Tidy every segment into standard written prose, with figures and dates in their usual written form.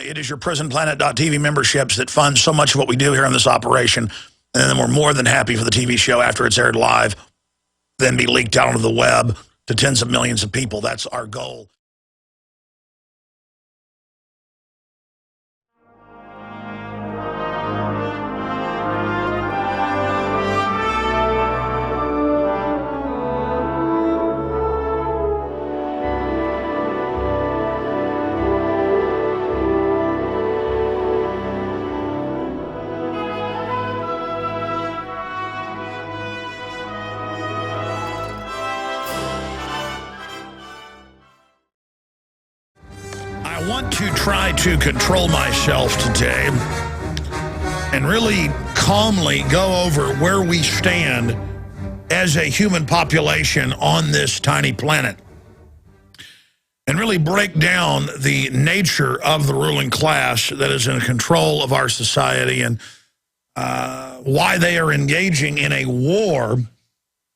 It is your PrisonPlanet.tv memberships that fund so much of what we do here on this operation. And then we're more than happy for the TV show after it's aired live, then be leaked out onto the web to tens of millions of people. That's our goal. I want to try to control myself today and really calmly go over where we stand as a human population on this tiny planet and really break down the nature of the ruling class that is in control of our society and why they are engaging in a war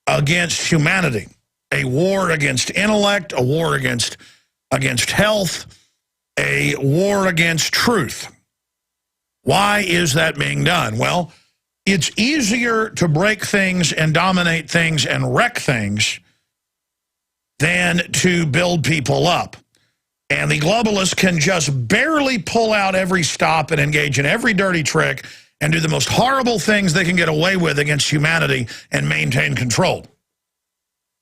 against humanity, a war against intellect, a war against health, a war against truth. Why is that being done? Well, it's easier to break things and dominate things and wreck things than to build people up. And the globalists can just barely pull out every stop and engage in every dirty trick and do the most horrible things they can get away with against humanity and maintain control.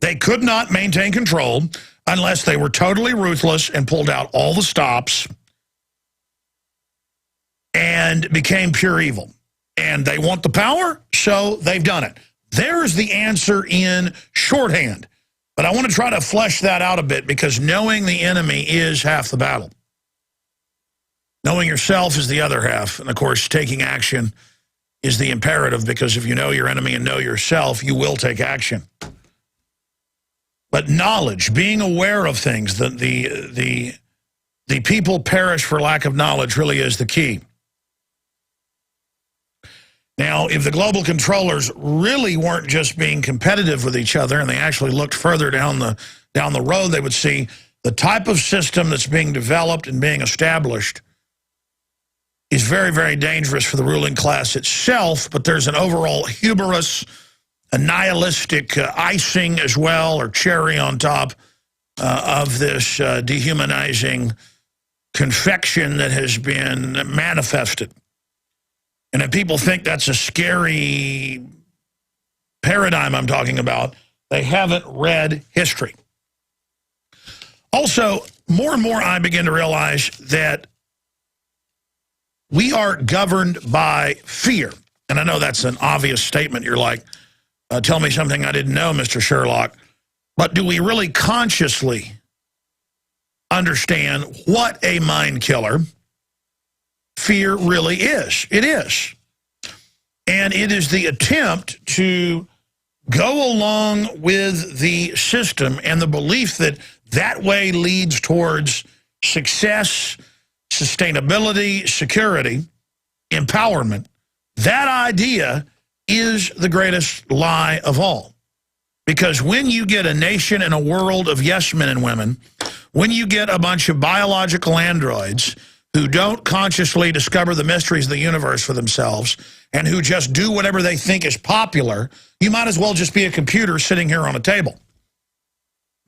They could not maintain control unless they were totally ruthless and pulled out all the stops and became pure evil. And they want the power, so they've done it. There's the answer in shorthand. But I want to try to flesh that out a bit because knowing the enemy is half the battle. Knowing yourself is the other half. And, of course, taking action is the imperative because if you know your enemy and know yourself, you will take action. But knowledge, being aware of things, the people perish for lack of knowledge really is the key. Now, if the global controllers really weren't just being competitive with each other and they actually looked further down the road, they would see the type of system that's being developed and being established is very, very dangerous for the ruling class itself, but there's an overall hubris, a nihilistic icing as well, or cherry on top of this dehumanizing confection that has been manifested. And if people think that's a scary paradigm I'm talking about, they haven't read history. Also, more and more I begin to realize that we are governed by fear. And I know that's an obvious statement. You're like, tell me something I didn't know, Mr. Sherlock. But do we really consciously understand what a mind killer fear really is? It is. And it is the attempt to go along with the system and the belief that that way leads towards success, sustainability, security, empowerment. That idea is the greatest lie of all. Because when you get a nation and a world of yes men and women, when you get a bunch of biological androids who don't consciously discover the mysteries of the universe for themselves and who just do whatever they think is popular, you might as well just be a computer sitting here on a table.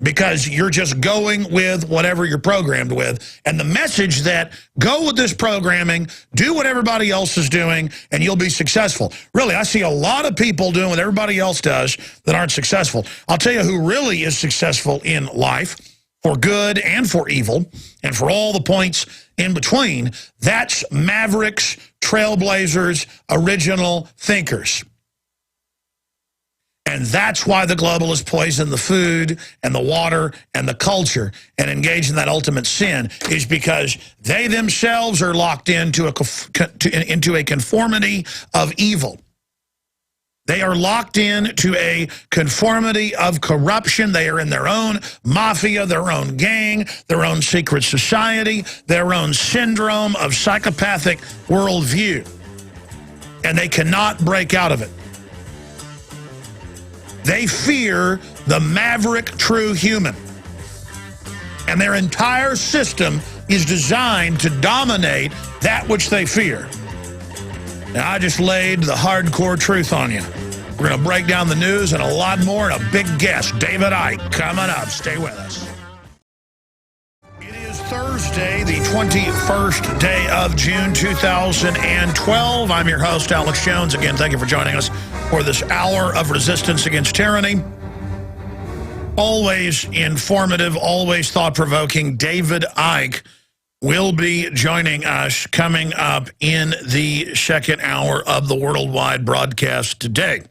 Because you're just going with whatever you're programmed with. And the message that go with this programming, do what everybody else is doing, and you'll be successful. Really, I see a lot of people doing what everybody else does that aren't successful. I'll tell you who really is successful in life, for good and for evil, and for all the points in between. That's mavericks, trailblazers, original thinkers. And that's why the globalists poison the food and the water and the culture and engage in that ultimate sin, is because they themselves are locked into a conformity of evil. They are locked into a conformity of corruption. They are in their own mafia, their own gang, their own secret society, their own syndrome of psychopathic worldview. And they cannot break out of it. They fear the maverick true human. And their entire system is designed to dominate that which they fear. Now, I just laid the hardcore truth on you. We're going to break down the news and a lot more, and a big guest, David Icke, coming up. Stay with us. It is Thursday, the 21st day of June, 2012. I'm your host, Alex Jones. Again, thank you for joining us for this hour of resistance against tyranny. Always informative, always thought-provoking. David Icke will be joining us coming up in the second hour of the worldwide broadcast today.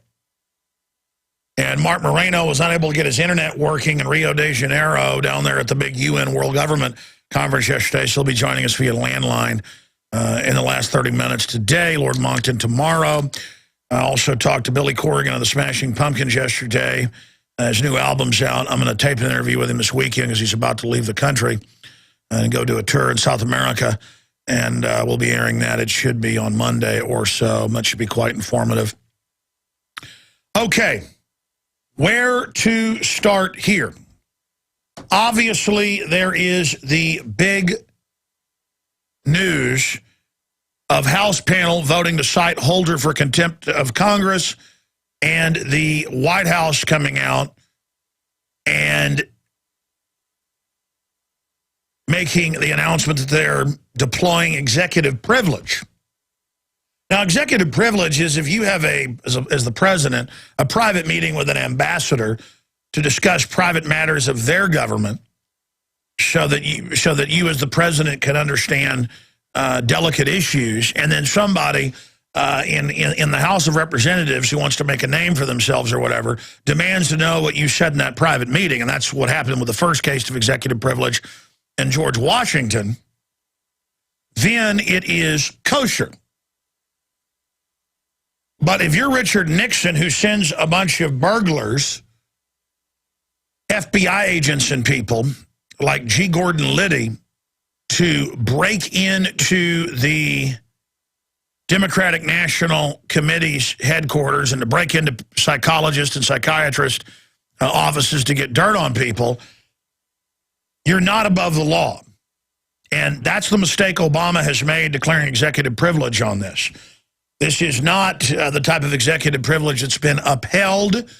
And Mark Moreno was unable to get his internet working in Rio de Janeiro down there at the big UN World Government Conference yesterday, so he'll be joining us via landline in the last 30 minutes today. Lord Moncton tomorrow. I also talked to Billy Corrigan of the Smashing Pumpkins yesterday. His new album's out. I'm going to tape an interview with him this weekend because he's about to leave the country and go do a tour in South America, and we'll be airing that. It should be on Monday or so. That should be quite informative. Okay, where to start here? Obviously, there is the big news of House panel voting to cite Holder for contempt of Congress, and the White House coming out and making the announcement that they're deploying executive privilege. Now, executive privilege is if you have, as the president, a private meeting with an ambassador to discuss private matters of their government so that you as the president can understand delicate issues, and then somebody in the House of Representatives who wants to make a name for themselves or whatever demands to know what you said in that private meeting. And that's what happened with the first case of executive privilege and George Washington. Then it is kosher. But if you're Richard Nixon, who sends a bunch of burglars, FBI agents and people like G. Gordon Liddy to break into the Democratic National Committee's headquarters and to break into psychologists and psychiatrist offices to get dirt on people, you're not above the law. And that's the mistake Obama has made, declaring executive privilege on this. This is not the type of executive privilege that's been upheld.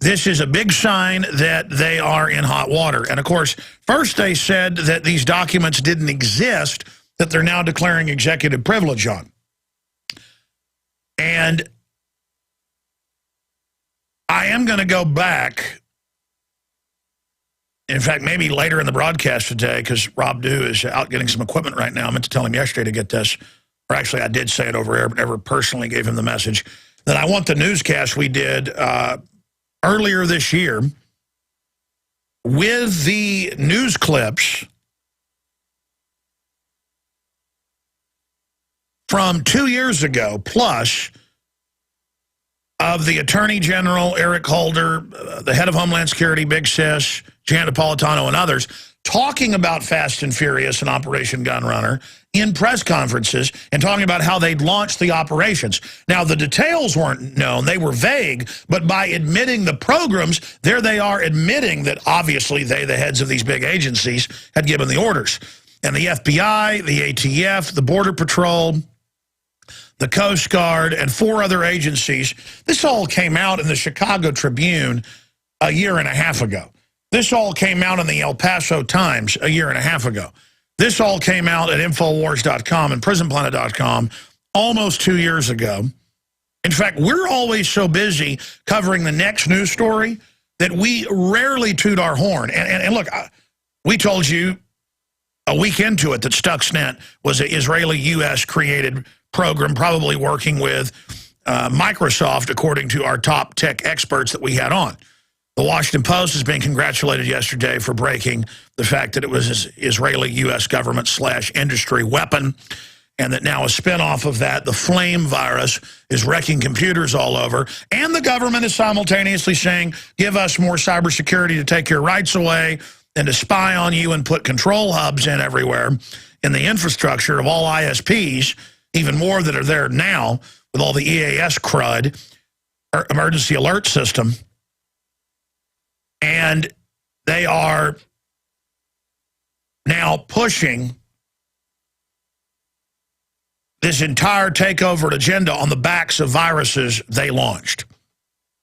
This is a big sign that they are in hot water. And, of course, first they said that these documents didn't exist, that they're now declaring executive privilege on. And I am going to go back. In fact, maybe later in the broadcast today, because Rob Dew is out getting some equipment right now. I meant to tell him yesterday to get this. Or actually, I did say it over air, but never personally gave him the message that I want the newscast we did earlier this year with the news clips from 2 years ago, plus of the Attorney General, Eric Holder, the head of Homeland Security, Big Sis, Jan Napolitano, and others, talking about Fast and Furious and Operation Gunrunner in press conferences and talking about how they'd launched the operations. Now, the details weren't known. They were vague, but by admitting the programs, there they are admitting that obviously they, the heads of these big agencies, had given the orders. And the FBI, the ATF, the Border Patrol, the Coast Guard, and 4 other agencies, this all came out in the Chicago Tribune a year and a half ago. This all came out in the El Paso Times a year and a half ago. This all came out at Infowars.com and PrisonPlanet.com almost 2 years ago. In fact, we're always so busy covering the next news story that we rarely toot our horn. And look, we told you a week into it that Stuxnet was an Israeli-U.S. created program, probably working with Microsoft, according to our top tech experts that we had on. The Washington Post has been congratulated yesterday for breaking the fact that it was an Israeli-U.S. government/industry weapon, and that now a spinoff of that, the Flame virus, is wrecking computers all over. And the government is simultaneously saying, give us more cybersecurity to take your rights away and to spy on you and put control hubs in everywhere in the infrastructure of all ISPs, even more that are there now with all the EAS crud, or emergency alert system. And they are now pushing this entire takeover agenda on the backs of viruses they launched.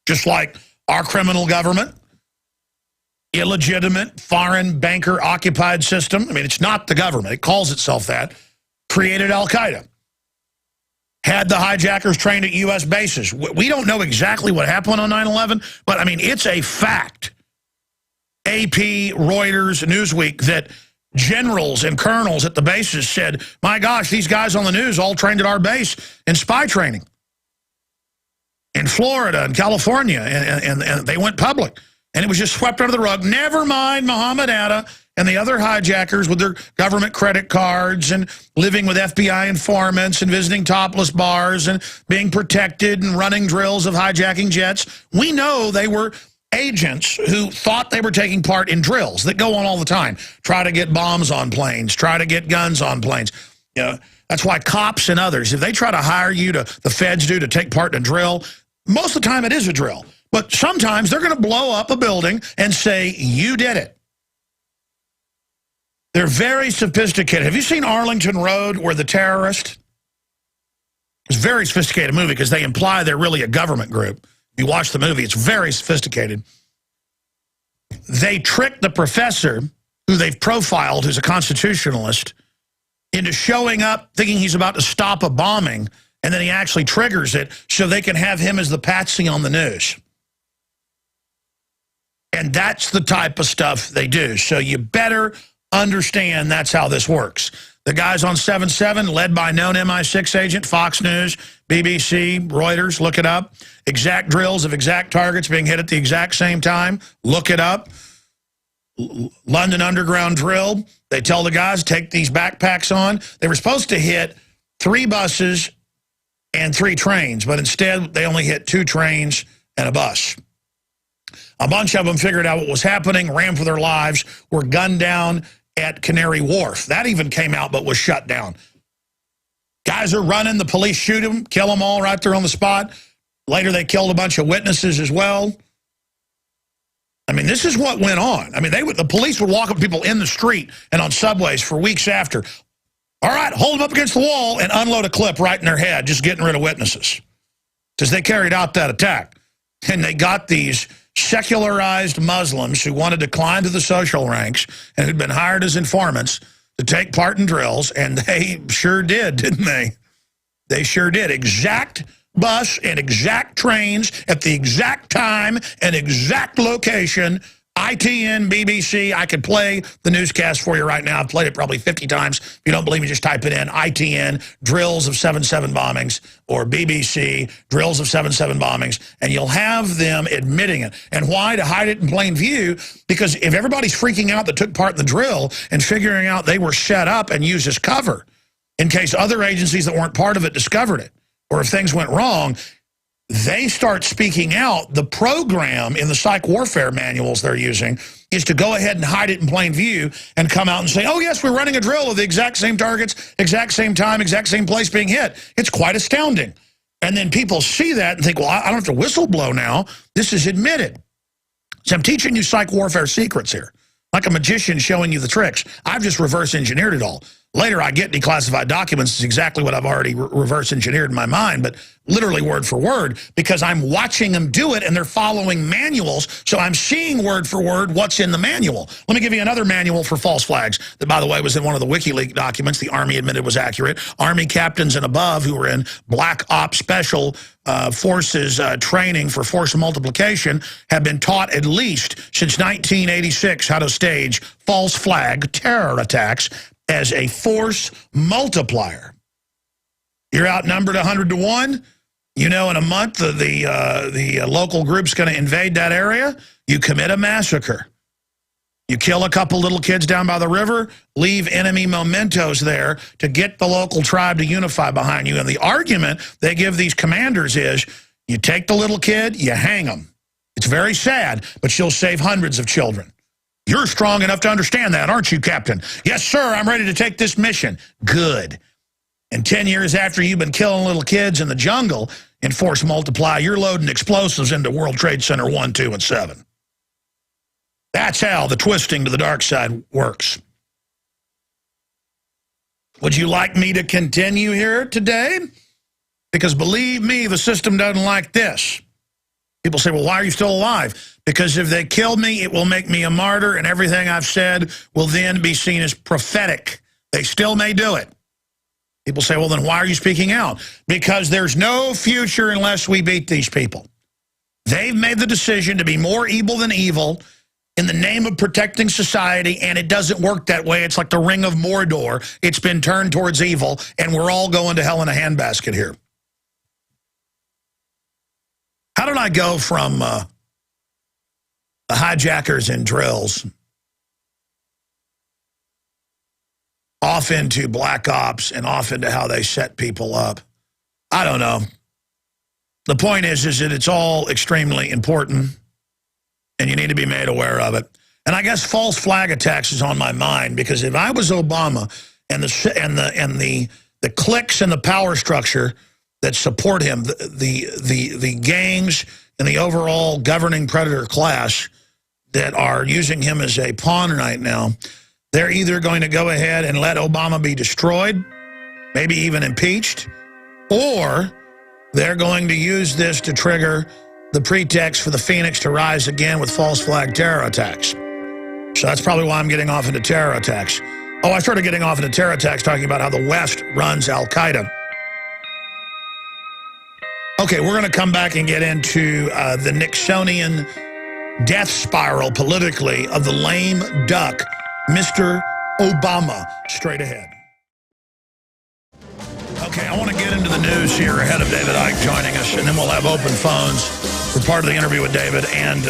Just like our criminal government, illegitimate foreign banker-occupied system. I mean, it's not the government. It calls itself that. Created Al-Qaeda. Had the hijackers trained at U.S. bases. We don't know exactly what happened on 9/11, but, I mean, it's a fact. AP, Reuters, Newsweek, that generals and colonels at the bases said, my gosh, these guys on the news all trained at our base in spy training in Florida and California, and they went public. And it was just swept under the rug. Never mind Muhammad Atta and the other hijackers with their government credit cards and living with FBI informants and visiting topless bars and being protected and running drills of hijacking jets. We know they were agents who thought they were taking part in drills that go on all the time. Try to get bombs on planes, try to get guns on planes. You know, that's why cops and others, if they try to hire you the feds do to take part in a drill, most of the time it is a drill. But sometimes they're going to blow up a building and say, you did it. They're very sophisticated. Have you seen Arlington Road, where the terrorist? It's a very sophisticated movie because they imply they're really a government group. You watch the movie, it's very sophisticated. They tricked the professor, who they've profiled, who's a constitutionalist, into showing up thinking he's about to stop a bombing, and then he actually triggers it so they can have him as the patsy on the news. And that's the type of stuff they do. So you better understand that's how this works. The guys on 7/7, led by known MI6 agent, Fox News, BBC, Reuters, look it up. Exact drills of exact targets being hit at the exact same time, look it up. London Underground drill, they tell the guys, take these backpacks on. They were supposed to hit 3 buses and 3 trains, but instead they only hit 2 trains and a bus. A bunch of them figured out what was happening, ran for their lives, were gunned down at Canary Wharf. That even came out but was shut down. Guys are running, the police shoot them, kill them all right there on the spot. Later they killed a bunch of witnesses as well. I mean, this is what went on. I mean, the police would walk up people in the street and on subways for weeks after. All right, hold them up against the wall and unload a clip right in their head, just getting rid of witnesses. Because they carried out that attack. And they got these secularized Muslims who wanted to climb to the social ranks and had been hired as informants to take part in drills, and they sure did, didn't they? They sure did. Exact bus and exact trains at the exact time and exact location. ITN, BBC, I could play the newscast for you right now. I've played it probably 50 times. If you don't believe me, just type it in. ITN, drills of 7/7 bombings, or BBC, drills of 7/7 bombings, and you'll have them admitting it. And why? To hide it in plain view, because if everybody's freaking out that took part in the drill and figuring out they were set up and used as cover in case other agencies that weren't part of it discovered it, or if things went wrong, they start speaking out. The program in the psych warfare manuals they're using is to go ahead and hide it in plain view and come out and say, oh, yes, we're running a drill of the exact same targets, exact same time, exact same place being hit. It's quite astounding. And then people see that and think, well, I don't have to whistle blow now. This is admitted. So I'm teaching you psych warfare secrets here, like a magician showing you the tricks. I've just reverse engineered it all. Later, I get declassified documents. It's exactly what I've already reverse engineered in my mind, but literally word for word, because I'm watching them do it and they're following manuals, so I'm seeing word for word what's in the manual. Let me give you another manual for false flags that, by the way, was in one of the WikiLeaks documents the Army admitted was accurate. Army captains and above who were in Black Ops Special Forces training for force multiplication have been taught at least since 1986 how to stage false flag terror attacks as a force multiplier. You're outnumbered 100 to 1. You know, in a month, the local group's going to invade that area. You commit a massacre. You kill a couple little kids down by the river, leave enemy mementos there to get the local tribe to unify behind you. And the argument they give these commanders is, you take the little kid, you hang them. It's very sad, but you'll save hundreds of children. You're strong enough to understand that, aren't you, Captain? Yes, sir, I'm ready to take this mission. Good. And 10 years after you've been killing little kids in the jungle in Force Multiply, you're loading explosives into World Trade Center 1, 2, and 7. That's how the twisting to the dark side works. Would you like me to continue here today? Because believe me, the system doesn't like this. People say, well, why are you still alive? Because if they kill me, it will make me a martyr, and everything I've said will then be seen as prophetic. They still may do it. People say, well, then why are you speaking out? Because there's no future unless we beat these people. They've made the decision to be more evil than evil in the name of protecting society, and it doesn't work that way. It's like the Ring of Mordor. It's been turned towards evil, and we're all going to hell in a handbasket here. How did I go from the hijackers and drills off into black ops and off into how they set people up? I don't know. The point is that it's all extremely important, and you need to be made aware of it. And I guess false flag attacks is on my mind, because if I was Obama and the cliques and the power structure that support him, the gangs and the overall governing predator class that are using him as a pawn right now, they're either going to go ahead and let Obama be destroyed, maybe even impeached, or they're going to use this to trigger the pretext for the Phoenix to rise again with false flag terror attacks. So that's probably why I'm getting off into terror attacks. Oh, I started getting off into terror attacks talking about how the West runs Al-Qaeda. Okay, we're going to come back and get into the Nixonian death spiral politically of the lame duck, Mr. Obama, straight ahead. Okay, I want to get into the news here ahead of David Icke joining us, and then we'll have open phones for part of the interview with David and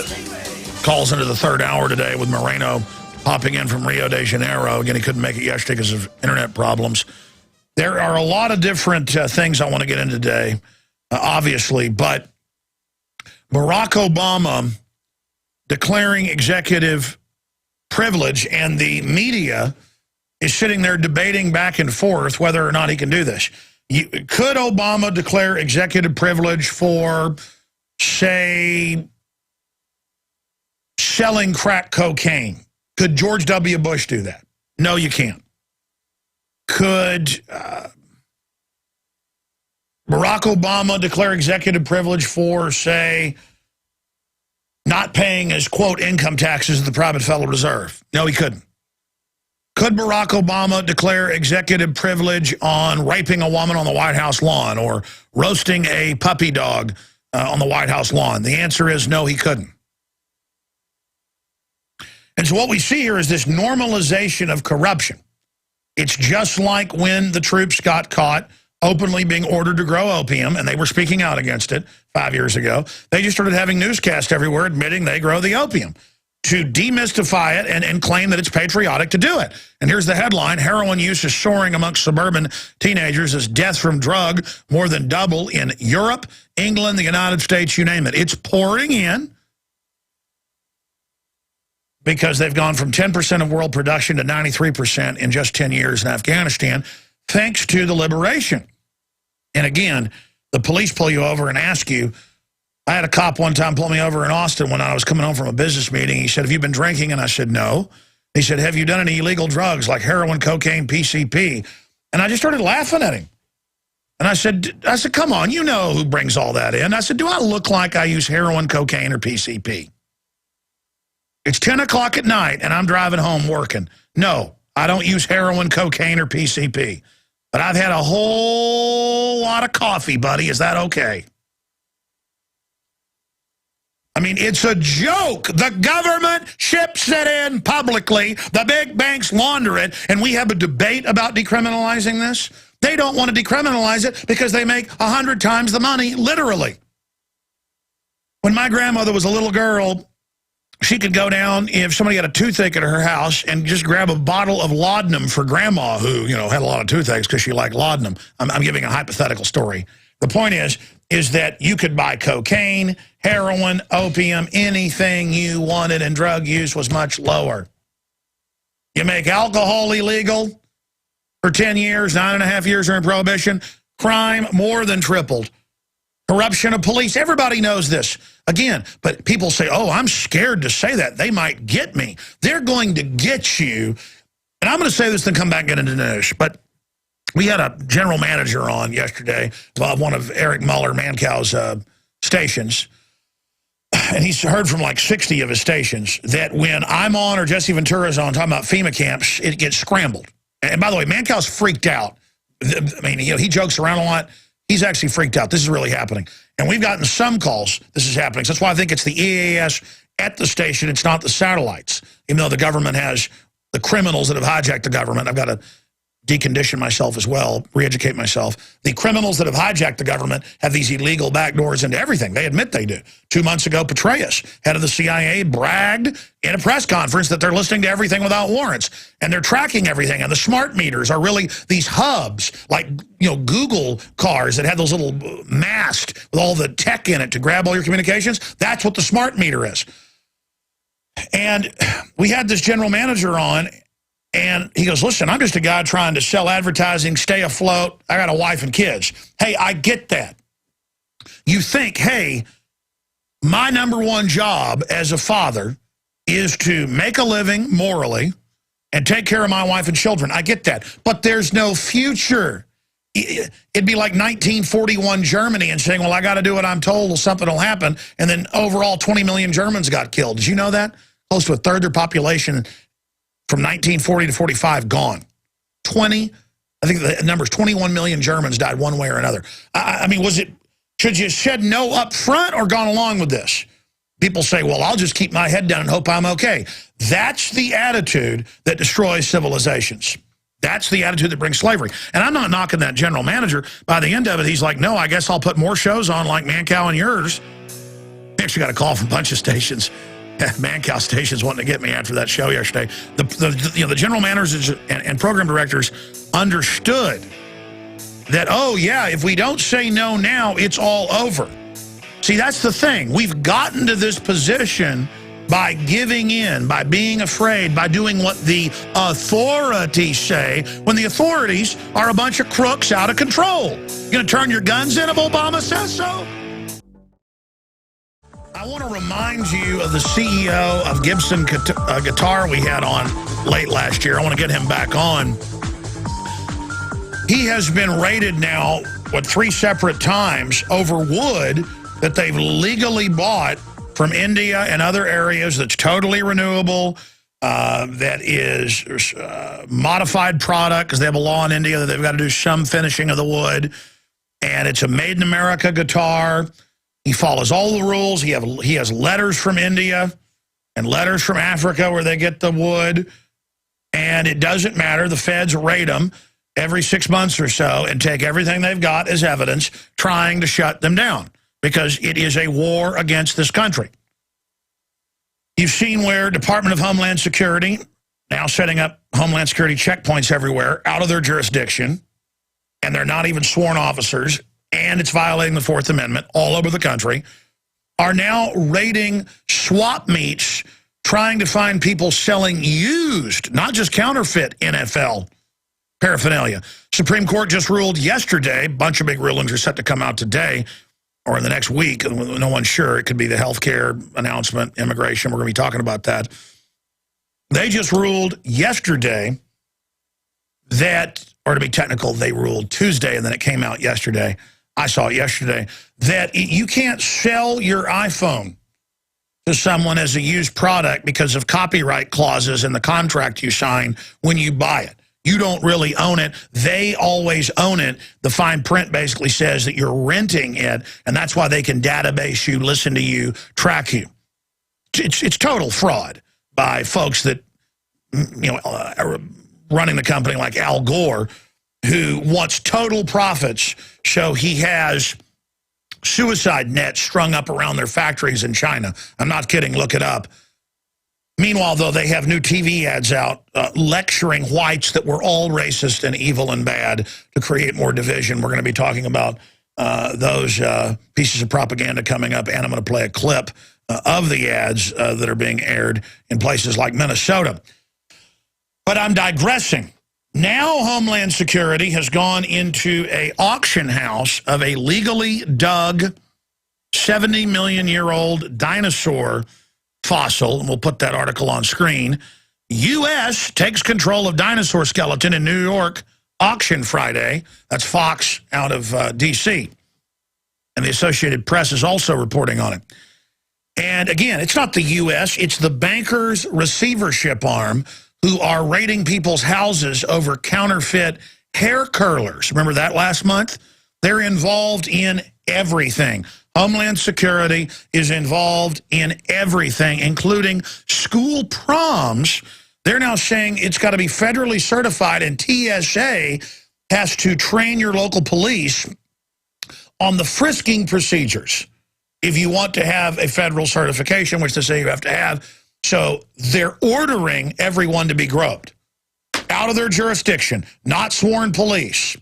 calls into the third hour today with Moreno popping in from Rio de Janeiro. Again, he couldn't make it yesterday because of internet problems. There are a lot of different things I want to get into today, obviously, but Barack Obama declaring executive privilege, and the media is sitting there debating back and forth whether or not he can do this. Could Obama declare executive privilege for, say, selling crack cocaine? Could George W. Bush do that? No, you can't. Could Barack Obama declare executive privilege for, say, not paying his, quote, income taxes at the private Federal Reserve? No, he couldn't. Could Barack Obama declare executive privilege on raping a woman on the White House lawn or roasting a puppy dog on the White House lawn? The answer is no, he couldn't. And so what we see here is this normalization of corruption. It's just like when the troops got caught openly being ordered to grow opium, and they were speaking out against it 5 years ago. They just started having newscasts everywhere admitting they grow the opium to demystify it and claim that it's patriotic to do it. And here's the headline: heroin use is soaring amongst suburban teenagers as deaths from drug more than double in Europe, England, the United States, you name it. It's pouring in because they've gone from 10% of world production to 93% in just 10 years in Afghanistan, thanks to the liberation. And again, the police pull you over and ask you. I had a cop one time pull me over in Austin when I was coming home from a business meeting. He said, have you been drinking? And I said, no. He said, have you done any illegal drugs like heroin, cocaine, PCP? And I just started laughing at him. And I said, come on, you know who brings all that in. I said, do I look like I use heroin, cocaine, or PCP? It's 10 o'clock at night and I'm driving home working. No, I don't use heroin, cocaine, or PCP. But I've had a whole lot of coffee, buddy. Is that okay? I mean, it's a joke. The government ships it in publicly. The big banks launder it. And we have a debate about decriminalizing this. They don't want to decriminalize it because they make 100 times the money, literally. When my grandmother was a little girl, she could go down, if somebody had a toothache at her house, and just grab a bottle of laudanum for grandma, who, you know, had a lot of toothaches because she liked laudanum. I'm giving a hypothetical story. The point is that you could buy cocaine, heroin, opium, anything you wanted, and drug use was much lower. You make alcohol illegal for 10 years, 9.5 years during Prohibition, crime more than tripled. Corruption of police, everybody knows this. Again, but people say, oh, I'm scared to say that. They might get me. They're going to get you. And I'm going to say this, then come back and get into the news. But We had a general manager on yesterday of one of Eric Muller, Mancow's stations, and he's heard from like 60 of his stations that when I'm on or Jesse Ventura's on talking about FEMA camps, it gets scrambled. And by the way, Mancow's freaked out. I mean, he jokes around a lot. He's actually freaked out. This is really happening. And we've gotten some calls this is happening. So that's why I think it's the EAS at the station. It's not the satellites. Even though the government has the criminals that have hijacked the government. I've got to decondition myself as well, re-educate myself. The criminals that have hijacked the government have these illegal backdoors into everything. They admit they do. 2 months ago, Petraeus, head of the CIA, bragged in a press conference that they're listening to everything without warrants, and they're tracking everything. And the smart meters are really these hubs, like Google cars that have those little masts with all the tech in it to grab all your communications. That's what the smart meter is. And we had this general manager on, and he goes, listen, I'm just a guy trying to sell advertising, stay afloat. I got a wife and kids. Hey, I get that. You think, hey, my number one job as a father is to make a living morally and take care of my wife and children. I get that. But there's no future. It'd be like 1941 Germany and saying, well, I got to do what I'm told or something will happen. And then overall 20 million Germans got killed. Did you know that? Close to a third of their population from 1940 to 45 gone. I think the number is 21 million Germans died one way or another. I mean, should you said no up front or gone along with this? People say, well, I'll just keep my head down and hope I'm okay. That's the attitude that destroys civilizations. That's the attitude that brings slavery. And I'm not knocking that general manager. By the end of it, he's like, no, I guess I'll put more shows on like Mancow and yours. I actually got a call from a bunch of stations. Mancow stations wanting to get me after that show yesterday. The general managers and program directors understood that, oh, yeah, if we don't say no now, it's all over. See, that's the thing. We've gotten to this position by giving in, by being afraid, by doing what the authorities say, when the authorities are a bunch of crooks out of control. You gonna turn your guns in if Obama says so? I want to remind you of the CEO of Gibson Guitar we had on late last year. I want to get him back on. He has been raided now, 3 separate times over wood that they've legally bought from India and other areas that's totally renewable, that is modified product, because they have a law in India that they've got to do some finishing of the wood, and it's a made-in-America guitar. He follows all the rules. He has letters from India and letters from Africa where they get the wood, and it doesn't matter. The feds raid them every 6 months or so and take everything they've got as evidence, trying to shut them down, because it is a war against this country. You've seen where Department of Homeland Security now setting up Homeland Security checkpoints everywhere out of their jurisdiction, and they're not even sworn officers, and it's violating the 4th Amendment all over the country, are now raiding swap meets, trying to find people selling used, not just counterfeit NFL paraphernalia. Supreme Court just ruled yesterday, a bunch of big rulings are set to come out today or in the next week. No one's sure. It could be the health care announcement, immigration. We're going to be talking about that. They just ruled yesterday that, or to be technical, they ruled Tuesday and then it came out yesterday. I saw it yesterday, that you can't sell your iPhone to someone as a used product because of copyright clauses in the contract you sign when you buy it. You don't really own it. They always own it. The fine print basically says that you're renting it, and that's why they can database you, listen to you, track you. It's total fraud by folks that, are running the company like Al Gore, who wants total profits, so he has suicide nets strung up around their factories in China. I'm not kidding, look it up. Meanwhile, though, they have new TV ads out lecturing whites that we're all racist and evil and bad to create more division. We're going to be talking about those pieces of propaganda coming up, and I'm going to play a clip of the ads that are being aired in places like Minnesota. But I'm digressing. Now Homeland Security has gone into an auction house of a legally dug 70-million-year-old dinosaur fossil, and we'll put that article on screen. U.S. takes control of dinosaur skeleton in New York auction Friday. That's Fox out of D.C. And the Associated Press is also reporting on it. And again, it's not the U.S., it's the bankers' receivership arm who are raiding people's houses over counterfeit hair curlers. Remember that last month? They're involved in everything. Homeland Security is involved in everything, including school proms. They're now saying it's got to be federally certified, and TSA has to train your local police on the frisking procedures if you want to have a federal certification, which they say you have to have. So they're ordering everyone to be groped out of their jurisdiction, not sworn police.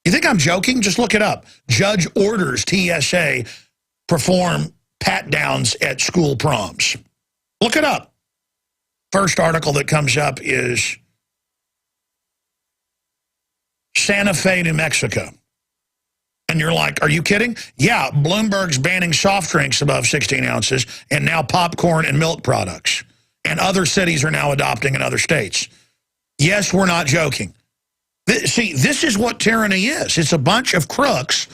You think I'm joking? Just look it up. Judge orders TSA perform pat-downs at school proms. Look it up. First article that comes up is Santa Fe, New Mexico. And you're like, are you kidding? Yeah, Bloomberg's banning soft drinks above 16 ounces and now popcorn and milk products. And other cities are now adopting in other states. Yes, we're not joking. See, this is what tyranny is. It's a bunch of crooks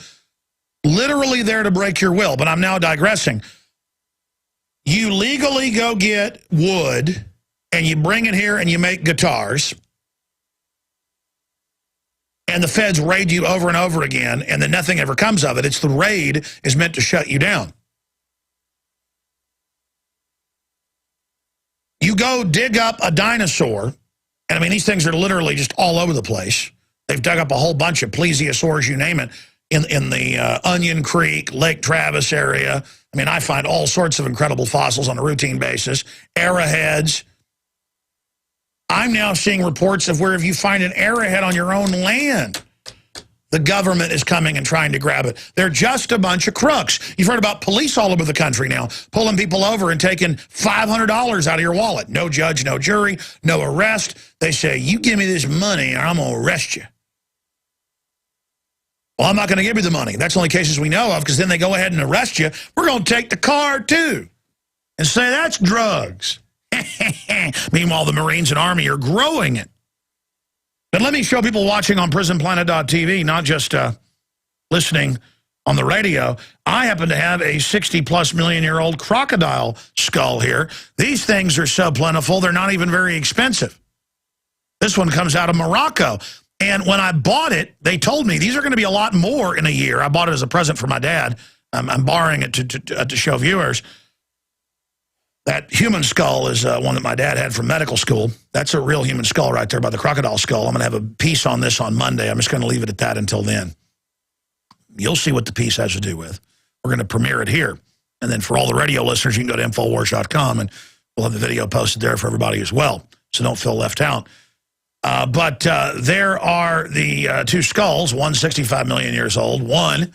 literally there to break your will. But I'm now digressing. You legally go get wood and you bring it here and you make guitars. And the feds raid you over and over again, and then nothing ever comes of it. It's the raid is meant to shut you down. You go dig up a dinosaur, and I mean, these things are literally just all over the place. They've dug up a whole bunch of plesiosaurs, you name it, in the Onion Creek, Lake Travis area. I mean, I find all sorts of incredible fossils on a routine basis. Arrowheads. I'm now seeing reports of where if you find an arrowhead on your own land, the government is coming and trying to grab it. They're just a bunch of crooks. You've heard about police all over the country now, pulling people over and taking $500 out of your wallet. No judge, no jury, no arrest. They say, you give me this money or I'm going to arrest you. Well, I'm not going to give you the money. That's the only cases we know of, because then they go ahead and arrest you. We're going to take the car, too, and say that's drugs. Meanwhile, the Marines and Army are growing it. But let me show people watching on PrisonPlanet.tv, not just listening on the radio. I happen to have a 60-plus million-year-old crocodile skull here. These things are so plentiful, they're not even very expensive. This one comes out of Morocco. And when I bought it, they told me these are going to be a lot more in a year. I bought it as a present for my dad. I'm borrowing it to show viewers. That human skull is one that my dad had from medical school. That's a real human skull right there by the crocodile skull. I'm going to have a piece on this on Monday. I'm just going to leave it at that until then. You'll see what the piece has to do with. We're going to premiere it here. And then for all the radio listeners, you can go to Infowars.com, and we'll have the video posted there for everybody as well. So don't feel left out. But there are the two skulls, one 65 million years old, one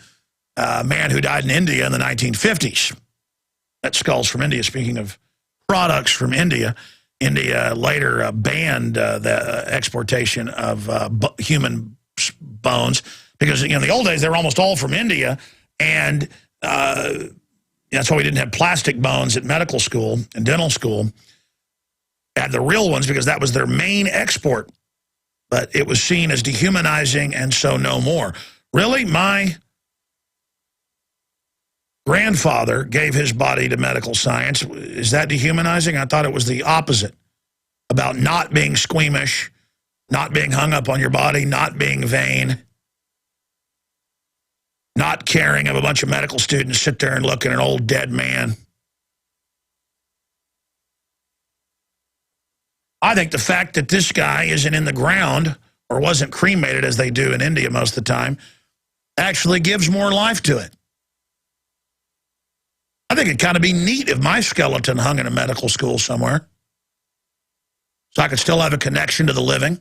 man who died in India in the 1950s. That skull's from India, speaking of products from India. India later banned the exportation of human bones because, in the old days, they were almost all from India, and that's why we didn't have plastic bones at medical school and dental school. Had the real ones because that was their main export, but it was seen as dehumanizing, and so no more. Really, my grandfather gave his body to medical science. Is that dehumanizing? I thought it was the opposite, about not being squeamish, not being hung up on your body, not being vain, not caring of a bunch of medical students sit there and look at an old dead man. I think the fact that this guy isn't in the ground or wasn't cremated as they do in India most of the time actually gives more life to it. I think it'd kind of be neat if my skeleton hung in a medical school somewhere, so I could still have a connection to the living.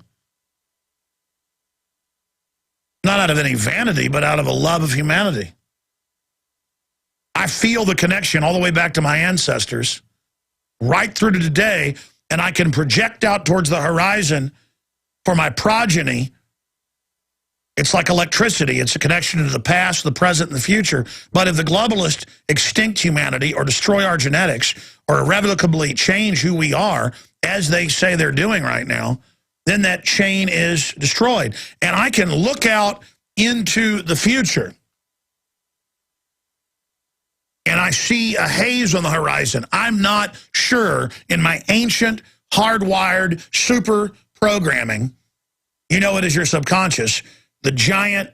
Not out of any vanity, but out of a love of humanity. I feel the connection all the way back to my ancestors, right through to today, and I can project out towards the horizon for my progeny. It's like electricity. It's a connection to the past, the present, and the future. But if the globalists extinct humanity or destroy our genetics or irrevocably change who we are, as they say they're doing right now, then that chain is destroyed. And I can look out into the future, and I see a haze on the horizon. I'm not sure in my ancient, hardwired, super programming, you know it is your subconscious, the giant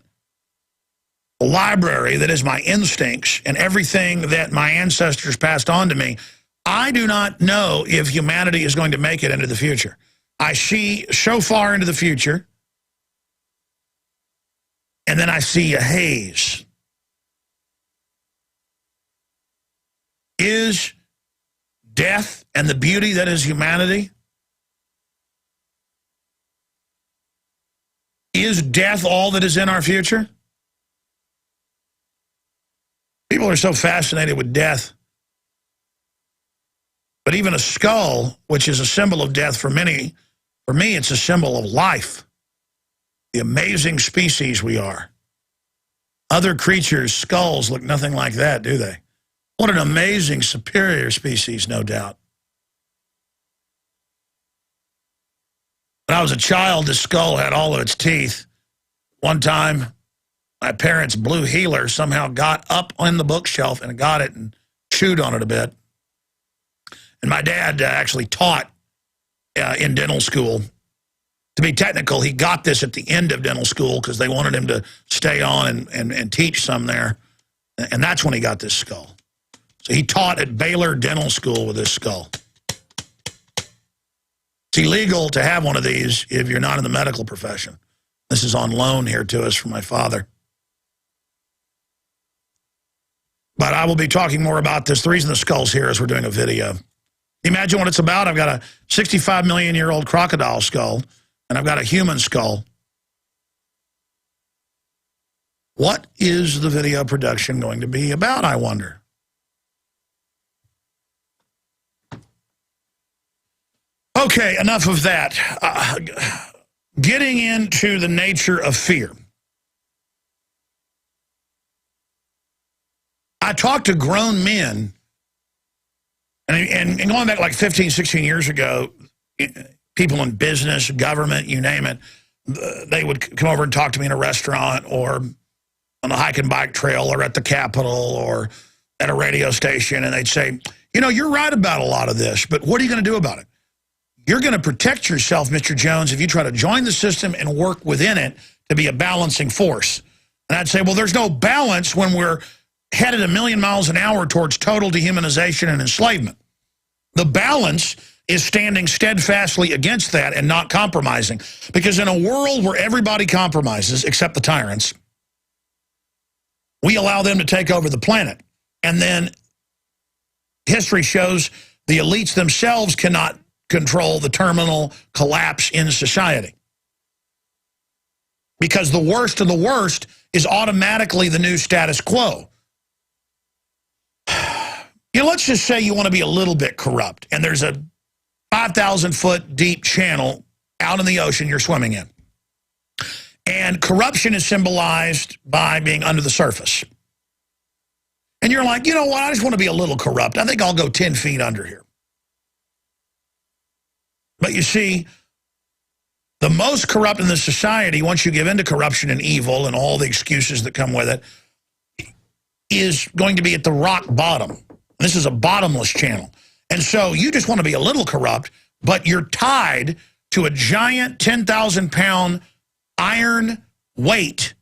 library that is my instincts and everything that my ancestors passed on to me. I do not know if humanity is going to make it into the future. I see so far into the future, and then I see a haze. Is death and the beauty that is humanity? Is death all that is in our future? People are so fascinated with death. But even a skull, which is a symbol of death for many, for me, it's a symbol of life. The amazing species we are. Other creatures' skulls look nothing like that, do they? What an amazing, superior species, no doubt. When I was a child, this skull had all of its teeth. One time, my parents' blue healer somehow got up on the bookshelf and got it and chewed on it a bit. And my dad actually taught in dental school. To be technical, he got this at the end of dental school because they wanted him to stay on and teach some there. And that's when he got this skull. So he taught at Baylor Dental School with this skull. It's illegal to have one of these if you're not in the medical profession. This is on loan here to us from my father. But I will be talking more about this. The reason the skull's here is we're doing a video. Imagine what it's about. I've got a 65 million year old crocodile skull, and I've got a human skull. What is the video production going to be about, I wonder? Okay, enough of that. Getting into the nature of fear. I talked to grown men, and going back like 15, 16 years ago, people in business, government, you name it, they would come over and talk to me in a restaurant or on the hike and bike trail or at the Capitol or at a radio station, and they'd say, you know, you're right about a lot of this, but what are you going to do about it? You're going to protect yourself, Mr. Jones, if you try to join the system and work within it to be a balancing force. And I'd say, well, there's no balance when we're headed 1,000,000 miles an hour towards total dehumanization and enslavement. The balance is standing steadfastly against that and not compromising. Because in a world where everybody compromises, except the tyrants, we allow them to take over the planet. And then history shows the elites themselves cannot control the terminal collapse in society. Because the worst of the worst is automatically the new status quo. You know, let's just say you want to be a little bit corrupt, and there's a 5,000-foot deep channel out in the ocean you're swimming in. And corruption is symbolized by being under the surface. And you're like, you know what, I just want to be a little corrupt. I think I'll go 10 feet under here. But you see, the most corrupt in the society, once you give in to corruption and evil and all the excuses that come with it, is going to be at the rock bottom. This is a bottomless channel. And so you just want to be a little corrupt, but you're tied to a giant 10,000-pound iron weight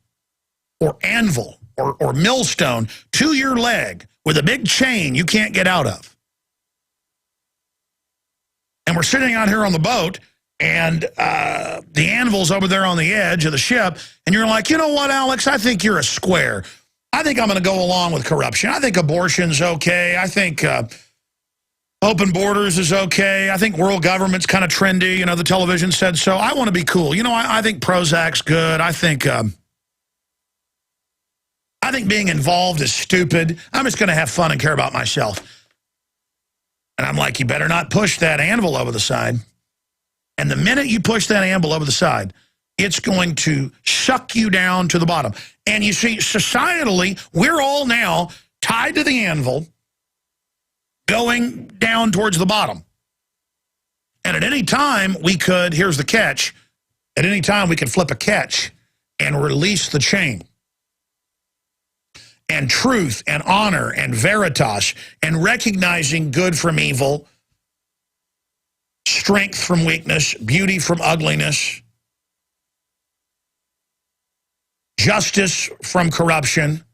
or anvil or millstone to your leg with a big chain you can't get out of. And we're sitting out here on the boat, and the anvil's over there on the edge of the ship, and you're like, you know what, Alex, I think you're a square. I think I'm going to go along with corruption. I think abortion's okay. I think open borders is okay. I think world government's kind of trendy. You know, the television said so. I want to be cool. You know, I think Prozac's good. I think being involved is stupid. I'm just going to have fun and care about myself. And I'm like, you better not push that anvil over the side. And the minute you push that anvil over the side, it's going to suck you down to the bottom. And you see, societally, we're all now tied to the anvil, going down towards the bottom. And at any time, we could, here's the catch, At any time, we can flip a catch and release the chain. And truth and honor and veritas and recognizing good from evil, strength from weakness, beauty from ugliness, justice from corruption.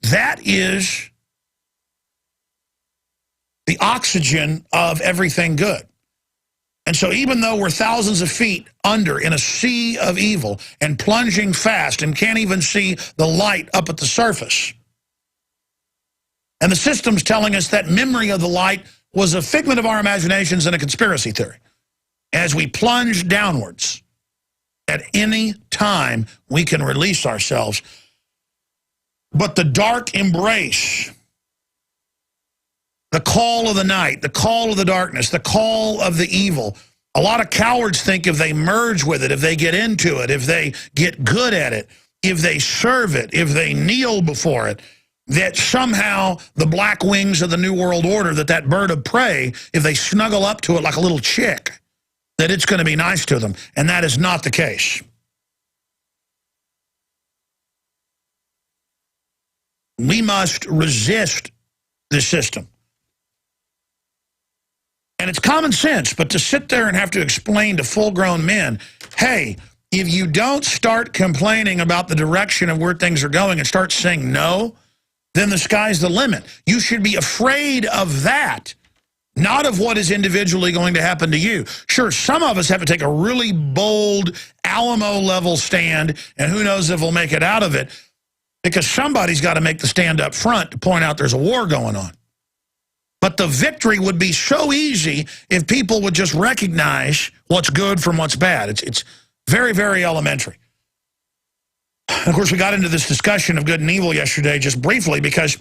That is the oxygen of everything good. And so even though we're thousands of feet under in a sea of evil and plunging fast and can't even see the light up at the surface, and the system's telling us that memory of the light was a figment of our imaginations and a conspiracy theory, as we plunge downwards, at any time we can release ourselves. But the dark embrace, the call of the night, the call of the darkness, the call of the evil. A lot of cowards think if they merge with it, if they get into it, if they get good at it, if they serve it, if they kneel before it, that somehow the black wings of the New World Order, that bird of prey, if they snuggle up to it like a little chick, that it's going to be nice to them. And that is not the case. We must resist this system. And it's common sense, but to sit there and have to explain to full-grown men, hey, if you don't start complaining about the direction of where things are going and start saying no, then the sky's the limit. You should be afraid of that, not of what is individually going to happen to you. Sure, some of us have to take a really bold Alamo-level stand, and who knows if we'll make it out of it, because somebody's got to make the stand up front to point out there's a war going on. But the victory would be so easy if people would just recognize what's good from what's bad. It's very, very elementary. And of course, we got into this discussion of good and evil yesterday just briefly because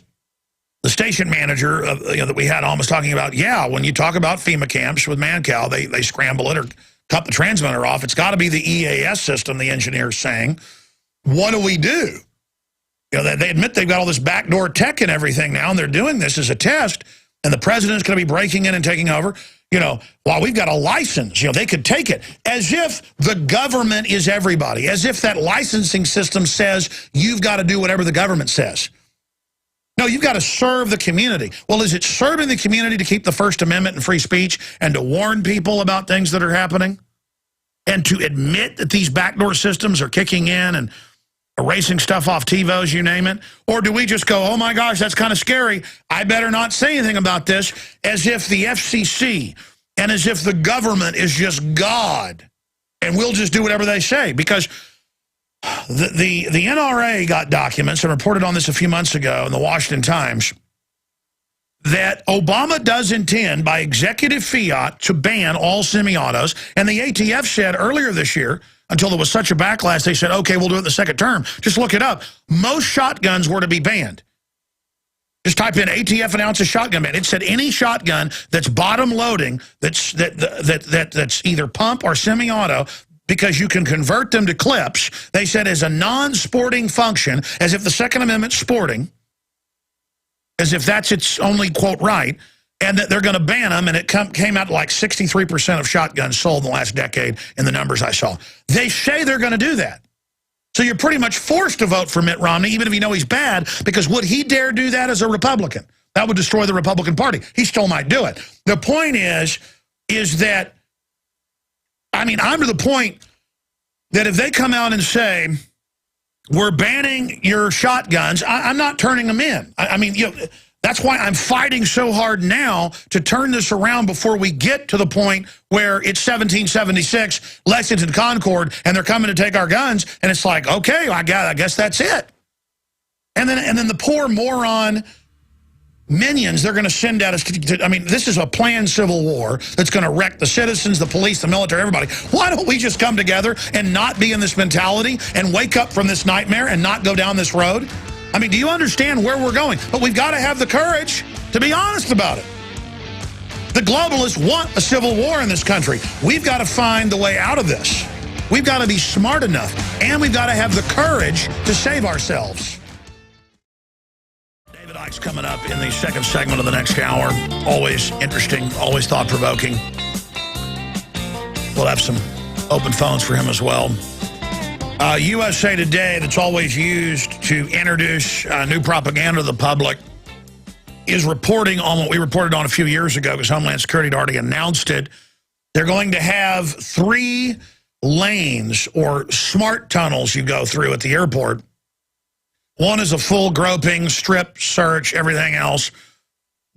the station manager that we had on was talking about, yeah, when you talk about FEMA camps with Mancow, they scramble it or cut the transmitter off. It's got to be the EAS system, the engineer's saying. What do we do? You know, they admit they've got all this backdoor tech and everything now, and they're doing this as a test. And the president's going to be breaking in and taking over. You know, while we've got a license, you know, they could take it. As if the government is everybody. As if that licensing system says you've got to do whatever the government says. No, you've got to serve the community. Well, is it serving the community to keep the First Amendment and free speech and to warn people about things that are happening? And to admit that these backdoor systems are kicking in and erasing stuff off TiVos, you name it? Or do we just go, oh my gosh, that's kind of scary, I better not say anything about this, as if the FCC and as if the government is just God and we'll just do whatever they say? Because the NRA got documents and reported on this a few months ago in the Washington Times that Obama does intend by executive fiat to ban all semi-autos, and the ATF said earlier this year, until there was such a backlash, they said, okay, we'll do it the second term. Just look it up. Most shotguns were to be banned. Just type in ATF announces shotgun ban. It said any shotgun that's bottom loading, that's either pump or semi-auto, because you can convert them to clips, they said as a non-sporting function, as if the Second Amendment's sporting, as if that's its only, quote, right, and that they're going to ban them, and it came out like 63% of shotguns sold in the last decade in the numbers I saw. They say they're going to do that. So you're pretty much forced to vote for Mitt Romney, even if you know he's bad, because would he dare do that as a Republican? That would destroy the Republican Party. He still might do it. The point is that, I mean, I'm to the point that if they come out and say, we're banning your shotguns, I'm not turning them in. I mean, you know, that's why I'm fighting so hard now to turn this around before we get to the point where it's 1776, Lexington Concord, and they're coming to take our guns, and it's like, okay, I guess that's it. And then the poor moron minions they're going to send at us. I mean, this is a planned civil war that's going to wreck the citizens, the police, the military, everybody. Why don't we just come together and not be in this mentality and wake up from this nightmare and not go down this road? I mean, do you understand where we're going? But we've got to have the courage to be honest about it. The globalists want a civil war in this country. We've got to find the way out of this. We've got to be smart enough, and we've got to have the courage to save ourselves. David Icke's coming up in the second segment of the next hour. Always interesting, always thought-provoking. We'll have some open phones for him as well. USA Today, that's always used to introduce new propaganda to the public, is reporting on what we reported on a few years ago because Homeland Security had already announced it. They're going to have 3 lanes or smart tunnels you go through at the airport. One is a full groping, strip search, everything else.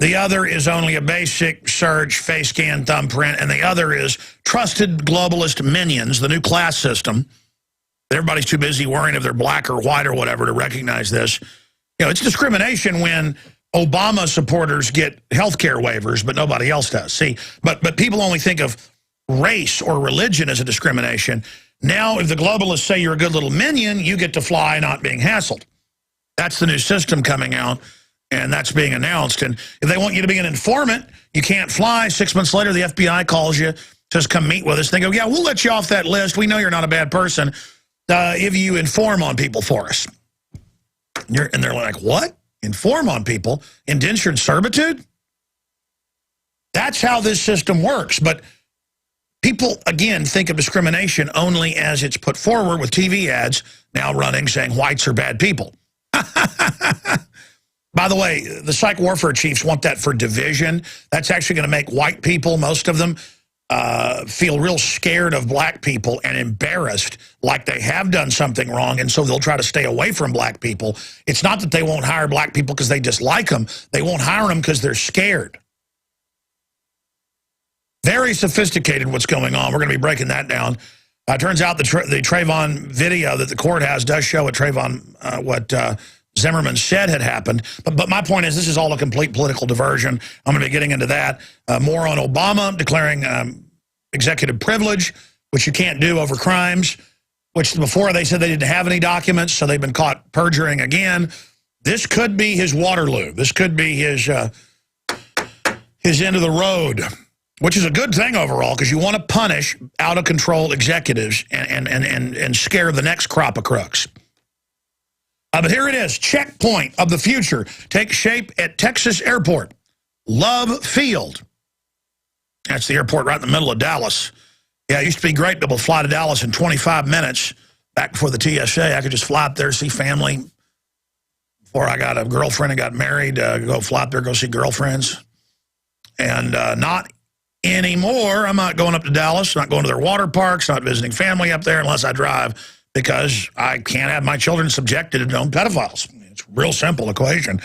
The other is only a basic search, face scan, thumbprint, and the other is trusted globalist minions, the new class system. Everybody's too busy worrying if they're black or white or whatever to recognize this. You know, it's discrimination when Obama supporters get health care waivers, but nobody else does. See, but people only think of race or religion as a discrimination. Now, if the globalists say you're a good little minion, you get to fly not being hassled. That's the new system coming out, and that's being announced. And if they want you to be an informant, you can't fly. 6 months later, the FBI calls you, says, come meet with us. They go, yeah, we'll let you off that list. We know you're not a bad person if you inform on people for us. And they're like, what? Inform on people? Indentured servitude? That's how this system works. But people, again, think of discrimination only as it's put forward with TV ads now running saying whites are bad people. By the way, the psych warfare chiefs want that for division. That's actually going to make white people, most of them, feel real scared of black people and embarrassed like they have done something wrong, and so they'll try to stay away from black people. It's not that they won't hire black people because they dislike them. They won't hire them because they're scared. Very sophisticated what's going on. We're going to be breaking that down. Turns out the Trayvon video that the court has does show what Trayvon, Zimmerman said had happened. But my point is this is all a complete political diversion. I'm going to be getting into that. More on Obama declaring executive privilege, which you can't do over crimes, which before they said they didn't have any documents, so they've been caught perjuring again. This could be his Waterloo. This could be his end of the road, which is a good thing overall because you want to punish out-of-control executives and scare the next crop of crooks. But here it is. Checkpoint of the future takes shape at Texas Airport. Love Field. That's the airport right in the middle of Dallas. Yeah, it used to be great to be able to fly to Dallas in 25 minutes. Back before the TSA, I could just fly up there, see family. Before I got a girlfriend and got married, go fly up there, go see girlfriends. And not anymore. I'm not going up to Dallas, not going to their water parks, not visiting family up there unless I drive, because I can't have my children subjected to known pedophiles. It's a real simple equation.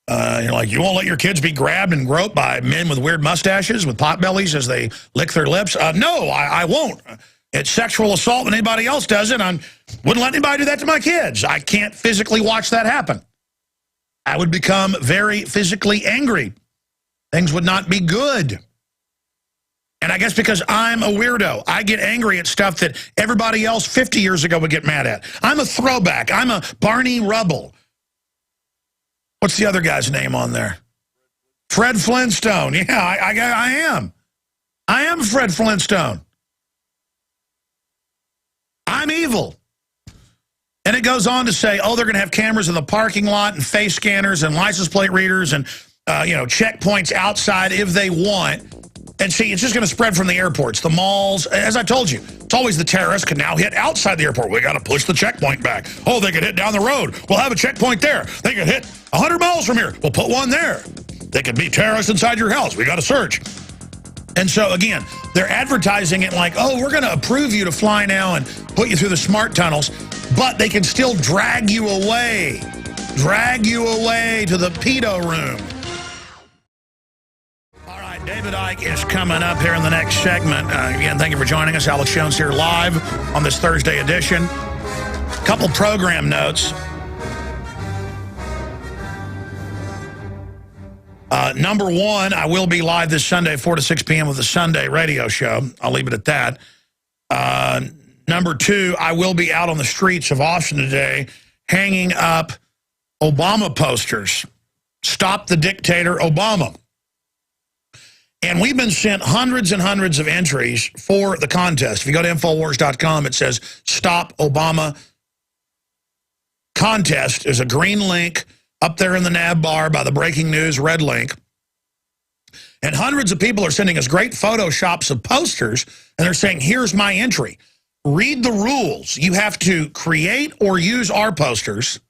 You're like, you won't let your kids be grabbed and groped by men with weird mustaches, with pot bellies as they lick their lips? No, I won't. It's sexual assault when anybody else does it. I wouldn't let anybody do that to my kids. I can't physically watch that happen. I would become very physically angry. Things would not be good. And I guess because I'm a weirdo, I get angry at stuff that everybody else 50 years ago would get mad at. I'm a throwback. I'm a Barney Rubble. What's the other guy's name on there? Fred Flintstone. Yeah, I am. I am Fred Flintstone. I'm evil. And it goes on to say, oh, they're going to have cameras in the parking lot and face scanners and license plate readers and, checkpoints outside if they want. And see, it's just going to spread from the airports, the malls. As I told you, it's always the terrorists can now hit outside the airport. We got to push the checkpoint back. Oh, they could hit down the road. We'll have a checkpoint there. They could hit 100 miles from here. We'll put one there. They could be terrorists inside your house. We got to search. And so, again, they're advertising it like, oh, we're going to approve you to fly now and put you through the smart tunnels, but they can still drag you away to the pedo room. All right, David Icke is coming up here in the next segment. Again, thank you for joining us. Alex Jones here live on this Thursday edition. Couple program notes. Number one, I will be live this Sunday, 4 to 6 p.m. with the Sunday radio show. I'll leave it at that. Number two, I will be out on the streets of Austin today hanging up Obama posters. Stop the dictator, Obama. And we've been sent hundreds and hundreds of entries for the contest. If you go to Infowars.com, it says Stop Obama Contest. There's a green link up there in the nav bar by the breaking news red link. And hundreds of people are sending us great photoshops of posters, and they're saying, here's my entry. read the rules. You have to create or use our posters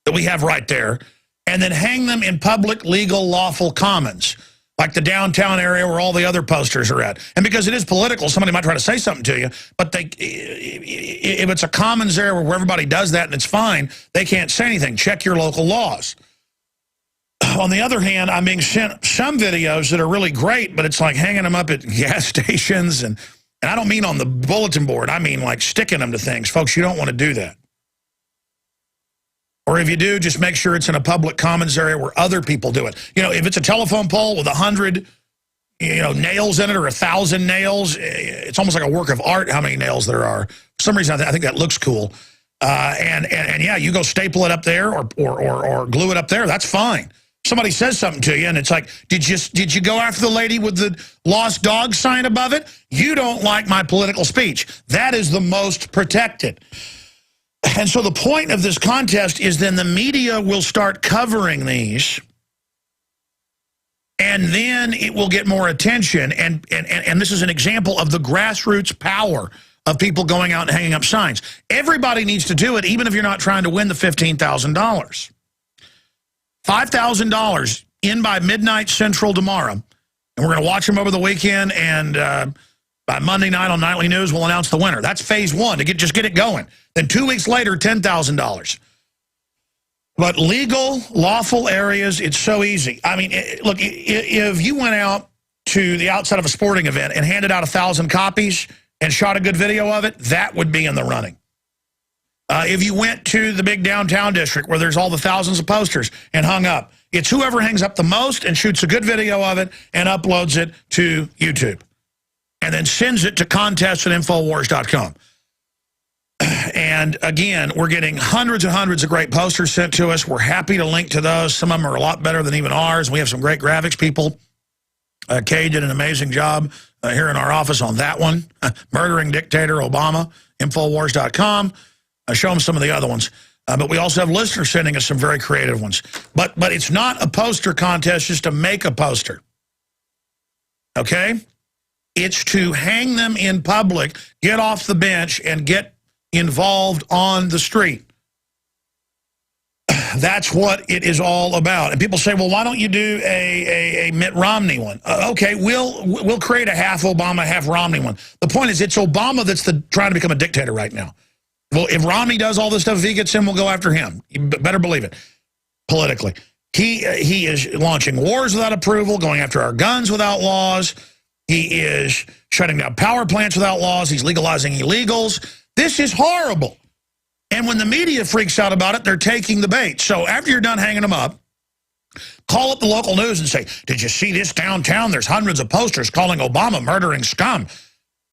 that we have right there, and then hang them in public, legal, lawful commons, like the downtown area where all the other posters are at. And because it is political, somebody might try to say something to you, but if it's a commons area where everybody does that and it's fine, they can't say anything. Check your local laws. On the other hand, I'm being sent some videos that are really great, but it's like hanging them up at gas stations, and I don't mean on the bulletin board. I mean like sticking them to things. Folks, you don't want to do that. Or if you do, just make sure it's in a public commons area where other people do it. You know, if it's a telephone pole with 100, nails in it, or 1,000 nails, it's almost like a work of art how many nails there are. For some reason, I think that looks cool. And yeah, you go staple it up there or glue it up there. That's fine. Somebody says something to you, and it's like, did you go after the lady with the lost dog sign above it? You don't like my political speech. That is the most protected. And so the point of this contest is then the media will start covering these, and then it will get more attention. And this is an example of the grassroots power of people going out and hanging up signs. Everybody needs to do it, even if you're not trying to win the $15,000. $5,000 in by midnight Central tomorrow. And we're going to watch them over the weekend, and by Monday night on Nightly News, we'll announce the winner. That's phase one, to just get it going. Then 2 weeks later, $10,000. But legal, lawful areas, it's so easy. I mean, look, if you went out to the outside of a sporting event and handed out 1,000 copies and shot a good video of it, that would be in the running. If you went to the big downtown district where there's all the thousands of posters and hung up, it's whoever hangs up the most and shoots a good video of it and uploads it to YouTube, and then sends it to contest@Infowars.com. And again, we're getting hundreds and hundreds of great posters sent to us. We're happy to link to those. Some of them are a lot better than even ours. We have some great graphics people. Kay did an amazing job here in our office on that one. Murdering Dictator Obama, Infowars.com. Show them some of the other ones. But we also have listeners sending us some very creative ones. But it's not a poster contest just to make a poster. Okay? It's to hang them in public, get off the bench, and get involved on the street. That's what it is all about. And people say, well, why don't you do a Mitt Romney one? Okay, we'll create a half Obama, half Romney one. The point is, it's Obama that's trying to become a dictator right now. Well, if Romney does all this stuff, if he gets in, we'll go after him. You better believe it, politically. He is launching wars without approval, going after our guns without laws. He is shutting down power plants without laws. He's legalizing illegals. This is horrible. And when the media freaks out about it, they're taking the bait. So after you're done hanging them up, call up the local news and say, did you see this downtown? There's hundreds of posters calling Obama murdering scum.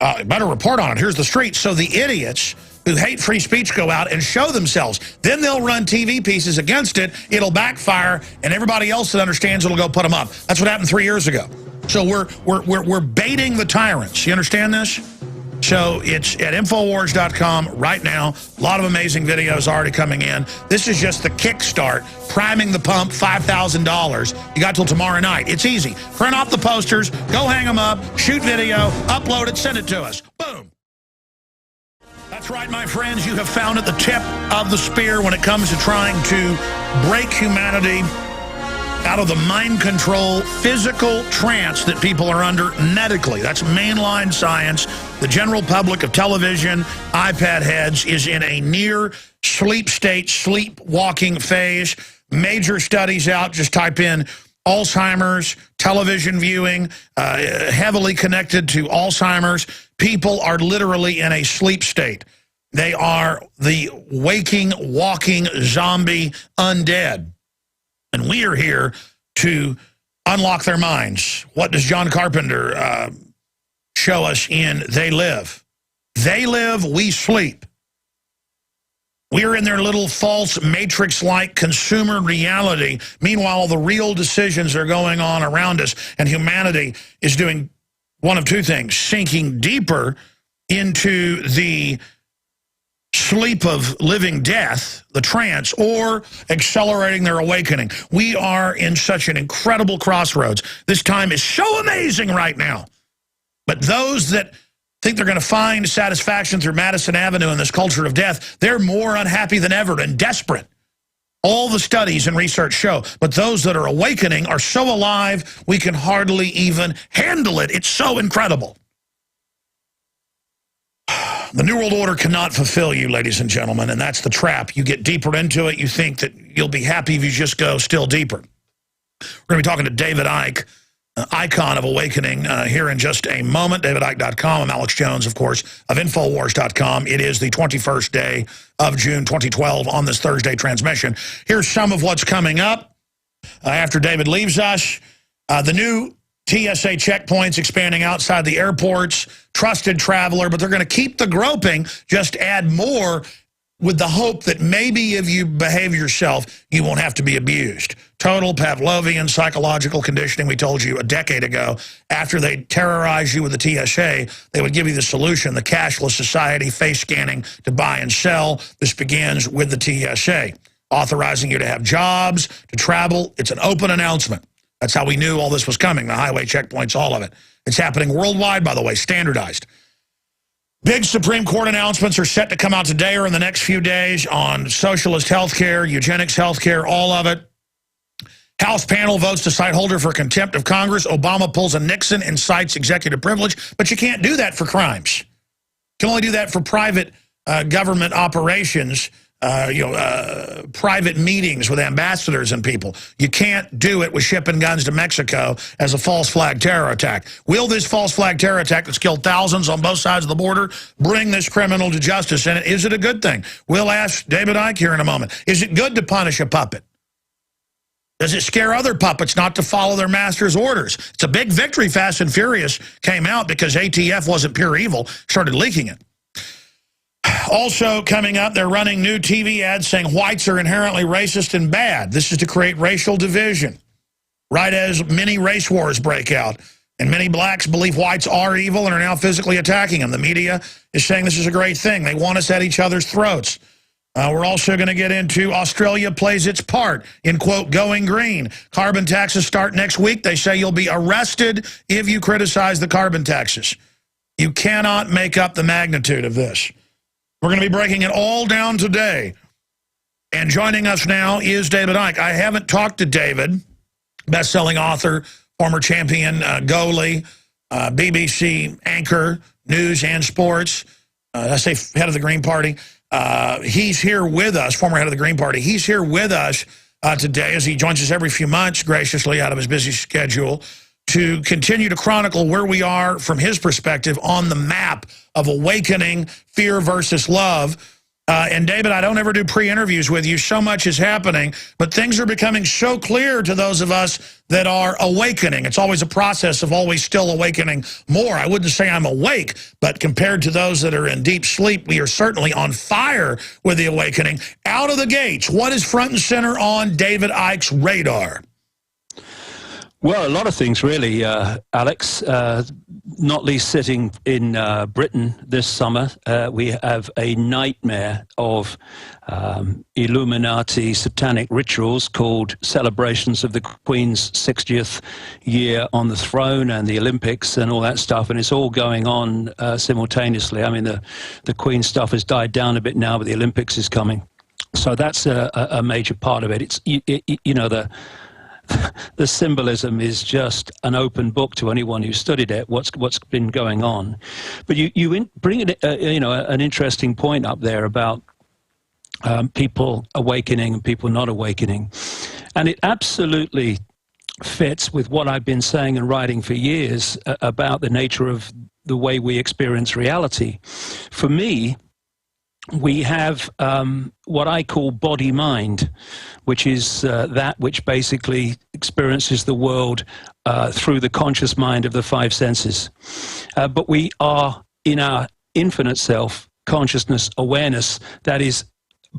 Better report on it. Here's the street. So the idiots who hate free speech go out and show themselves. Then they'll run TV pieces against it. It'll backfire, and everybody else that understands it'll go put them up. That's what happened 3 years ago. So we're baiting the tyrants. You understand this? So it's at Infowars.com right now. A lot of amazing videos already coming in. This is just the kickstart, priming the pump, $5,000. You got till tomorrow night. It's easy. Print off the posters, go hang them up, shoot video, upload it, send it to us. Boom. That's right, my friends. You have found at the tip of the spear when it comes to trying to break humanity out of the mind control, physical trance that people are under medically. That's mainline science. The general public of television, iPad heads is in a near sleep state, sleepwalking phase. Major studies out. Just type in Alzheimer's, television viewing, heavily connected to Alzheimer's. People are literally in a sleep state. They are the waking, walking zombie undead. And we are here to unlock their minds. What does John Carpenter show us in They Live? They live, we sleep. We are in their little false matrix-like consumer reality. Meanwhile, the real decisions are going on around us, and humanity is doing one of two things: sinking deeper into the sleep of living death, the trance, or accelerating their awakening. We are in such an incredible crossroads. This time is so amazing right now. But those that think they're going to find satisfaction through Madison Avenue in this culture of death, they're more unhappy than ever and desperate. All the studies and research show. But those that are awakening are so alive, we can hardly even handle it. It's so incredible. The New World Order cannot fulfill you, ladies and gentlemen, and that's the trap. You get deeper into it, you think that you'll be happy if you just go still deeper. We're going to be talking to David Icke, icon of awakening, here in just a moment. DavidIcke.com. I'm Alex Jones, of course, of Infowars.com. It is the 21st day of June 2012 on this Thursday transmission. Here's some of what's coming up after David leaves us. The new TSA checkpoints expanding outside the airports, trusted traveler, but they're going to keep the groping, just add more with the hope that maybe if you behave yourself, you won't have to be abused. Total Pavlovian psychological conditioning, we told you a decade ago. After they terrorize you with the TSA, they would give you the solution, the cashless society, face scanning to buy and sell. This begins with the TSA, authorizing you to have jobs, to travel. It's an open announcement. That's how we knew all this was coming, the highway checkpoints, all of it. It's happening worldwide, by the way, standardized. Big Supreme Court announcements are set to come out today or in the next few days on socialist health care, eugenics health care, all of it. House panel votes to cite Holder for contempt of Congress. Obama pulls a Nixon and cites executive privilege, but you can't do that for crimes. You can only do that for private government operations, private meetings with ambassadors and people. You can't do it with shipping guns to Mexico as a false flag terror attack. Will this false flag terror attack that's killed thousands on both sides of the border bring this criminal to justice? And is it a good thing? We'll ask David Icke here in a moment. Is it good to punish a puppet? Does it scare other puppets not to follow their master's orders? It's a big victory. Fast and Furious came out because ATF wasn't pure evil, started leaking it. Also coming up, they're running new TV ads saying whites are inherently racist and bad. This is to create racial division. Right as many race wars break out, and many blacks believe whites are evil and are now physically attacking them. The media is saying this is a great thing. They want us at each other's throats. We're also going to get into Australia plays its part in, quote, going green. Carbon taxes start next week. They say you'll be arrested if you criticize the carbon taxes. You cannot make up the magnitude of this. We're going to be breaking it all down today. And joining us now is David Icke. I haven't talked to David, best-selling author, former champion goalie, BBC anchor, news and sports. I say head of the Green Party. He's here with us, former head of the Green Party. He's here with us today as he joins us every few months, graciously out of his busy schedule, to continue to chronicle where we are from his perspective on the map of awakening, fear versus love. And David, I don't ever do pre-interviews with you. So much is happening, but things are becoming so clear to those of us that are awakening. It's always a process of always still awakening more. I wouldn't say I'm awake, but compared to those that are in deep sleep, we are certainly on fire with the awakening. Out of the gates, what is front and center on David Icke's radar? Well, a lot of things, really, Alex, not least sitting in Britain this summer. We have a nightmare of Illuminati satanic rituals called celebrations of the Queen's 60th year on the throne and the Olympics and all that stuff. And it's all going on simultaneously. I mean, the Queen stuff has died down a bit now, but the Olympics is coming. So that's a major part of it. It's, you know, the symbolism is just an open book to anyone who studied it, what's been going on. But you bring it, an interesting point up there about people awakening and people not awakening. And it absolutely fits with what I've been saying and writing for years about the nature of the way we experience reality. For me, we have what I call body-mind, which is that which basically experiences the world through the conscious mind of the five senses. But we are in our infinite self, consciousness, awareness, that is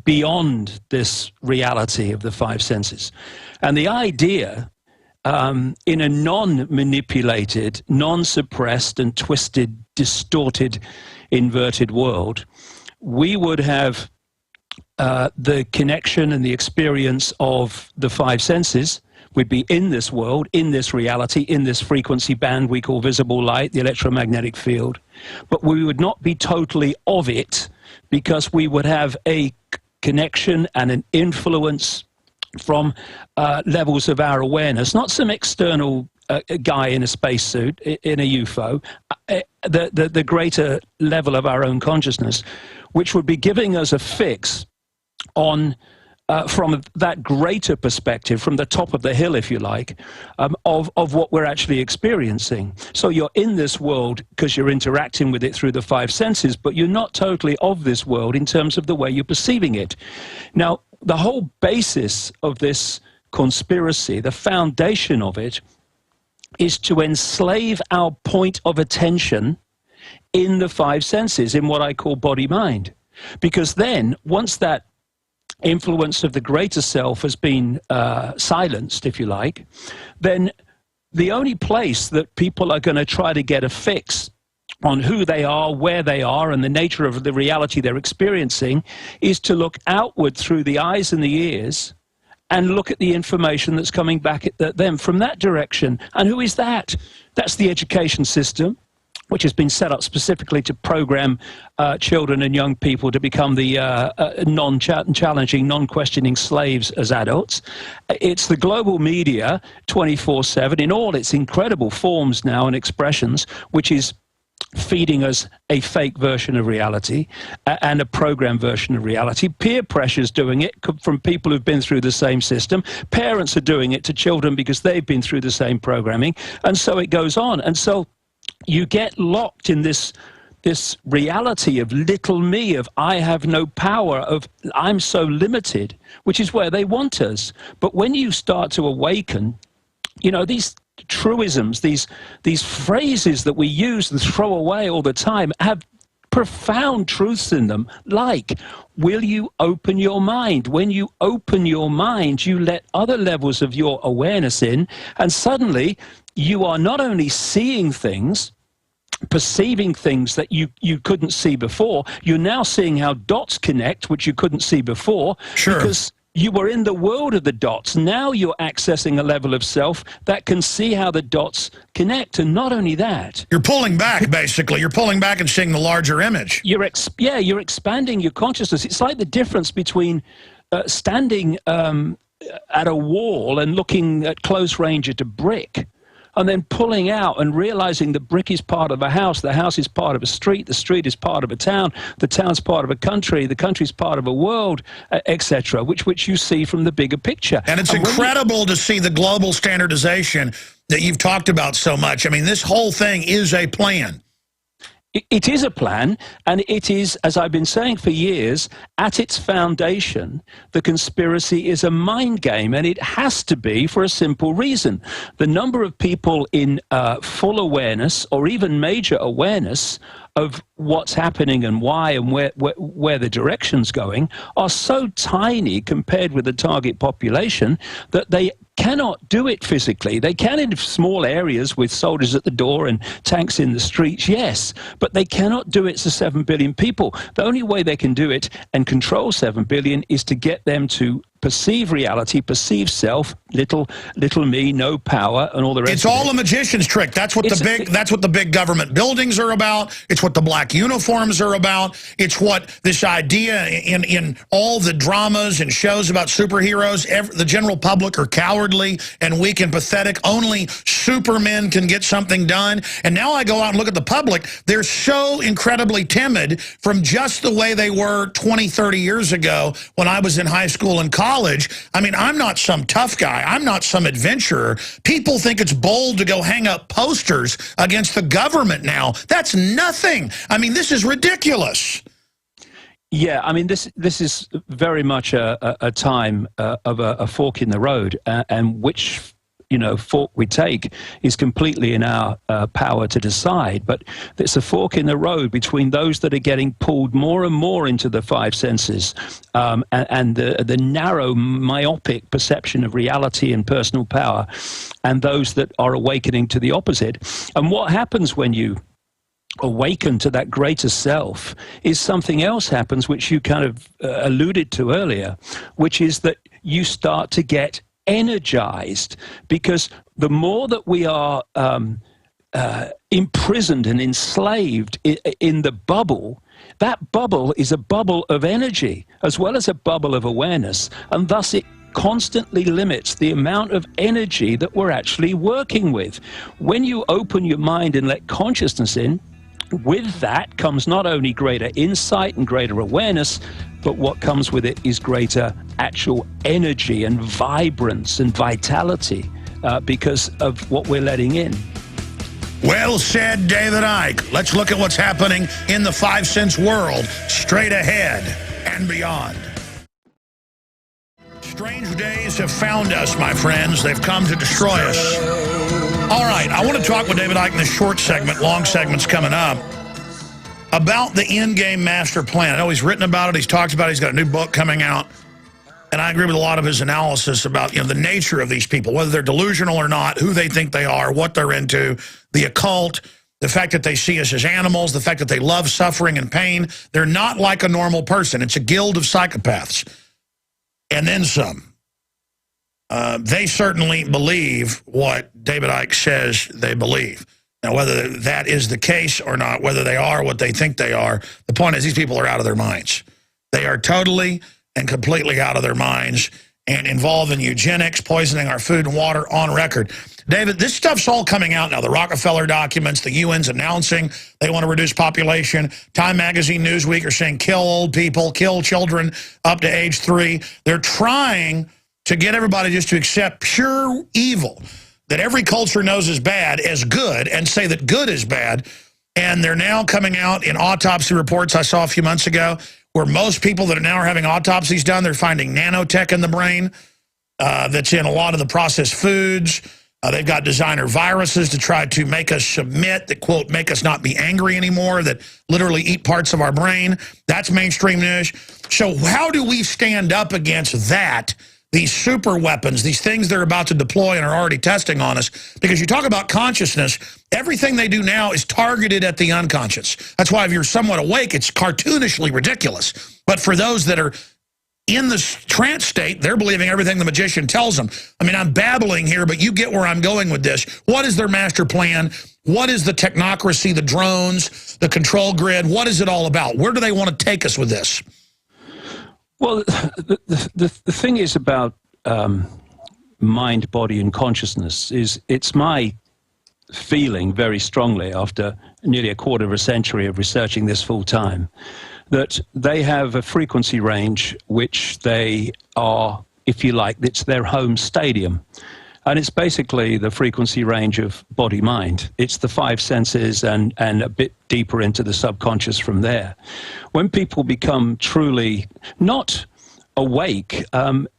beyond this reality of the five senses. And the idea, in a non-manipulated, non-suppressed and twisted, distorted, inverted world, we would have the connection and the experience of the five senses, We'd be in this world, in this reality, in this frequency band we call visible light, the electromagnetic field. But we would not be totally of it, because we would have a connection and an influence from levels of our awareness, not some external guy in a spacesuit, in a UFO, the greater level of our own consciousness, which would be giving us a fix on, from that greater perspective, from the top of the hill, if you like, of what we're actually experiencing. So you're in this world because you're interacting with it through the five senses, but you're not totally of this world in terms of the way you're perceiving it. Now, the whole basis of this conspiracy, the foundation of it, is to enslave our point of attention in the five senses, in what I call body-mind. Because then, once that influence of the greater self has been silenced, if you like, then the only place that people are going to try to get a fix on who they are, where they are, and the nature of the reality they're experiencing is to look outward through the eyes and the ears and look at the information that's coming back at them from that direction. And who is that? That's the education system, which has been set up specifically to program children and young people to become the non-challenging, non-questioning slaves as adults. It's the global media 24/7 in all its incredible forms now and expressions, which is feeding us a fake version of reality and a program version of reality. Peer pressure's doing it from people who've been through the same system. Parents are doing it to children because they've been through the same programming. And so it goes on. And so you get locked in this reality of little me, of I have no power, of I'm so limited, which is where they want us. But when you start to awaken, you know, these truisms, these phrases that we use and throw away all the time have profound truths in them, like, will you open your mind? When you open your mind, you let other levels of your awareness in, and suddenly you are not only seeing things, perceiving things that you couldn't see before, you're now seeing how dots connect, which you couldn't see before. Sure. Because you were in the world of the dots. Now you're accessing a level of self that can see how the dots connect. And not only that, You're pulling back, basically. You're pulling back and seeing the larger image. you're expanding your consciousness. It's like the difference between standing at a wall and looking at close range at a brick, and then pulling out and realizing the brick is part of a house, the house is part of a street, the street is part of a town, the town's part of a country, the country's part of a world, etc., which you see from the bigger picture. And it's incredible to see the global standardization that you've talked about so much. I mean, this whole thing is a plan. It is a plan, and it is, as I've been saying for years, at its foundation, the conspiracy is a mind game, and it has to be for a simple reason. The number of people in full awareness, or even major awareness, of what's happening and why and where the direction's going are so tiny compared with the target population that they cannot do it physically. They can in small areas with soldiers at the door and tanks in the streets, yes, but they cannot do it to 7 billion people. The only way they can do it and control 7 billion is to get them to perceive reality, perceive self, little me, no power, and all the rest. It's all a magician's trick. That's what the big government buildings are about. It's what the black uniforms are about. It's what this idea in all the dramas and shows about superheroes. The general public are cowardly and weak and pathetic. Only supermen can get something done. And now I go out and look at the public. They're so incredibly timid from just the way they were 20, 30 years ago when I was in high school and college. I mean, I'm not some tough guy. I'm not some adventurer. People think it's bold to go hang up posters against the government now. That's nothing. I mean, this is ridiculous. Yeah, I mean, this is very much a time of a fork in the road, and which fork we take is completely in our power to decide. But it's a fork in the road between those that are getting pulled more and more into the five senses and the narrow, myopic perception of reality and personal power, and those that are awakening to the opposite. And what happens when you awaken to that greater self is something else happens, which you kind of alluded to earlier, which is that you start to get energized, because the more that we are imprisoned and enslaved in the bubble, that bubble is a bubble of energy as well as a bubble of awareness, and thus it constantly limits the amount of energy that we're actually working with. When you open your mind and let consciousness in, with that comes not only greater insight and greater awareness, but what comes with it is greater actual energy and vibrance and vitality because of what we're letting in. Well said, David Icke. Let's look at what's happening in the 5 sense world, straight ahead and beyond. Strange days have found us, my friends. They've come to destroy us. All right, I want to talk with David Icke in this short segment, long segment's coming up, about the endgame master plan. I know he's written about it, he's talked about it, he's got a new book coming out. And I agree with a lot of his analysis about, the nature of these people, whether they're delusional or not, who they think they are, what they're into, the occult, the fact that they see us as animals, the fact that they love suffering and pain. They're not like a normal person. It's a guild of psychopaths. And then some. They certainly believe what David Icke says they believe. Now, whether that is the case or not, whether they are what they think they are, the point is these people are out of their minds. They are totally and completely out of their minds and involved in eugenics, poisoning our food and water on record. David, this stuff's all coming out now. The Rockefeller documents, the UN's announcing they want to reduce population. Time Magazine, Newsweek are saying kill old people, kill children up to age 3. They're trying to get everybody just to accept pure evil that every culture knows is bad as good and say that good is bad. And they're now coming out in autopsy reports I saw a few months ago where most people that are now having autopsies done, they're finding nanotech in the brain that's in a lot of the processed foods. They've got designer viruses to try to make us submit, that, quote, make us not be angry anymore, that literally eat parts of our brain. That's mainstream news. So how do we stand up against that, these super weapons, these things they're about to deploy and are already testing on us? Because you talk about consciousness, everything they do now is targeted at the unconscious. That's why if you're somewhat awake, it's cartoonishly ridiculous. But for those that are in the trance state, they're believing everything the magician tells them. I mean, I'm babbling here, but you get where I'm going with this. What is their master plan? What is the technocracy, the drones, the control grid? What is it all about? Where do they want to take us with this? Well, the thing is about mind, body, and consciousness is it's my feeling very strongly after nearly a quarter of a century of researching this full time that they have a frequency range which they are, if you like, it's their home stadium. And it's basically the frequency range of body-mind. It's the 5 senses and a bit deeper into the subconscious from there. When people become truly not awake,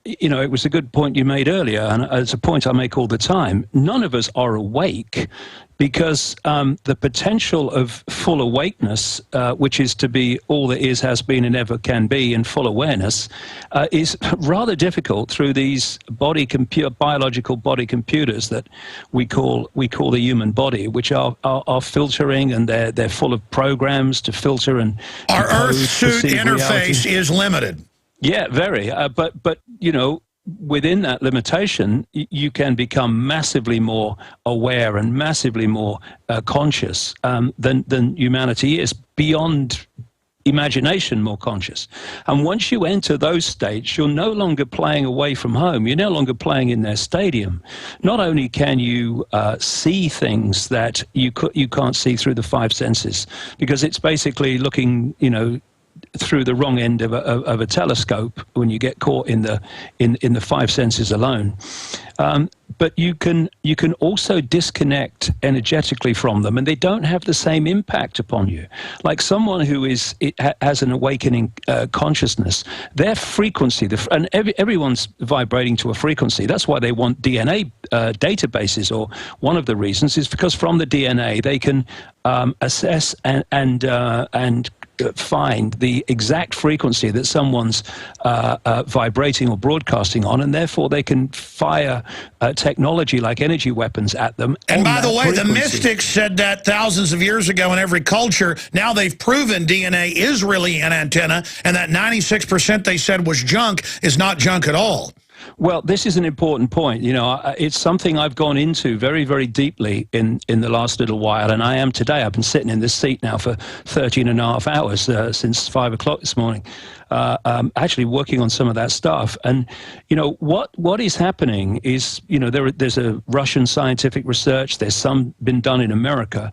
it was a good point you made earlier, and it's a point I make all the time. None of us are awake because the potential of full awakeness, which is to be all that is, has been, and ever can be in full awareness, is rather difficult through these biological body computers that we call the human body, which are filtering, and they're full of programs to filter and our Earth suit interface is limited. Yeah, very. But within that limitation, you can become massively more aware and massively more conscious than humanity is, beyond imagination more conscious. And once you enter those states, you're no longer playing away from home. You're no longer playing in their stadium. Not only can you see things that you can't see through the 5 senses, because it's basically looking, through the wrong end of a telescope when you get caught in the 5 senses alone. But you can also disconnect energetically from them, and they don't have the same impact upon you. Like someone who has an awakening consciousness, their frequency, and everyone's vibrating to a frequency. That's why they want DNA databases, or one of the reasons is because from the DNA they can assess and find the exact frequency that someone's vibrating or broadcasting on, and therefore they can fire technology like energy weapons at them. And by the way, the mystics said that thousands of years ago in every culture. Now they've proven DNA is really an antenna, and that 96% they said was junk is not junk at all. Well, this is an important point. You know, it's something I've gone into very, very deeply in the last little while, and I am today. I've been sitting in this seat now for 13 and a half hours since 5 o'clock this morning, actually working on some of that stuff. And, you know, what is happening is, you know, there's a Russian scientific research, there's some been done in America,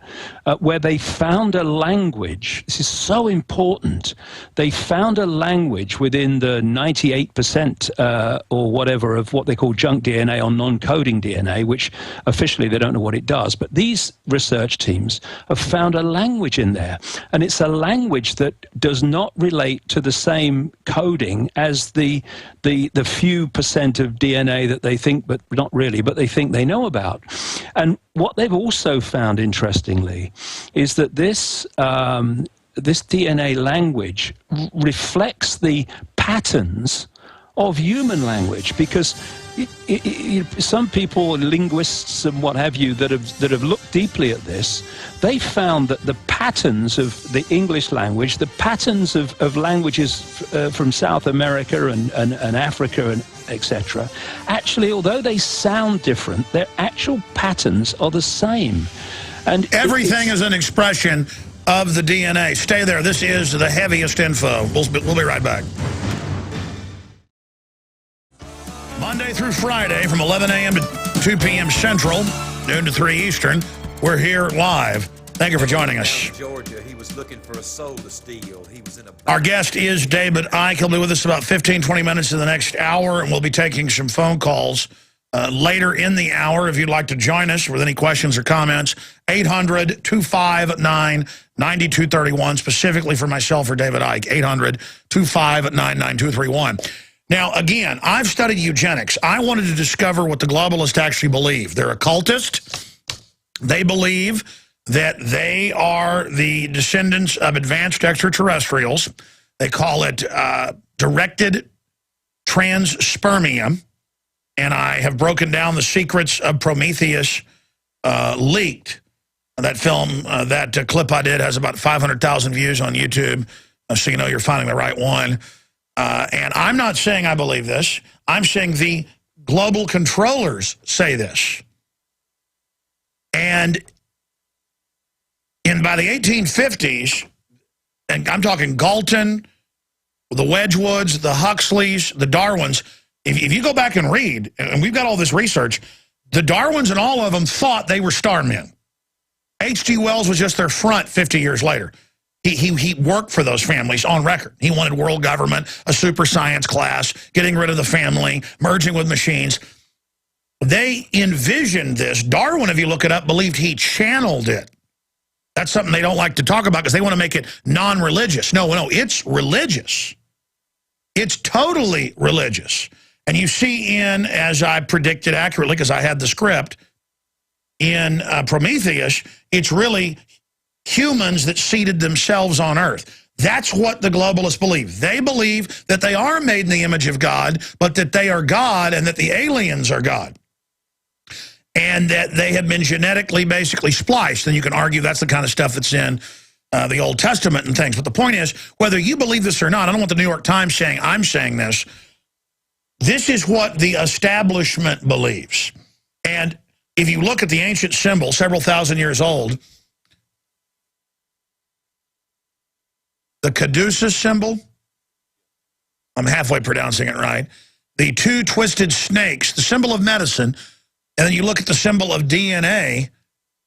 where they found a language. This is so important. They found a language within the 98% or whatever of what they call junk DNA or non-coding DNA, which officially they don't know what it does. But these research teams have found a language in there, and it's a language that does not relate to the same coding as the few percent of DNA that they think, but not really, but they think they know about. And what they've also found, interestingly, is that this DNA language reflects the patterns of human language, because some people, linguists and what have you, that have looked deeply at this, they found that the patterns of the English language, the patterns of languages from South America and Africa and etc., actually, although they sound different, their actual patterns are the same. And everything is an expression of the DNA. Stay there. This is the heaviest info. We'll be right back. Monday through Friday from 11 a.m. to 2 p.m. Central, noon to 3 Eastern. We're here live. Thank you for joining us. Georgia, he was looking for a soul to steal. He was in a... Our guest is David Icke. He'll be with us about 15, 20 minutes in the next hour, and we'll be taking some phone calls later in the hour. If you'd like to join us with any questions or comments, 800-259-9231, specifically for myself or David Icke, 800-259-9231. Now, again, I've studied eugenics. I wanted to discover what the globalists actually believe. They're occultists. They believe that they are the descendants of advanced extraterrestrials. They call it directed transspermia. And I have broken down the secrets of Prometheus leaked. That film, that clip I did has about 500,000 views on YouTube, so you know you're finding the right one. And I'm not saying I believe this. I'm saying the global controllers say this. And by the 1850s, and I'm talking Galton, the Wedgwoods, the Huxleys, the Darwins, if you go back and read, and we've got all this research, the Darwins and all of them thought they were starmen. H.G. Wells was just their front 50 years later. He worked for those families on record. He wanted world government, a super science class, getting rid of the family, merging with machines. They envisioned this. Darwin, if you look it up, believed he channeled it. That's something they don't like to talk about because they want to make it non-religious. No, it's religious. It's totally religious. And you see as I predicted accurately, because I had the script, in Prometheus, it's really humans that seated themselves on Earth. That's what the globalists believe. They believe that they are made in the image of God, but that they are God and that the aliens are God. And that they have been genetically basically spliced. And you can argue that's the kind of stuff that's in the Old Testament and things. But the point is, whether you believe this or not, I don't want the New York Times saying I'm saying this. This is what the establishment believes. And if you look at the ancient symbol, several thousand years old, the caduceus symbol, I'm halfway pronouncing it right, the two twisted snakes, the symbol of medicine, and then you look at the symbol of DNA,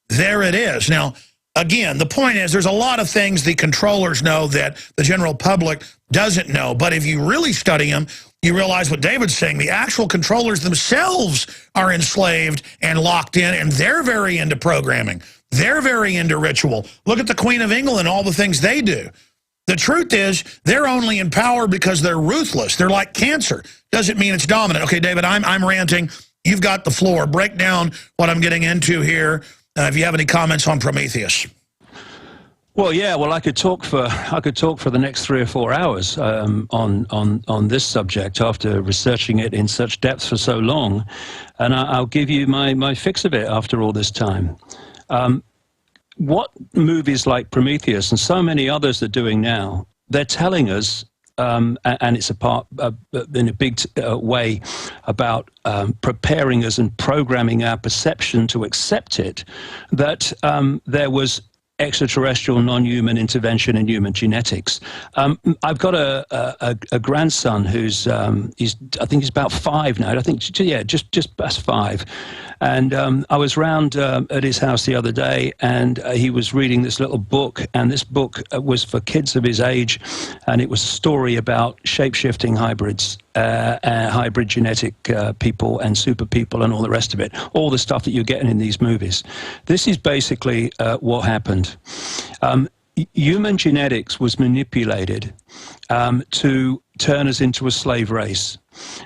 there it is. Now, again, the point is there's a lot of things the controllers know that the general public doesn't know, but if you really study them, you realize what David's saying. The actual controllers themselves are enslaved and locked in, and they're very into programming. They're very into ritual. Look at the Queen of England and all the things they do. The truth is, they're only in power because they're ruthless. They're like cancer. Doesn't mean it's dominant. Okay, David, I'm ranting. You've got the floor. Break down what I'm getting into here. If you have any comments on Prometheus. Well, yeah. Well, I could talk for the next 3 or 4 hours on this subject after researching it in such depth for so long, and I'll give you my fix of it after all this time. What movies like Prometheus and so many others are doing now, they're telling us and it's a part in a big way about preparing us and programming our perception to accept it, that there was extraterrestrial non-human intervention in human genetics. I've got a grandson who's I think he's about 5 now. I think just past 5. And I was round at his house the other day, and he was reading this little book, and this book was for kids of his age, and it was a story about shape-shifting hybrids, hybrid genetic people and super people and all the rest of it, all the stuff that you're getting in these movies. This is basically what happened. Human genetics was manipulated to turn us into a slave race.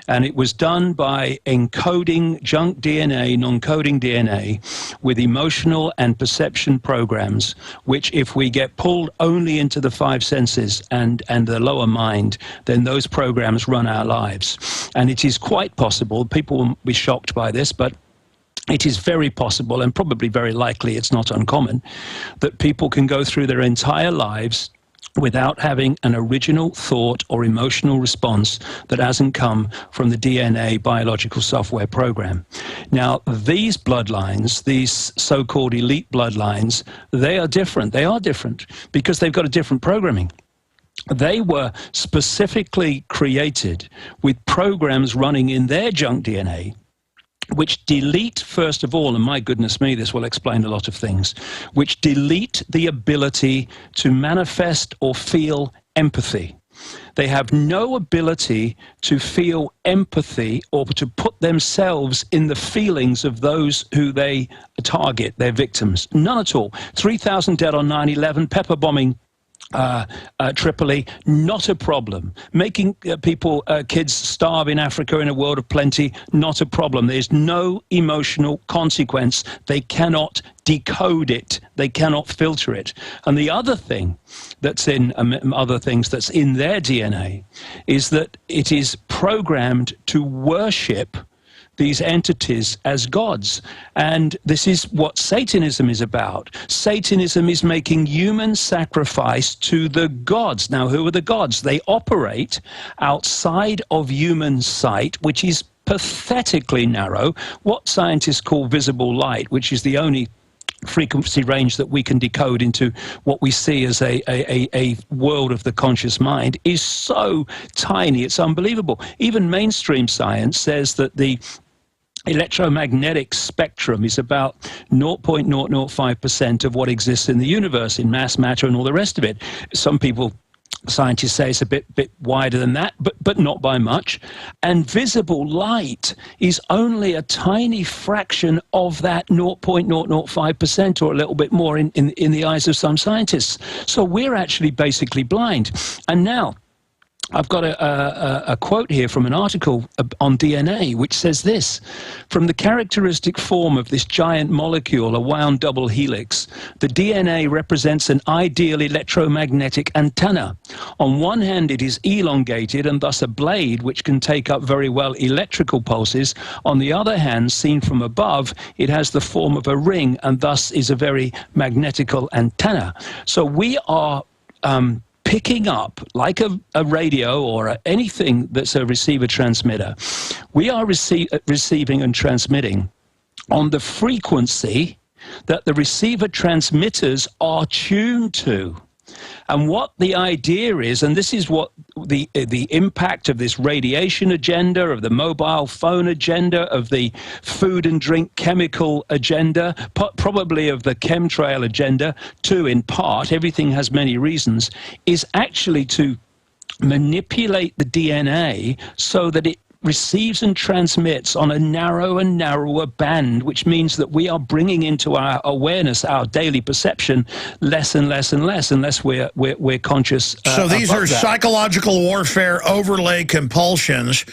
And it was done by encoding junk DNA, non-coding DNA, with emotional and perception programs, which if we get pulled only into the 5 senses and the lower mind, then those programs run our lives. And it is quite possible, people will be shocked by this, but it is very possible, and probably very likely, it's not uncommon, that people can go through their entire lives without having an original thought or emotional response that hasn't come from the DNA biological software program. Now, these bloodlines, these so-called elite bloodlines, they are different. They are different because they've got a different programming. They were specifically created with programs running in their junk DNA, which delete, first of all, and my goodness me, this will explain a lot of things, which delete the ability to manifest or feel empathy. They have no ability to feel empathy or to put themselves in the feelings of those who they target, their victims. None at all. 3,000 dead on 9/11, pepper bombing Tripoli, not a problem. Making kids starve in Africa in a world of plenty, not a problem. There's no emotional consequence. They cannot decode it. They cannot filter it. And the other thing that's in other things that's in their DNA is that it is programmed to worship these entities as gods. And this is what Satanism is about. Satanism is making human sacrifice to the gods. Now, who are the gods? They operate outside of human sight, which is pathetically narrow, what scientists call visible light, which is the only frequency range that we can decode into what we see as a world of the conscious mind, is so tiny, it's unbelievable. Even mainstream science says that the electromagnetic spectrum is about 0.005% of what exists in the universe, in mass, matter, and all the rest of it. Some people, scientists say it's a bit wider than that, but not by much. And visible light is only a tiny fraction of that 0.005%, or a little bit more in the eyes of some scientists. So we're actually basically blind. And now, I've got a quote here from an article on DNA, which says this: from the characteristic form of this giant molecule, a wound double helix, the DNA represents an ideal electromagnetic antenna. On one hand, it is elongated and thus a blade which can take up very well electrical pulses. On the other hand, seen from above, it has the form of a ring and thus is a very magnetical antenna. So we are picking up, like a radio or anything that's a receiver transmitter, we are receiving and transmitting on the frequency that the receiver transmitters are tuned to. And what the idea is, and this is what the impact of this radiation agenda, of the mobile phone agenda, of the food and drink chemical agenda, probably of the chemtrail agenda, too, in part, everything has many reasons, is actually to manipulate the DNA so that it receives and transmits on a narrow and narrower band, which means that we are bringing into our awareness, our daily perception, less and less and less, unless we're conscious. So these are psychological warfare overlay compulsions,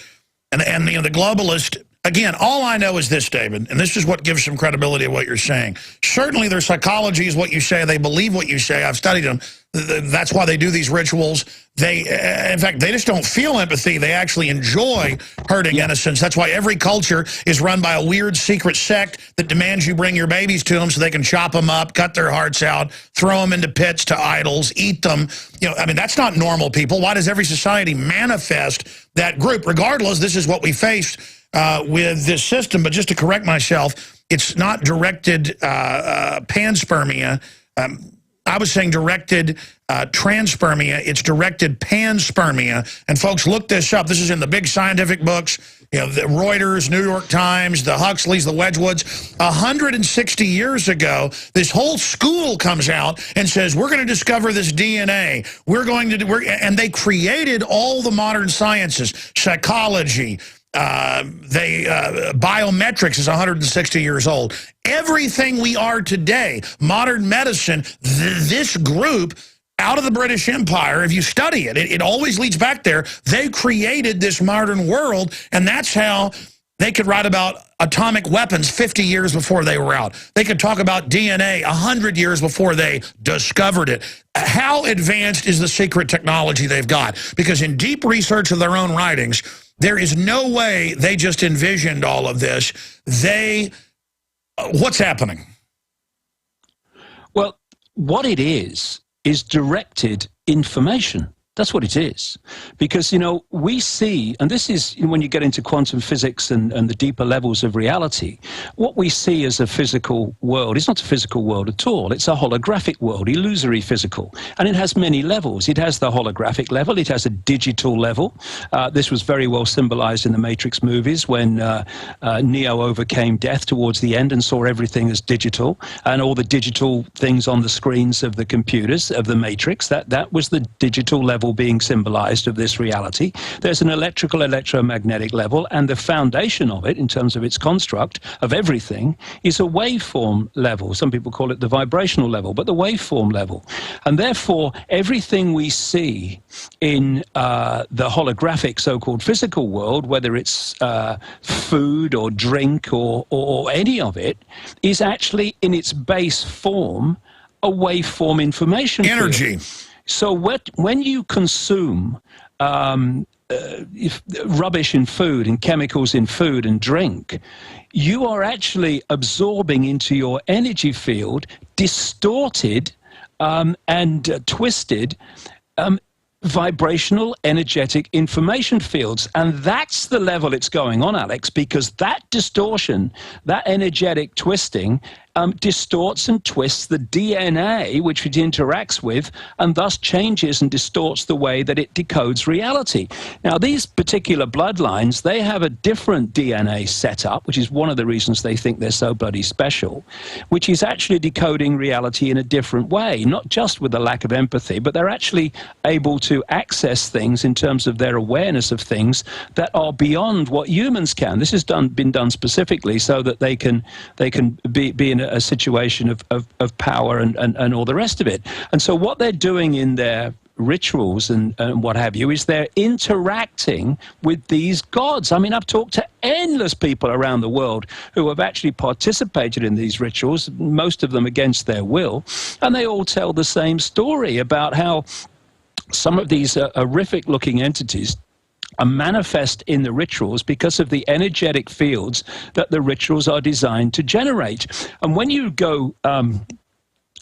and the globalist Again, all I know is this, David, and this is what gives some credibility to what you're saying. Certainly their psychology is what you say. They believe what you say. I've studied them. That's why they do these rituals. They, in fact, they just don't feel empathy. They actually enjoy hurting innocents. That's why every culture is run by a weird secret sect that demands you bring your babies to them so they can chop them up, cut their hearts out, throw them into pits to idols, eat them. You know, I mean, that's not normal people. Why does every society manifest that group? Regardless, this is what we faced with this system. But just to correct myself, it's not directed panspermia. I was saying directed transpermia. It's directed panspermia. And folks, look this up. This is in the big scientific books, you know, the Reuters, New York Times, the Huxleys, the Wedgwoods. 160 years ago, this whole school comes out and says, we're going to discover this DNA. We're going to do, and they created all the modern sciences, psychology, biometrics is 160 years old. Everything we are today, modern medicine, this group out of the British Empire, if you study it, it always leads back there. They created this modern world, and that's how they could write about atomic weapons 50 years before they were out. They could talk about DNA 100 years before they discovered it. How advanced is the secret technology they've got? Because in deep research of their own writings, there is no way they just envisioned all of this. What's happening? Well, what it is directed information. That's what it is. Because, you know, we see, and this is when you get into quantum physics and the deeper levels of reality, what we see as a physical world is not a physical world at all. It's a holographic world, illusory physical. And it has many levels. It has the holographic level. It has a digital level. This was very well symbolized in the Matrix movies when Neo overcame death towards the end and saw everything as digital, and all the digital things on the screens of the computers of the Matrix. That was the digital level being symbolized of this reality. There's an electrical, electromagnetic level, and the foundation of it, in terms of its construct of everything, is a waveform level. Some people call it the vibrational level, but the waveform level. And therefore, everything we see in the holographic so-called physical world, whether it's food or drink or any of it, is actually in its base form a waveform information Energy. field. So when you consume rubbish in food and chemicals in food and drink, you are actually absorbing into your energy field distorted and twisted vibrational energetic information fields. And that's the level it's going on, Alex, because that distortion, that energetic twisting, distorts and twists the DNA which it interacts with, and thus changes and distorts the way that it decodes reality. Now, these particular bloodlines, they have a different DNA setup, which is one of the reasons they think they're so bloody special, which is actually decoding reality in a different way, not just with a lack of empathy, but they're actually able to access things in terms of their awareness of things that are beyond what humans can. This has been done specifically so that they can be in a situation of power and all the rest of it. And so what they're doing in their rituals and what have you is they're interacting with these gods. I mean, I've talked to endless people around the world who have actually participated in these rituals, most of them against their will, and they all tell the same story about how some of these horrific looking entities are manifest in the rituals because of the energetic fields that the rituals are designed to generate. And when you go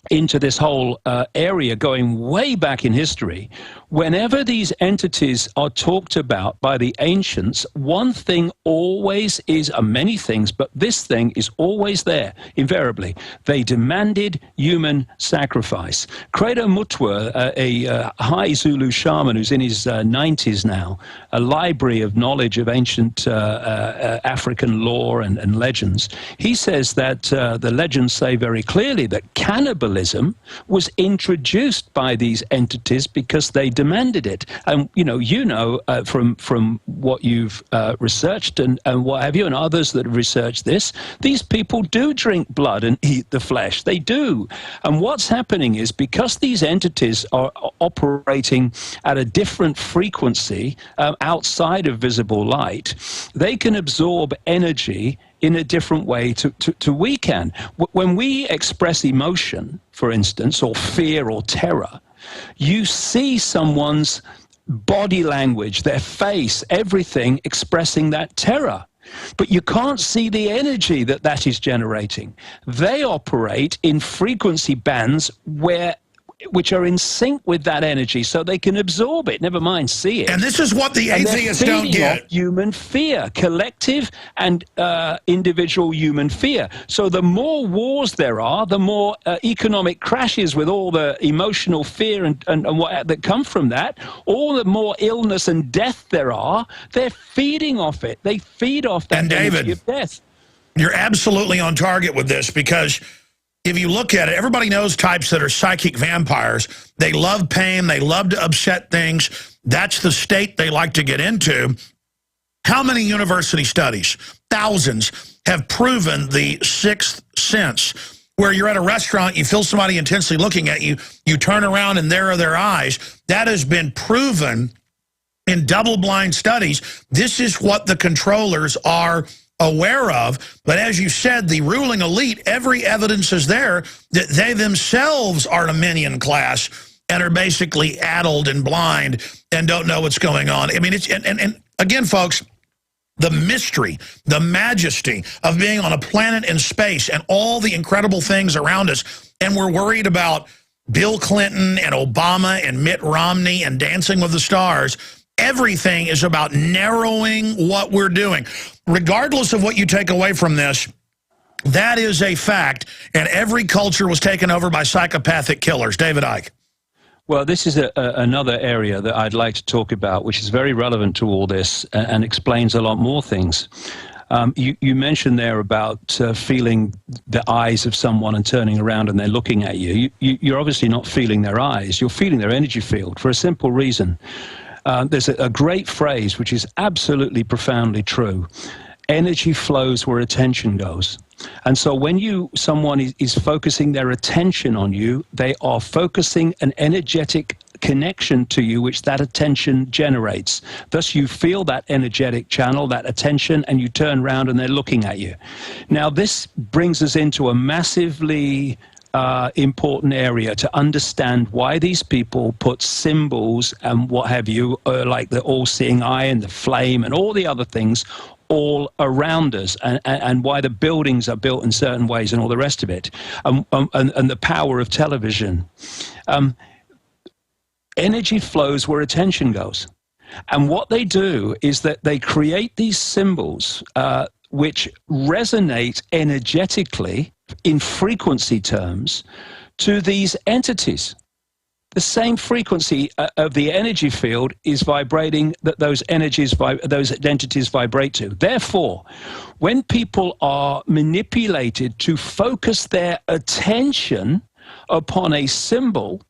into this whole area going way back in history, whenever these entities are talked about by the ancients, one thing always is, many things, but this thing is always there, invariably. They demanded human sacrifice. Credo Mutwa, a high Zulu shaman who's in his 90s now, a library of knowledge of ancient African lore and legends, he says that the legends say very clearly that cannibalism was introduced by these entities because they demanded it. And from what you've researched and what have you, and others that have researched this, these people do drink blood and eat the flesh. They do. And what's happening is, because these entities are operating at a different frequency outside of visible light, they can absorb energy in a different way to we can. When we express emotion, for instance, or fear or terror, you see someone's body language, their face, everything expressing that terror. But you can't see the energy that is generating. They operate in frequency bands which are in sync with that energy, so they can absorb it, never mind see it. And this is what the atheists don't get. Human fear, collective and individual human fear. So the more wars there are, the more economic crashes with all the emotional fear and what that come from that, all the more illness and death there are, they're feeding off it. They feed off that energy of death. You're absolutely on target with this, because if you look at it, everybody knows types that are psychic vampires. They love pain. They love to upset things. That's the state they like to get into. How many university studies, thousands, have proven the sixth sense, where you're at a restaurant, you feel somebody intensely looking at you, you turn around and there are their eyes? That has been proven in double-blind studies. This is what the controllers are aware of. But as you said, the ruling elite, every evidence is there that they themselves are a minion class and are basically addled and blind and don't know what's going on. I mean, it's and again, folks, the mystery, the majesty of being on a planet in space and all the incredible things around us, and we're worried about Bill Clinton and Obama and Mitt Romney and Dancing with the Stars. Everything is about narrowing what we're doing. Regardless of what you take away from this, that is a fact, and every culture was taken over by psychopathic killers. David Icke. Well, this is another area that I'd like to talk about, which is very relevant to all this and explains a lot more things. You mentioned there about feeling the eyes of someone and turning around and they're looking at you. You're obviously not feeling their eyes. You're feeling their energy field for a simple reason. There's a great phrase which is absolutely profoundly true. Energy flows where attention goes. And so when someone is focusing their attention on you, they are focusing an energetic connection to you, which that attention generates. Thus, you feel that energetic channel, that attention, and you turn around and they're looking at you. Now, this brings us into a massively important area to understand why these people put symbols and what have you, like the all-seeing eye and the flame and all the other things all around us, and why the buildings are built in certain ways and all the rest of it, and the power of television. Energy flows where attention goes. And what they do is that they create these symbols which resonate energetically in frequency terms to these entities. The same frequency of the energy field is vibrating that those entities vibrate to. Therefore, when people are manipulated to focus their attention upon a symbol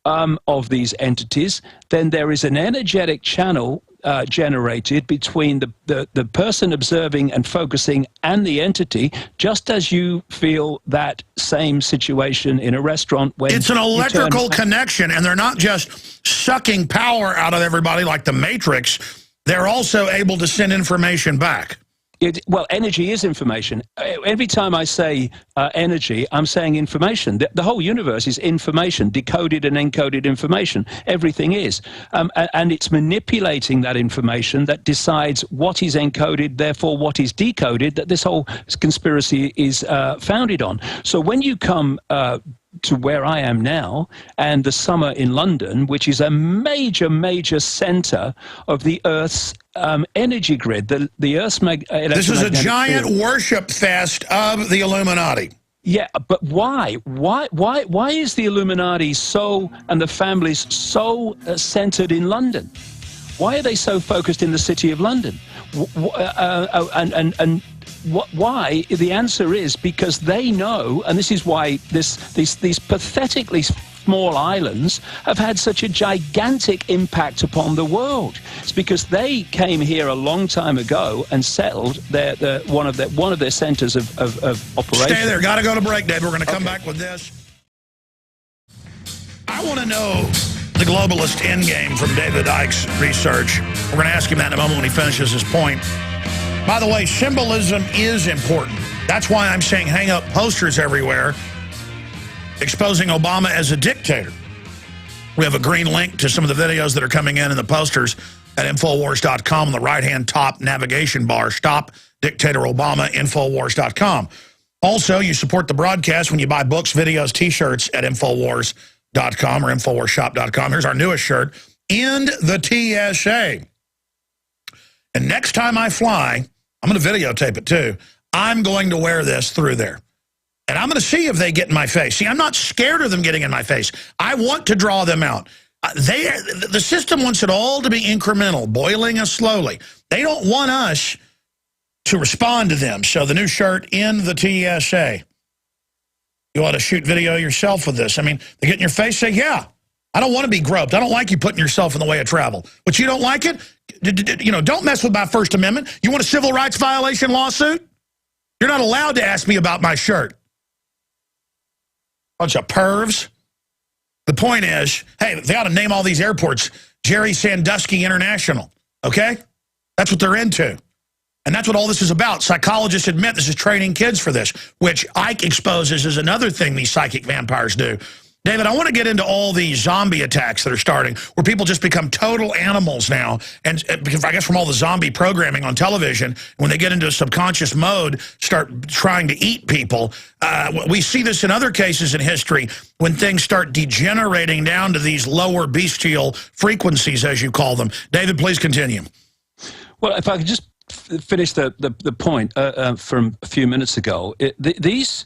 of these entities, then there is an energetic channel generated between the person observing and focusing and the entity, just as you feel that same situation in a restaurant when it's an electrical connection, and they're not just sucking power out of everybody like the Matrix. They're also able to send information back. Well, energy is information. Every time I say energy, I'm saying information. The whole universe is information, decoded and encoded information. Everything is. And it's manipulating that information that decides what is encoded, therefore what is decoded, that this whole conspiracy is founded on. So when you come to where I am now, and the summer in London, which is a major, major center of the Earth's energy grid, the Earth's this is a giant worship fest of the Illuminati. Yeah, but why? Why is the Illuminati so, and the families so centered in London? Why are they so focused in the city of London? Why? The answer is because they know, and this is why these pathetically small islands have had such a gigantic impact upon the world. It's because they came here a long time ago and settled one of their centers of operation. Stay there. Got to go to break, Dave. We're going to come back with this. I want to know the globalist endgame from David Icke's research. We're going to ask him that in a moment when he finishes his point. By the way, symbolism is important. That's why I'm saying hang up posters everywhere exposing Obama as a dictator. We have a green link to some of the videos that are coming in the posters at Infowars.com on the right-hand top navigation bar. Stop Dictator Obama, Infowars.com. Also, you support the broadcast when you buy books, videos, T-shirts at Infowars.com or InfoWarsShop.com. Here's our newest shirt, End the TSA. And next time I fly, I'm going to videotape it too. I'm going to wear this through there. And I'm going to see if they get in my face. See, I'm not scared of them getting in my face. I want to draw them out. The system wants it all to be incremental, boiling us slowly. They don't want us to respond to them. So the new shirt, End the TSA. You ought to shoot video yourself with this. I mean, they get in your face, say, yeah, I don't want to be groped. I don't like you putting yourself in the way of travel. But you don't like it? You know, don't mess with my First Amendment. You want a civil rights violation lawsuit? You're not allowed to ask me about my shirt. Bunch of pervs. The point is, hey, they ought to name all these airports Jerry Sandusky International, okay? That's what they're into. And that's what all this is about. Psychologists admit this is training kids for this, which Ike exposes is another thing these psychic vampires do. David, I want to get into all these zombie attacks that are starting, where people just become total animals now. And because I guess from all the zombie programming on television, when they get into a subconscious mode, start trying to eat people. We see this in other cases in history when things start degenerating down to these lower bestial frequencies, as you call them. David, please continue. Well, if I could just finish the point from a few minutes ago. These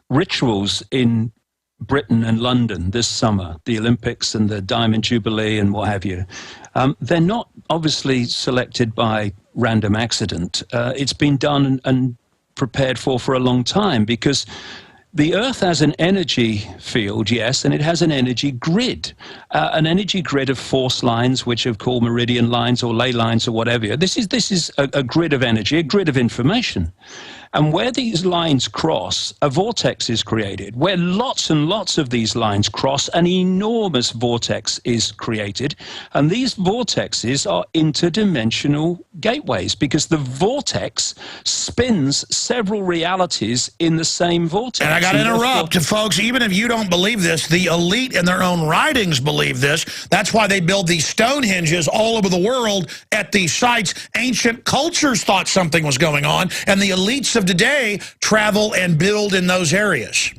rituals in Britain and London this summer, the Olympics and the Diamond Jubilee and what have you, they're not obviously selected by random accident. It's been done and prepared for a long time, because the Earth has an energy field, yes, and it has an energy grid of force lines, which are called meridian lines or ley lines or whatever. This is a grid of energy, a grid of information. And where these lines cross, a vortex is created. Where lots and lots of these lines cross, an enormous vortex is created. And these vortexes are interdimensional gateways, because the vortex spins several realities in the same vortex. And I got to interrupt, folks. Even if you don't believe this, the elite in their own writings believe this. That's why they build these Stonehenges all over the world at these sites. Ancient cultures thought something was going on, and the elites of today travel and build in those areas.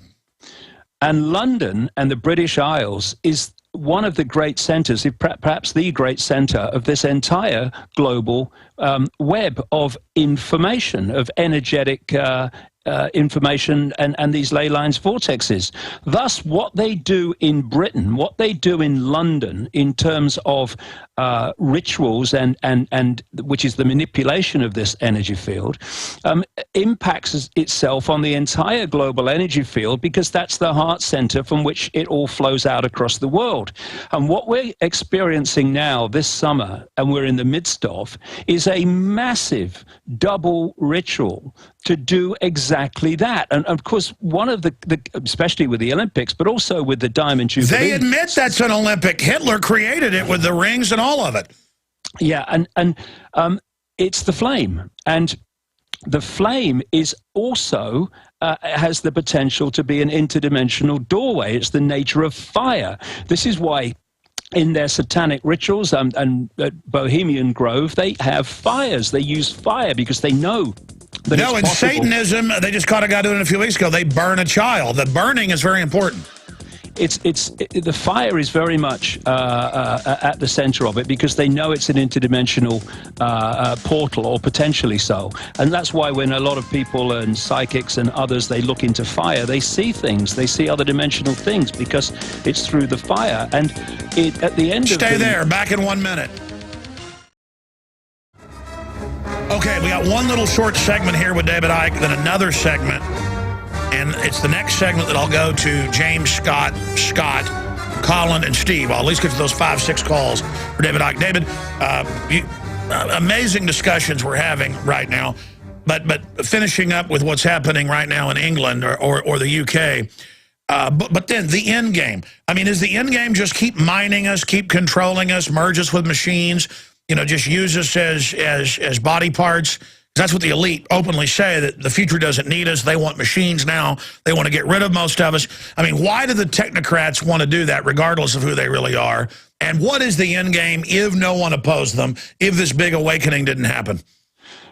And London and the British Isles is one of the great centers, if perhaps the great center of this entire global web of information, of energetic information and these ley lines vortexes. Thus, what they do in Britain, what they do in London in terms of rituals and which is the manipulation of this energy field, impacts itself on the entire global energy field, because that's the heart center from which it all flows out across the world. And what we're experiencing now this summer, and we're in the midst of, is a massive double ritual to do exactly that. And of course, one of the especially with the Olympics, but also with the Diamond Jubilee. They admit that's an Olympic. Hitler created it with the rings and all of it. Yeah, and it's the flame. And the flame is also has the potential to be an interdimensional doorway. It's the nature of fire. This is why in their satanic rituals and Bohemian Grove, they have fires. They use fire because they know that no, in Satanism, they just caught a guy doing it a few weeks ago. They burn a child. The burning is very important. The fire is very much at the center of it, because they know it's an interdimensional portal, or potentially so. And that's why when a lot of people and psychics and others, they look into fire, they see things, they see other dimensional things, because it's through the fire. And at the end Stay there, back in 1 minute. Okay, we got one little short segment here with David Icke, then another segment. And it's the next segment that I'll go to James Scott Colin, and Steve. I'll at least get to those 5, 6 calls for David Icke. David, amazing discussions we're having right now. But finishing up with what's happening right now in England or the UK, but then the end game. I mean, is the end game just keep mining us, keep controlling us, merge us with machines, you know, just use us as body parts? That's what the elite openly say, that the future doesn't need us. They want machines now. They want to get rid of most of us. I mean, why do the technocrats want to do that, regardless of who they really are? And what is the end game if no one opposed them, if this big awakening didn't happen?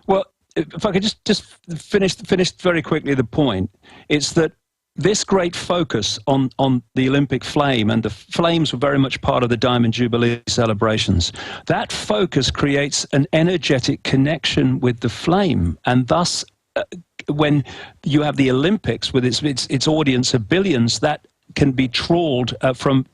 Well, if I could just finish very quickly the point, it's that this great focus on the Olympic flame, and the flames were very much part of the Diamond Jubilee celebrations, that focus creates an energetic connection with the flame, and thus when you have the Olympics with its audience of billions, that can be trawled from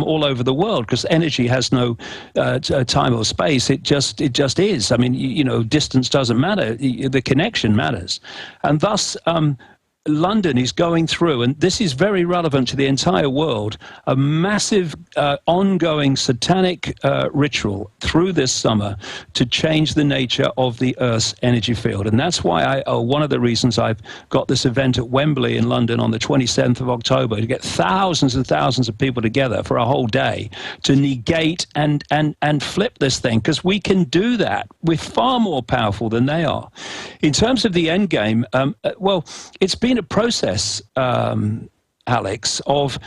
all over the world, because energy has no time or space. It just is. I mean, you know, distance doesn't matter. The connection matters, and thus London is going through, and this is very relevant to the entire world, a massive ongoing satanic ritual through this summer to change the nature of the Earth's energy field. And that's why one of the reasons I've got this event at Wembley in London on the 27th of October, to get thousands and thousands of people together for a whole day to negate and flip this thing, because we can do that. We're far more powerful than they are. In terms of the end game, well, it's been a process, Alex, of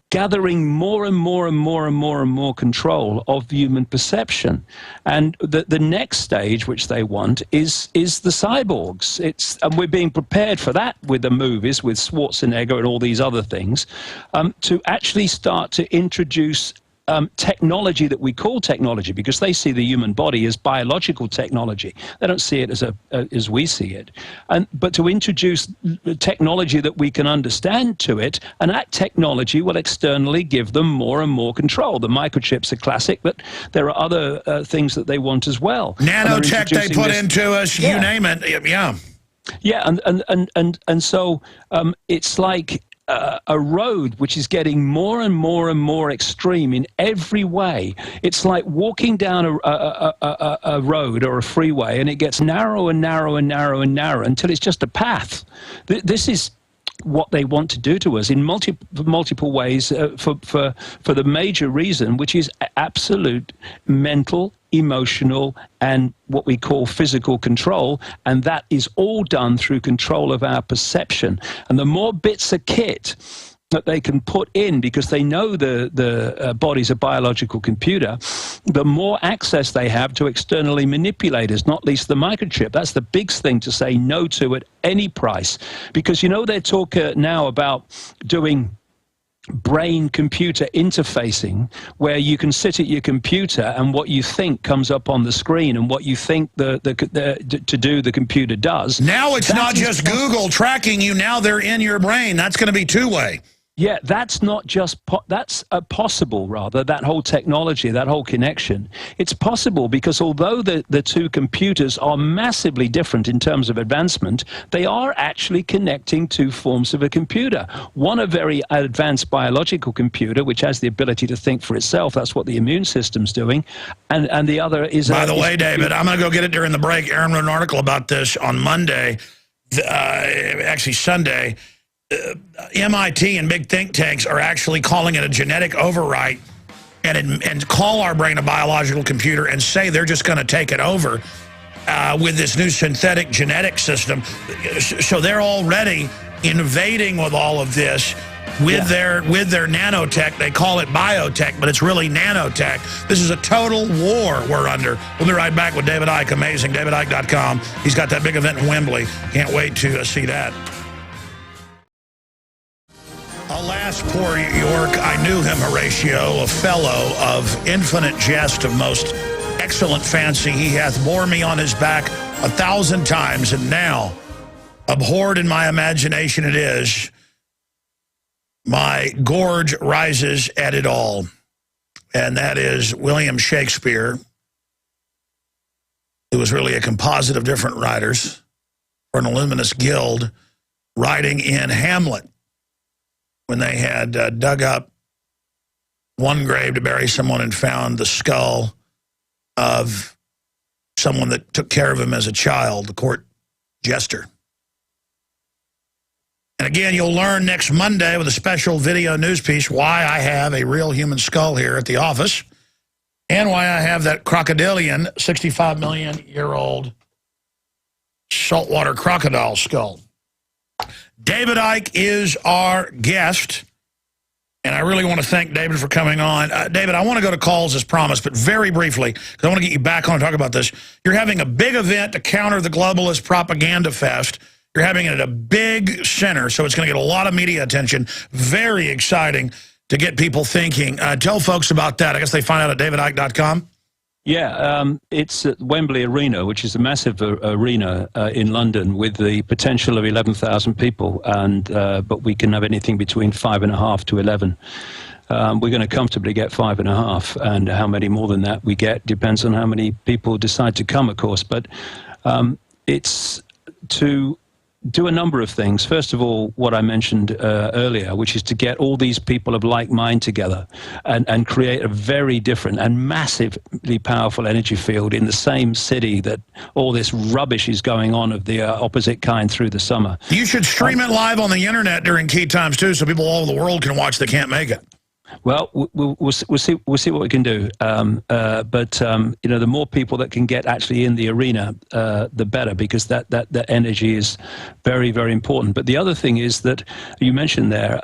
gathering more and more and more and more and more control of human perception. And the next stage, which they want, is the cyborgs. And we're being prepared for that with the movies, with Schwarzenegger and all these other things, to actually start to introduce technology that we call technology, because they see the human body as biological technology. They don't see it as we see it. But to introduce technology that we can understand to it, and that technology will externally give them more and more control. The microchips are classic, but there are other things that they want as well. Nanotech they put into us, you name it, yeah. Yeah, and so it's like a road which is getting more and more and more extreme in every way. It's like walking down a road or a freeway, and it gets narrow and narrow and narrow and narrow until it's just a path. This is what they want to do to us in multiple ways, for the major reason, which is absolute mental, emotional, and what we call physical control, and that is all done through control of our perception. And the more bits of kit that they can put in, because they know the body's a biological computer, the more access they have to externally manipulate us, not least the microchip. That's the big thing to say no to at any price, because you know they talk now about doing brain-computer interfacing, where you can sit at your computer and what you think comes up on the screen, and what you think to do the computer does. Now it's not just Google tracking you, now they're in your brain. That's going to be two-way. Yeah, that's not just, that's possible, rather, that whole technology, that whole connection. It's possible because although the two computers are massively different in terms of advancement, they are actually connecting two forms of a computer. One, a very advanced biological computer, which has the ability to think for itself. That's what the immune system's doing. And the other is... By the way, David, I'm going to go get it during the break. Aaron wrote an article about this on Monday, actually Sunday. MIT and big think tanks are actually calling it a genetic overwrite and call our brain a biological computer and say they're just going to take it over with this new synthetic genetic system. So they're already invading with all of this with their nanotech. They call it biotech, but it's really nanotech. This is a total war we're under. We'll be right back with David Icke. Amazing. DavidIcke.com. He's got that big event in Wembley. Can't wait to see that. Alas, poor York, I knew him, Horatio, a fellow of infinite jest, of most excellent fancy. He hath bore me on his back 1,000 times, and now, abhorred in my imagination it is, my gorge rises at it all. And that is William Shakespeare, who was really a composite of different writers for an illuminous guild, writing in Hamlet, when they had dug up one grave to bury someone and found the skull of someone that took care of him as a child, the court jester. And again, you'll learn next Monday with a special video news piece why I have a real human skull here at the office and why I have that crocodilian 65 million year old saltwater crocodile skull. David Icke is our guest, and I really want to thank David for coming on. David, I want to go to calls as promised, but very briefly, because I want to get you back on and talk about this. You're having a big event to counter the globalist propaganda fest. You're having it at a big center, so it's going to get a lot of media attention. Very exciting to get people thinking. Tell folks about that. I guess they find out at davidicke.com. Yeah, it's at Wembley Arena, which is a massive arena in London with the potential of 11,000 people, and but we can have anything between 5.5 to 11. We're going to comfortably get 5.5, and how many more than that we get depends on how many people decide to come, of course. But it's to do a number of things. First of all, what I mentioned earlier, which is to get all these people of like mind together and create a very different and massively powerful energy field in the same city that all this rubbish is going on of the opposite kind through the summer. You should stream it live on the internet during key times too, so people all over the world can watch that can't make it. Well, we'll see what we can do. But you know, the more people that can get actually in the arena, the better, because that energy is very, very important. But the other thing is that you mentioned there,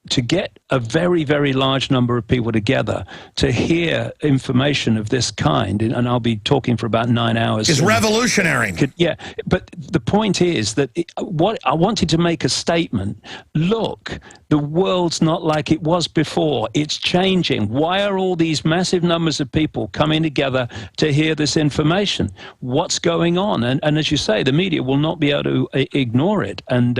to get a very, very large number of people together to hear information of this kind, and I'll be talking for about 9 hours. It's revolutionary. Yeah, but the point is that what I wanted to make a statement. Look, the world's not like it was before. It's changing. Why are all these massive numbers of people coming together to hear this information? What's going on? And as you say, the media will not be able to ignore it. And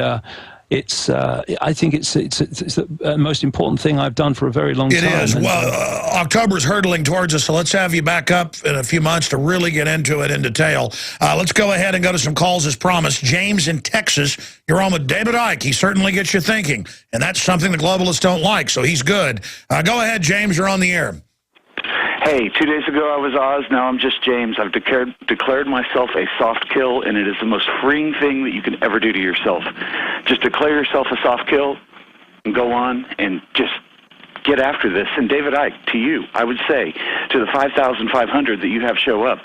I think it's the most important thing I've done for a very long time. It is. Well, October's hurtling towards us, so let's have you back up in a few months to really get into it in detail. Let's go ahead and go to some calls as promised. James in Texas, you're on with David Icke. He certainly gets you thinking, and that's something the globalists don't like, so he's good. Go ahead, James. You're on the air. Hey, 2 days ago I was Oz, now I'm just James. I've declared myself a soft kill, and it is the most freeing thing that you can ever do to yourself. Just declare yourself a soft kill and go on and just get after this. And David Icke, to you, I would say, to the 5,500 that you have show up,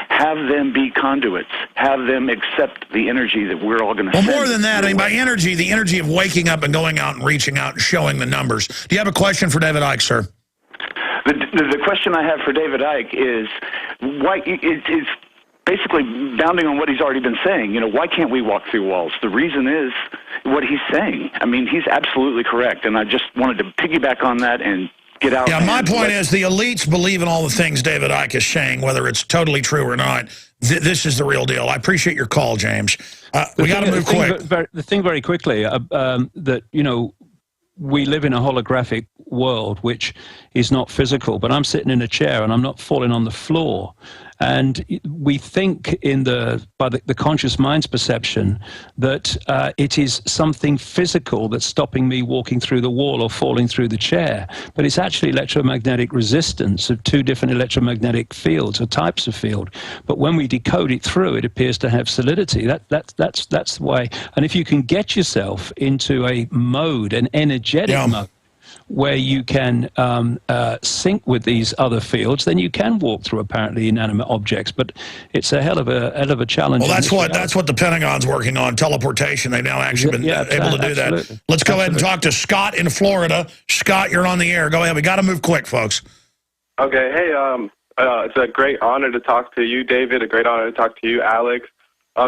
have them be conduits. Have them accept the energy that we're all going to send. Well, more than that, I mean, by energy, the energy of waking up and going out and reaching out and showing the numbers. Do you have a question for David Icke, sir? The question I have for David Icke is, why it's basically bounding on what he's already been saying. You know, why can't we walk through walls? The reason is what he's saying. I mean, he's absolutely correct, and I just wanted to piggyback on that and get out. Yeah, my point is the elites believe in all the things David Icke is saying, whether it's totally true or not. This is the real deal. I appreciate your call, James. We got to move quick. The thing very quickly, that, you know, we live in a holographic world, which is not physical, but I'm sitting in a chair and I'm not falling on the floor. And we think by the conscious mind's perception that it is something physical that's stopping me walking through the wall or falling through the chair. But it's actually electromagnetic resistance of two different electromagnetic fields or types of field. But when we decode it through, it appears to have solidity. That's the way. And if you can get yourself into a mode, an energetic mode, where you can sync with these other fields, then you can walk through apparently inanimate objects. But it's a hell of a challenge. Well, that's what the Pentagon's working on, teleportation. They've now actually been able to do that. Let's go ahead and talk to Scott in Florida. Scott, you're on the air. Go ahead. We got to move quick, folks. Okay. Hey, it's a great honor to talk to you, David. A great honor to talk to you, Alex.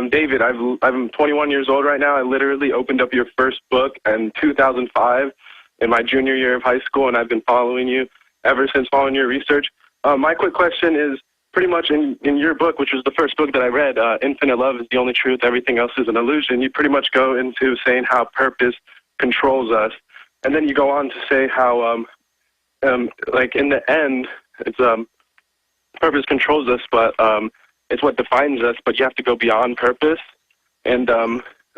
David, I'm 21 years old right now. I literally opened up your first book in 2005. In my junior year of high school, and I've been following you ever since, following your research. My quick question is pretty much in your book, which was the first book that I read, Infinite Love is the Only Truth, Everything Else is an Illusion. You pretty much go into saying how purpose controls us. And then you go on to say how, like in the end, it's purpose controls us, but it's what defines us, but you have to go beyond purpose. And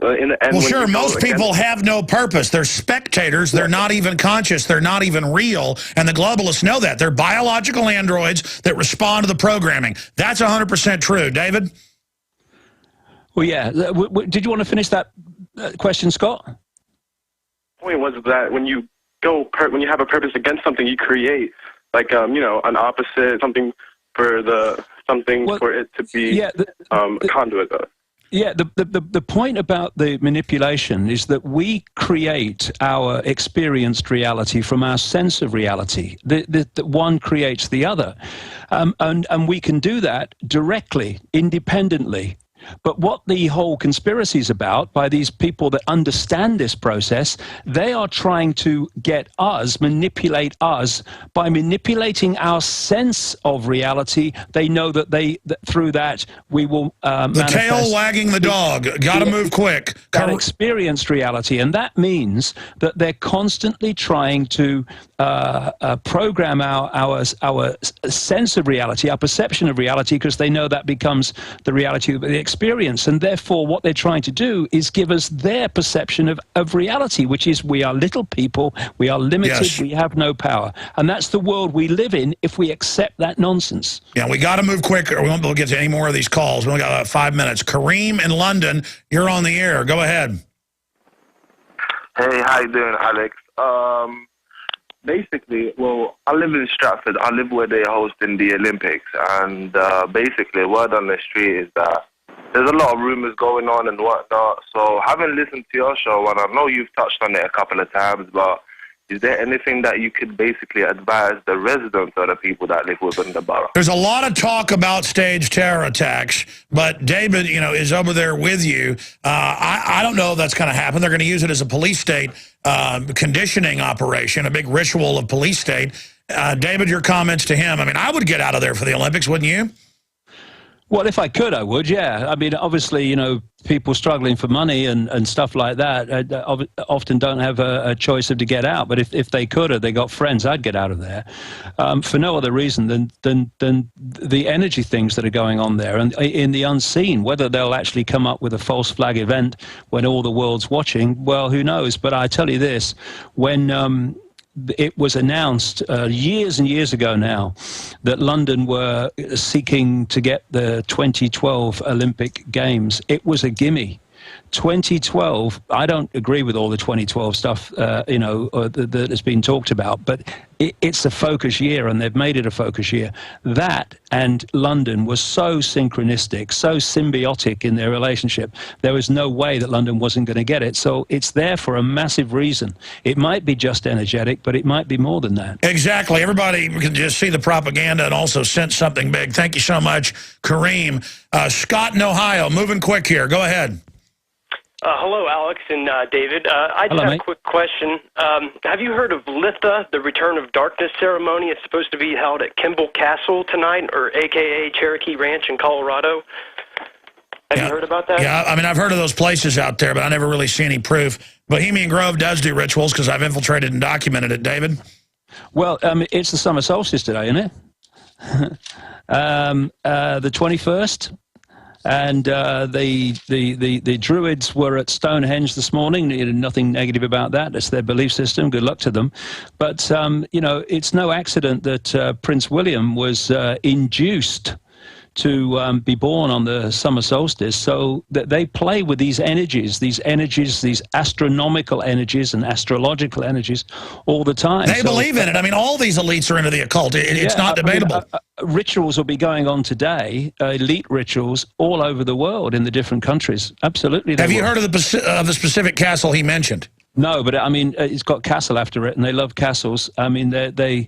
Well, sure, most people have no purpose. They're spectators. They're not even conscious. They're not even real. And the globalists know that. They're biological androids that respond to the programming. That's 100% true. David? Well, yeah. Did you want to finish that question, Scott? Point was that when you have a purpose against something, you create like you know, an opposite, something for it to be a conduit of. Yeah, the point about the manipulation is that we create our experienced reality from our sense of reality. The one creates the other. And we can do that directly, independently. But what the whole conspiracy is about, by these people that understand this process, they are trying to get us, manipulate us, by manipulating our sense of reality. They know that through that we will the tail wagging the dog. Got to move quick. That experienced reality, and that means that they're constantly trying to program our sense of reality, our perception of reality, because they know that becomes the reality of the experience. And therefore, what they're trying to do is give us their perception of reality, which is we are little people, we are limited, yes, we have no power. And that's the world we live in if we accept that nonsense. Yeah, we got to move quick, or we won't be able to get to any more of these calls. We only got about 5 minutes. Kareem in London, you're on the air. Go ahead. Hey, how you doing, Alex? Basically, well, I live in Stratford. I live where they're hosting the Olympics. And basically, word on the street is that there's a lot of rumors going on and whatnot. So having listened to your show, and I know you've touched on it a couple of times, but is there anything that you could basically advise the residents or the people that live within the borough? There's a lot of talk about staged terror attacks, but David, you know, is over there with you. I don't know if that's going to happen. They're going to use it as a police state conditioning operation, a big ritual of police state. David, your comments to him. I mean, I would get out of there for the Olympics, wouldn't you? Well, if I could, I would, yeah. I mean, obviously, you know, people struggling for money and stuff like that often don't have a choice of to get out. But if they could, or they got friends, I'd get out of there for no other reason than the energy things that are going on there. And in the unseen, whether they'll actually come up with a false flag event when all the world's watching, well, who knows? But I tell you this, when it was announced years and years ago now that London were seeking to get the 2012 Olympic Games. It was a gimme. 2012, I don't agree with all the 2012 stuff, you know, that has been talked about, but it's a focus year, and they've made it a focus year. That and London was so synchronistic, so symbiotic in their relationship. There was no way that London wasn't going to get it. So it's there for a massive reason. It might be just energetic, but it might be more than that. Exactly. Everybody can just see the propaganda and also sense something big. Thank you so much, Kareem. Scott in Ohio, moving quick here. Go ahead. Hello, Alex and David. I just have a quick question. Have you heard of Litha, the Return of Darkness ceremony? It's supposed to be held at Kimball Castle tonight, or a.k.a. Cherokee Ranch in Colorado. Have you heard about that? Yeah, I mean, I've heard of those places out there, but I never really see any proof. Bohemian Grove does do rituals because I've infiltrated and documented it. David? Well, it's the summer solstice today, isn't it? The 21st. And the Druids were at Stonehenge this morning. Nothing negative about that. That's their belief system. Good luck to them. But, you know, it's no accident that Prince William was induced to be born on the summer solstice, so that they play with these energies, these astronomical energies and astrological energies all the time. They believe in it. I mean, all these elites are into the occult. It's not debatable. Rituals will be going on today, elite rituals all over the world in the different countries. Absolutely. Have you heard of the specific castle he mentioned? No, but I mean, it's got castle after it, and they love castles. I mean, they've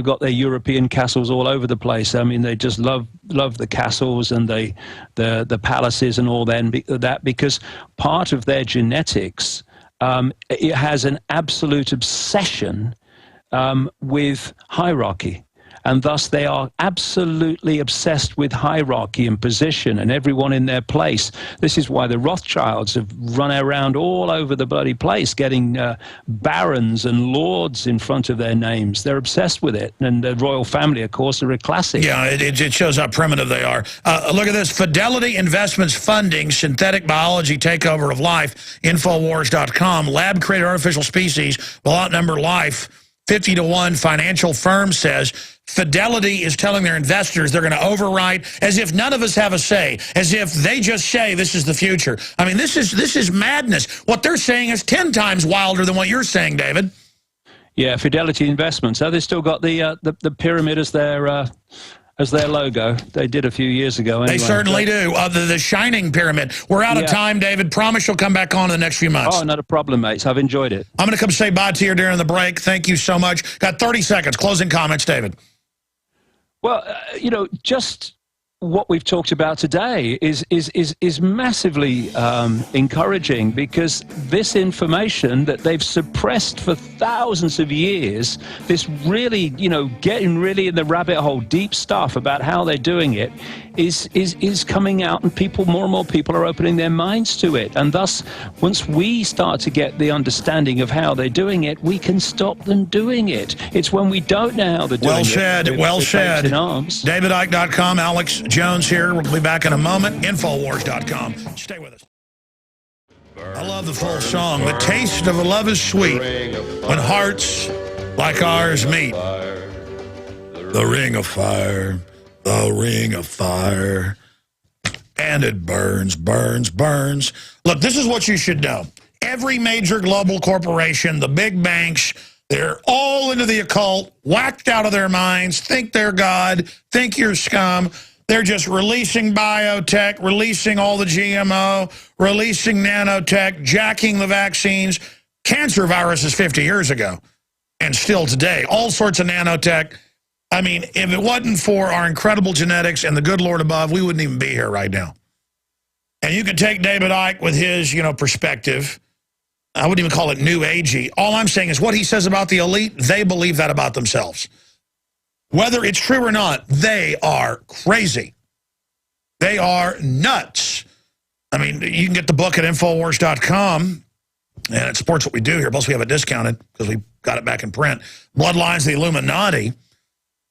got their European castles all over the place. I mean, they just love the castles and the palaces and all that, because part of their genetics, it has an absolute obsession with hierarchy. and thus they are absolutely obsessed with hierarchy and position and everyone in their place. This is why the Rothschilds have run around all over the bloody place getting barons and lords in front of their names. They're obsessed with it. And the royal family, of course, are a classic. Yeah, it shows how primitive they are. Look at this. Fidelity Investments funding synthetic biology takeover of life. Infowars.com. Lab-created artificial species will outnumber life 50-1. Financial firm says Fidelity is telling their investors they're going to override, as if none of us have a say, as if they just say this is the future. I mean, this is madness. What they're saying is 10 times wilder than what you're saying, David. Yeah, Fidelity Investments. They still got the pyramid as their logo. They did a few years ago anyway. They certainly do. The shining pyramid. We're out of time, David. Promise you'll come back on in the next few months. Oh, not a problem, mates. I've enjoyed it. I'm going to come say bye to you during the break. Thank you so much. Got 30 seconds. Closing comments, David. Well, just what we've talked about today is massively encouraging, because this information that they've suppressed for thousands of years, this really, getting really in the rabbit hole, deep stuff about how they're doing it, is coming out, and more and more people are opening their minds to it. And thus, once we start to get the understanding of how they're doing it, we can stop them doing it. It's when we don't know how they're doing it. Well said. DavidIcke.com, Alex Jones here. We'll be back in a moment. Infowars.com. Stay with us. I love the full song. The taste of love is sweet when hearts like ours meet. The ring of fire. The ring of fire. And it burns, burns, burns. Look, this is what you should know. Every major global corporation, the big banks, they're all into the occult, whacked out of their minds, think they're God, think you're scum. They're just releasing biotech, releasing all the GMO, releasing nanotech, jacking the vaccines. Cancer viruses 50 years ago, and still today. All sorts of nanotech. I mean, if it wasn't for our incredible genetics and the good Lord above, we wouldn't even be here right now. And you can take David Icke with his, perspective. I wouldn't even call it new agey. All I'm saying is what he says about the elite, they believe that about themselves. Whether it's true or not, they are crazy. They are nuts. I mean, you can get the book at Infowars.com, and it supports what we do here. Plus, we have it discounted because we got it back in print. Bloodlines of the Illuminati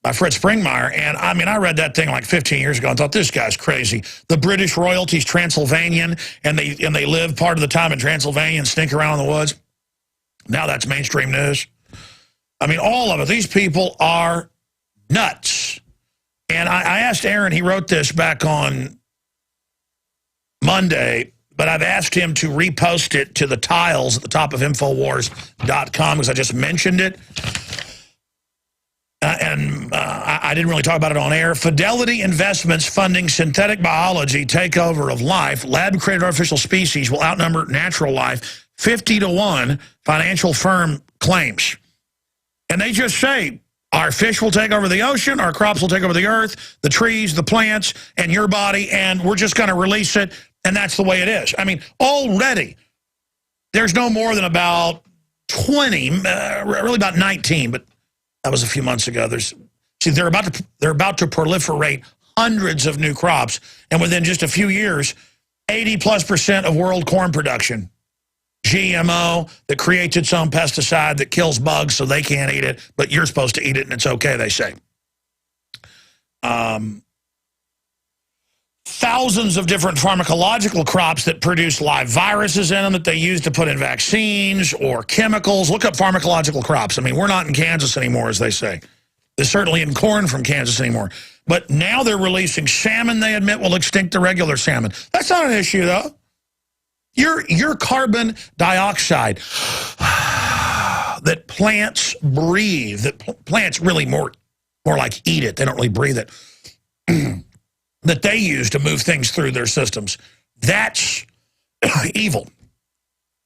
by Fred Springmeier. And, I mean, I read that thing like 15 years ago and thought, this guy's crazy. The British royalty's Transylvanian, and they live part of the time in Transylvania and stink around in the woods. Now that's mainstream news. I mean, all of it. These people are nuts. And I asked Aaron, he wrote this back on Monday, but I've asked him to repost it to the tiles at the top of Infowars.com because I just mentioned it. I didn't really talk about it on air. Fidelity Investments funding synthetic biology takeover of life. Lab-created artificial species will outnumber natural life 50-1, financial firm claims. And they just say, our fish will take over the ocean, our crops will take over the earth, the trees, the plants, and your body, and we're just going to release it, and that's the way it is. I mean, already, there's no more than about 20, really about 19, but that was a few months ago. They're about to proliferate hundreds of new crops, and within just a few years, 80+% of world corn production. GMO that creates its own pesticide that kills bugs so they can't eat it, but you're supposed to eat it and it's okay, they say. Thousands of different pharmacological crops that produce live viruses in them that they use to put in vaccines or chemicals. Look up pharmacological crops. I mean, we're not in Kansas anymore, as they say. They're certainly in corn from Kansas anymore. But now they're releasing salmon they admit will extinct the regular salmon. That's not an issue, though. Your carbon dioxide that plants breathe, that plants really more like eat it, they don't really breathe it, that they use to move things through their systems, that's evil.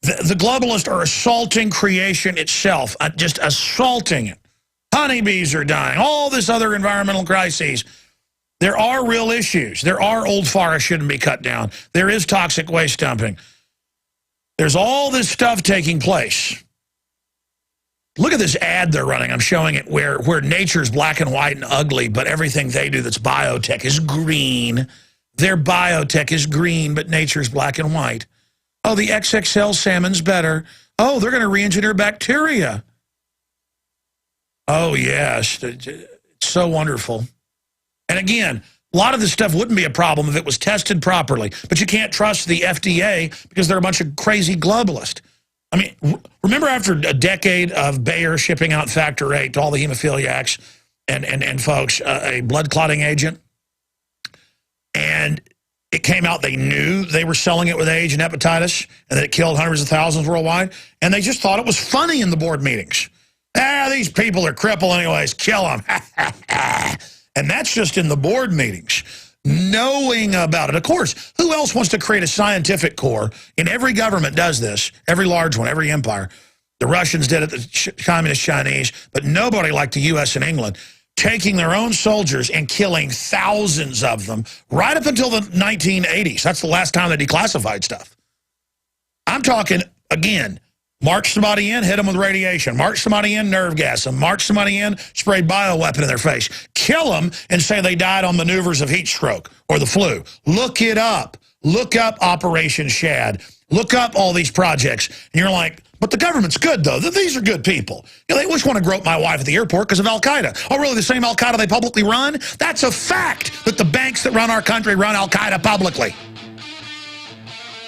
The globalists are assaulting creation itself, just assaulting it. Honeybees are dying, all this other environmental crises. There are real issues. There are old forests shouldn't be cut down. There is toxic waste dumping. There's all this stuff taking place. Look at this ad they're running. I'm showing it where nature's black and white and ugly, but everything they do that's biotech is green. Their biotech is green, but nature's black and white. Oh, the XXL salmon's better. Oh, they're going to re-engineer bacteria. Oh, yes. It's so wonderful. And again, a lot of this stuff wouldn't be a problem if it was tested properly. But you can't trust the FDA because they're a bunch of crazy globalists. I mean, remember after a decade of Bayer shipping out Factor VIII to all the hemophiliacs and folks, a blood clotting agent, and it came out they knew they were selling it with AIDS and hepatitis and that it killed hundreds of thousands worldwide, and they just thought it was funny in the board meetings. These people are crippled anyways, kill them. And that's just in the board meetings. Knowing about it. Of course, who else wants to create a scientific core? And every government does this, every large one, every empire. The Russians did it, the Communist Chinese, but nobody like the U.S. and England, taking their own soldiers and killing thousands of them right up until the 1980s. That's the last time they declassified stuff. I'm talking, again, march somebody in, hit them with radiation. March somebody in, nerve gas them. March somebody in, spray bioweapon in their face. Kill them and say they died on maneuvers of heat stroke or the flu. Look it up. Look up Operation Shad. Look up all these projects. And you're like, but the government's good, though. These are good people. You know, they always want to grope my wife at the airport because of Al-Qaeda. Oh, really, the same Al-Qaeda they publicly run? That's a fact that the banks that run our country run Al-Qaeda publicly.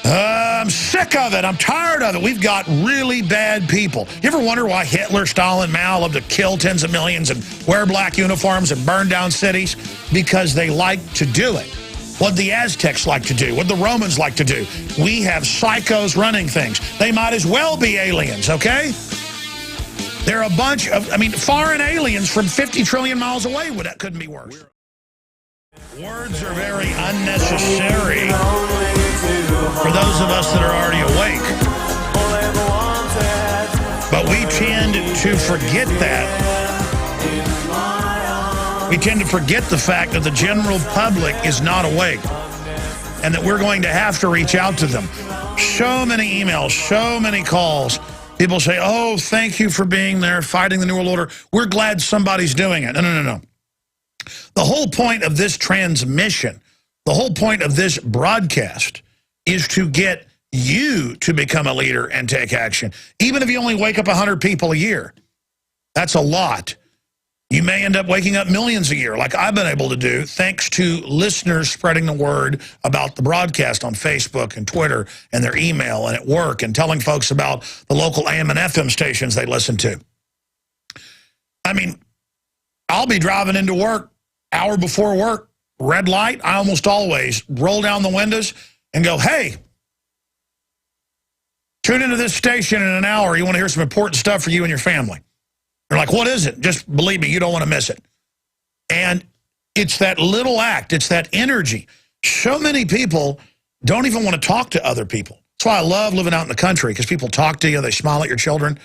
I'm sick of it. I'm tired of it. We've got really bad people. You ever wonder why Hitler, Stalin, Mao loved to kill tens of millions and wear black uniforms and burn down cities? Because they like to do it. What the Aztecs like to do, what the Romans like to do. We have psychos running things. They might as well be aliens, okay? They're a bunch of, foreign aliens from 50 trillion miles away. That couldn't be worse. Words are very unnecessary for those of us that are already awake. But we tend to forget that. We tend to forget the fact that the general public is not awake and that we're going to have to reach out to them. So many emails, so many calls. People say, oh, thank you for being there, fighting the New World Order. We're glad somebody's doing it. No. The whole point of this transmission, the whole point of this broadcast is to get you to become a leader and take action. Even if you only wake up 100 people a year, that's a lot. You may end up waking up millions a year, like I've been able to do, thanks to listeners spreading the word about the broadcast on Facebook and Twitter and their email and at work and telling folks about the local AM and FM stations they listen to. I'll be driving into work, hour before work, red light. I almost always roll down the windows and go, hey, tune into this station in an hour. You want to hear some important stuff for you and your family. They're like, what is it? Just believe me, you don't want to miss it. And it's that little act. It's that energy. So many people don't even want to talk to other people. That's why I love living out in the country, because people talk to you. They smile at your children.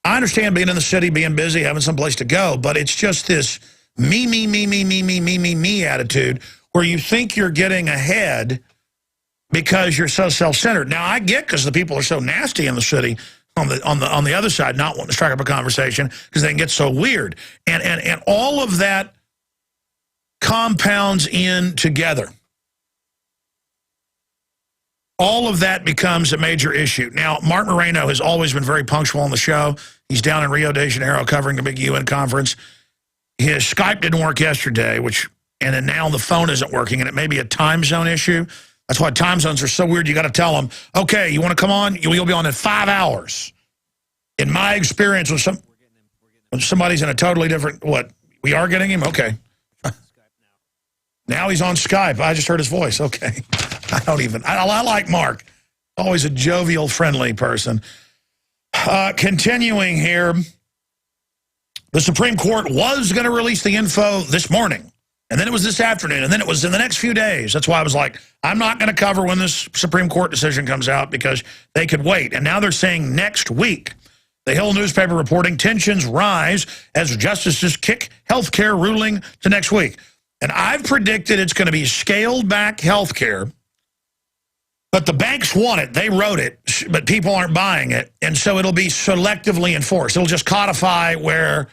I understand being in the city, being busy, having some place to go, but it's just this me attitude where you think you're getting ahead because you're so self-centered. Now, I get because the people are so nasty in the city on the other side, not wanting to strike up a conversation because they can get so weird. And all of that compounds in together. All of that becomes a major issue. Now, Mark Moreno has always been very punctual on the show. He's down in Rio de Janeiro covering a big UN conference. His Skype didn't work yesterday, and then now the phone isn't working, and it may be a time zone issue. That's why time zones are so weird. You got to tell them, okay, you want to come on? You'll be on in 5 hours. In my experience, when somebody's in a totally different, we are getting him? Okay. Now he's on Skype. I just heard his voice. Okay. I like Mark. Always a jovial, friendly person. Continuing here, the Supreme Court was going to release the info this morning, and then it was this afternoon, and then it was in the next few days. That's why I was like, I'm not going to cover when this Supreme Court decision comes out because they could wait. And now they're saying next week. The Hill newspaper reporting tensions rise as justices kick health care ruling to next week. And I've predicted it's going to be scaled back health care But the banks want it. They wrote it, but people aren't buying it. And so it'll be selectively enforced. It'll just codify where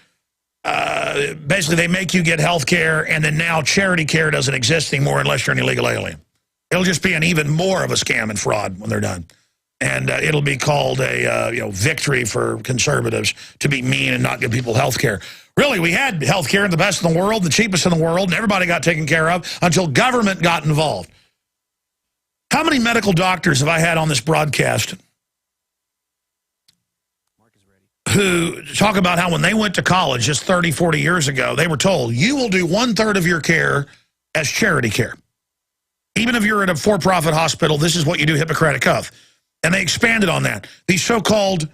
basically they make you get health care, and then now charity care doesn't exist anymore unless you're an illegal alien. It'll just be an even more of a scam and fraud when they're done. And it'll be called a victory for conservatives to be mean and not give people health care. Really, we had health care, the best in the world, the cheapest in the world, and everybody got taken care of until government got involved. How many medical doctors have I had on this broadcast who talk about how when they went to college just 30, 40 years ago, they were told, you will do 1/3 of your care as charity care. Even if you're at a for-profit hospital, this is what you do, Hippocratic Oath. And they expanded on that. These so-called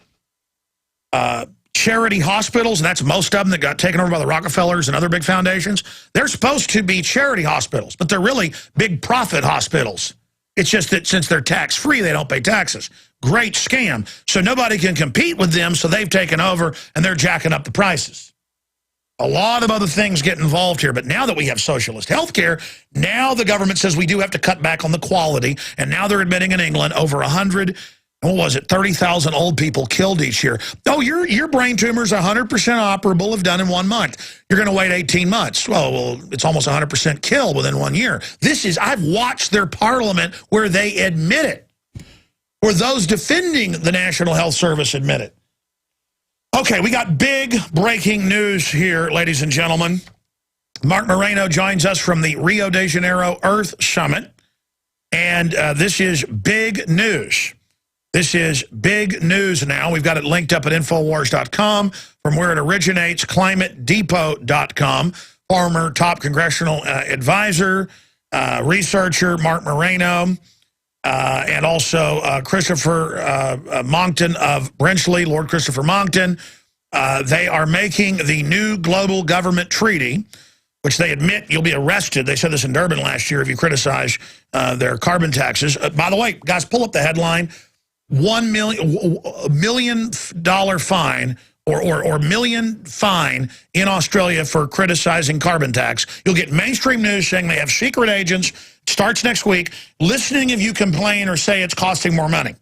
charity hospitals, and that's most of them that got taken over by the Rockefellers and other big foundations, they're supposed to be charity hospitals, but they're really big profit hospitals. It's just that since they're tax-free, they don't pay taxes. Great scam. So nobody can compete with them, so they've taken over, and they're jacking up the prices. A lot of other things get involved here, but now that we have socialist health care, now the government says we do have to cut back on the quality, and now they're admitting in England over 30,000 old people killed each year. Oh, your brain tumor is 100% operable if done in 1 month. You're going to wait 18 months. Well, it's almost 100% kill within 1 year. I've watched their parliament where they admit it, where those defending the National Health Service admit it. Okay, we got big breaking news here, ladies and gentlemen. Mark Moreno joins us from the Rio de Janeiro Earth Summit, and this is big news. This is big news now. We've got it linked up at Infowars.com from where it originates, ClimateDepot.com. Former top congressional advisor, researcher Mark Moreno, and also Christopher Monckton of Brenchley, Lord Christopher Monckton. They are making the new global government treaty, which they admit you'll be arrested. They said this in Durban last year if you criticize their carbon taxes. By the way, guys, pull up the headline. $1 million fine or million fine in Australia for criticizing carbon tax. You'll get mainstream news saying they have secret agents. Starts next week. Listening if you complain or say it's costing more money.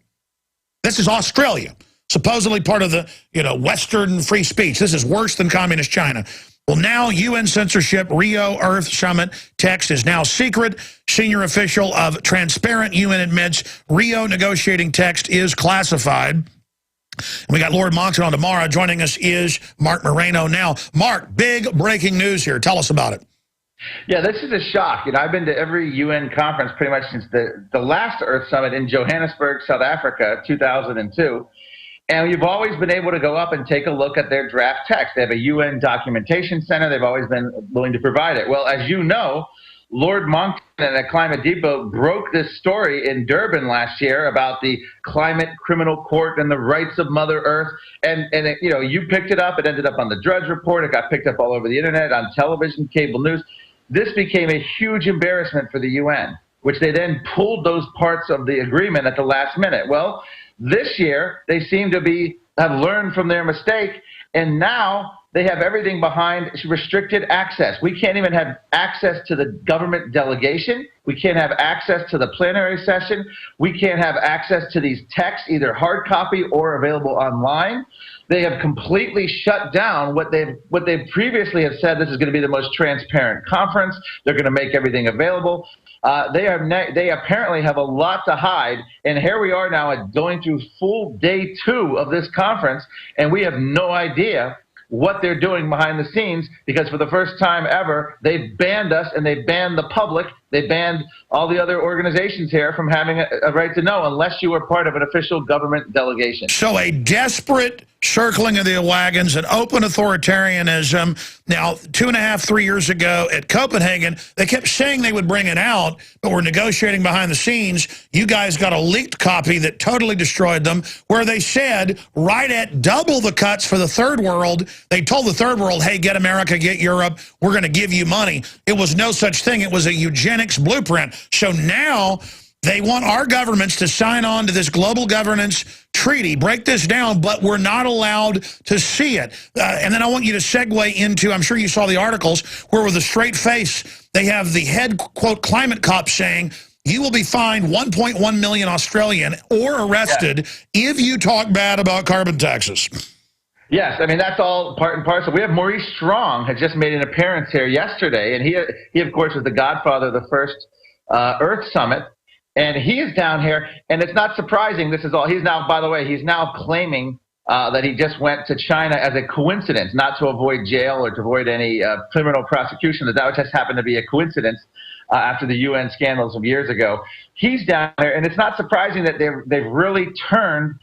This is Australia, supposedly part of the Western free speech. This is worse than communist China. Well, now UN censorship, Rio Earth Summit text is now secret. Senior official of Transparent UN admits Rio negotiating text is classified. And we got Lord Monckton on tomorrow. Joining us is Mark Moreno now. Mark, big breaking news here. Tell us about it. Yeah, this is a shock. I've been to every UN conference pretty much since the last Earth Summit in Johannesburg, South Africa, 2002. And you've always been able to go up and take a look at their draft text. They have a UN documentation center. They've always been willing to provide it. Well, as you know, Lord Monckton at Climate Depot broke this story in Durban last year about the Climate Criminal Court and the rights of Mother Earth. And it, you picked it up. It ended up on the Drudge Report. It got picked up all over the internet, on television, cable news. This became a huge embarrassment for the UN, which they then pulled those parts of the agreement at the last minute. Well, this year, they seem to have learned from their mistake, and now they have everything behind restricted access. We can't even have access to the government delegation. We can't have access to the plenary session. We can't have access to these texts, either hard copy or available online. They have completely shut down what they previously have said. This is going to be the most transparent conference. They're going to make everything available. They apparently have a lot to hide, and here we are now going through full day 2 of this conference, and we have no idea what they're doing behind the scenes, because for the first time ever, they've banned us and they banned the public. They banned all the other organizations here from having a right to know unless you were part of an official government delegation. So a desperate circling of the wagons, an open authoritarianism. Now, 2.5, 3 years ago at Copenhagen, they kept saying they would bring it out, but we're negotiating behind the scenes. You guys got a leaked copy that totally destroyed them, where they said right at double the cuts for the third world, they told the third world, hey, get America, get Europe, we're going to give you money. It was no such thing. It was a eugenics blueprint. So now they want our governments to sign on to this global governance treaty, break this down, but we're not allowed to see it. And then I want you to segue into, I'm sure you saw the articles, where with a straight face, they have the head, quote, climate cop saying, you will be fined 1.1 million Australian or arrested if you talk bad about carbon taxes. Yes, I mean, that's all part and parcel. We have Maurice Strong had just made an appearance here yesterday, and he of course, was the godfather of the first Earth Summit, and he is down here, and it's not surprising. This is all. He's now, by the way, he's now claiming that he just went to China as a coincidence, not to avoid jail or to avoid any criminal prosecution, that just happened to be a coincidence after the UN scandals of years ago. He's down there, and it's not surprising that they've really turned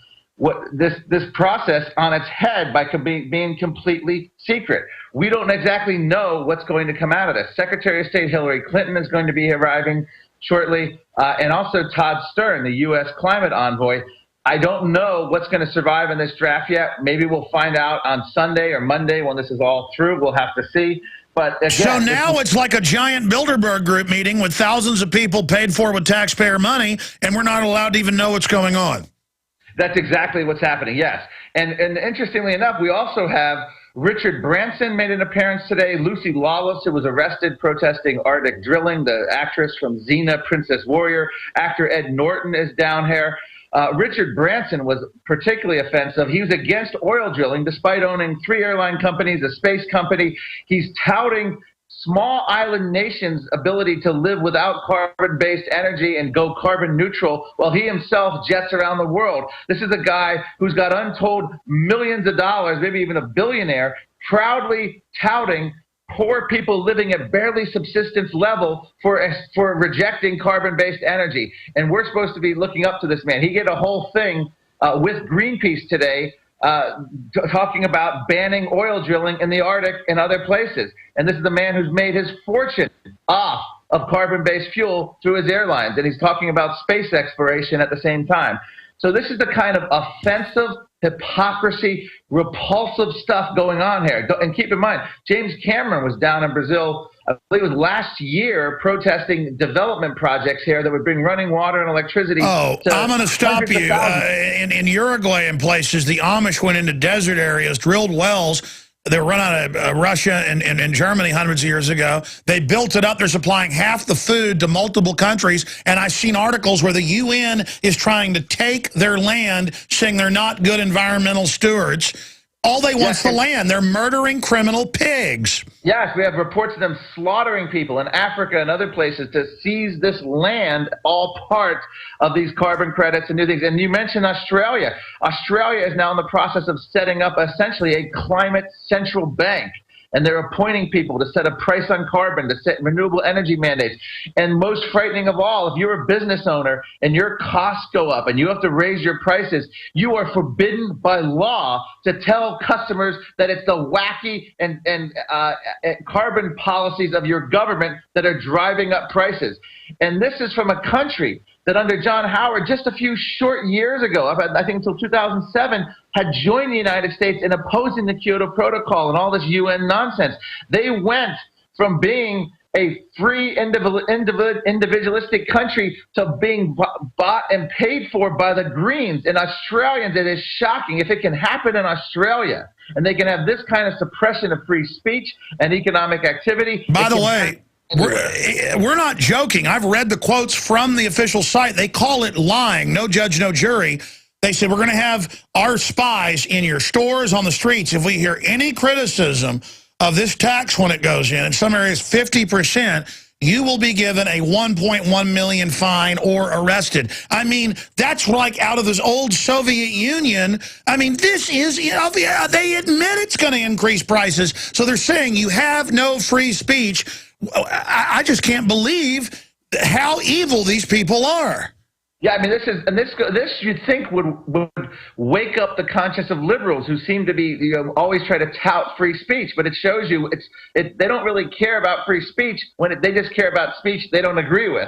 this process on its head by being completely secret. We don't exactly know what's going to come out of this. Secretary of State Hillary Clinton is going to be arriving shortly, and also Todd Stern, the U.S. climate envoy. I don't know what's going to survive in this draft yet. Maybe we'll find out on Sunday or Monday when this is all through. We'll have to see. But again, so now it's like a giant Bilderberg group meeting with thousands of people paid for with taxpayer money, and we're not allowed to even know what's going on. That's exactly what's happening, yes. And interestingly enough, we also have Richard Branson made an appearance today. Lucy Lawless, who was arrested protesting Arctic drilling, the actress from Xena, Princess Warrior. Actor Ed Norton is down here. Richard Branson was particularly offensive. He was against oil drilling despite owning 3 airline companies, a space company. He's touting small island nations' ability to live without carbon-based energy and go carbon neutral while he himself jets around the world. This is a guy who's got untold millions of dollars, maybe even a billionaire, proudly touting poor people living at barely subsistence level for rejecting carbon-based energy. And we're supposed to be looking up to this man. He did a whole thing with Greenpeace today talking about banning oil drilling in the Arctic and other places. And this is the man who's made his fortune off of carbon-based fuel through his airlines. And he's talking about space exploration at the same time. So this is the kind of offensive, hypocrisy, repulsive stuff going on here. And keep in mind, James Cameron was down in Brazil, I believe it was last year, protesting development projects here that would bring running water and electricity. Oh, I'm going to stop you. In Uruguay and places, the Amish went into desert areas, drilled wells. They were run out of Russia and Germany hundreds of years ago. They built it up. They're supplying half the food to multiple countries. And I've seen articles where the UN is trying to take their land, saying they're not good environmental stewards. All they want is the land. They're murdering criminal pigs. Yes, we have reports of them slaughtering people in Africa and other places to seize this land, all part of these carbon credits and new things. And you mentioned Australia. Australia is now in the process of setting up essentially a climate central bank. And they're appointing people to set a price on carbon, to set renewable energy mandates. And most frightening of all, if you're a business owner and your costs go up and you have to raise your prices, you are forbidden by law to tell customers that it's the wacky and carbon policies of your government that are driving up prices. And this is from a country that under John Howard, just a few short years ago, I think until 2007, had joined the United States in opposing the Kyoto Protocol and all this UN nonsense. They went from being a free individualistic country to being bought and paid for by the Greens and Australians. It is shocking. If it can happen in Australia and they can have this kind of suppression of free speech and economic activity. By the way, we're not joking. I've read the quotes from the official site. They call it lying. No judge, no jury. They said, we're going to have our spies in your stores, on the streets. If we hear any criticism of this tax when it goes in some areas 50%, you will be given a 1.1 million fine or arrested. I mean, that's like out of this old Soviet Union. I mean, this is, they admit it's going to increase prices. So they're saying you have no free speech. I just can't believe how evil these people are. Yeah, I mean, this you'd think would wake up the conscience of liberals who seem to be always try to tout free speech, but it shows you they don't really care about free speech when they just care about speech they don't agree with,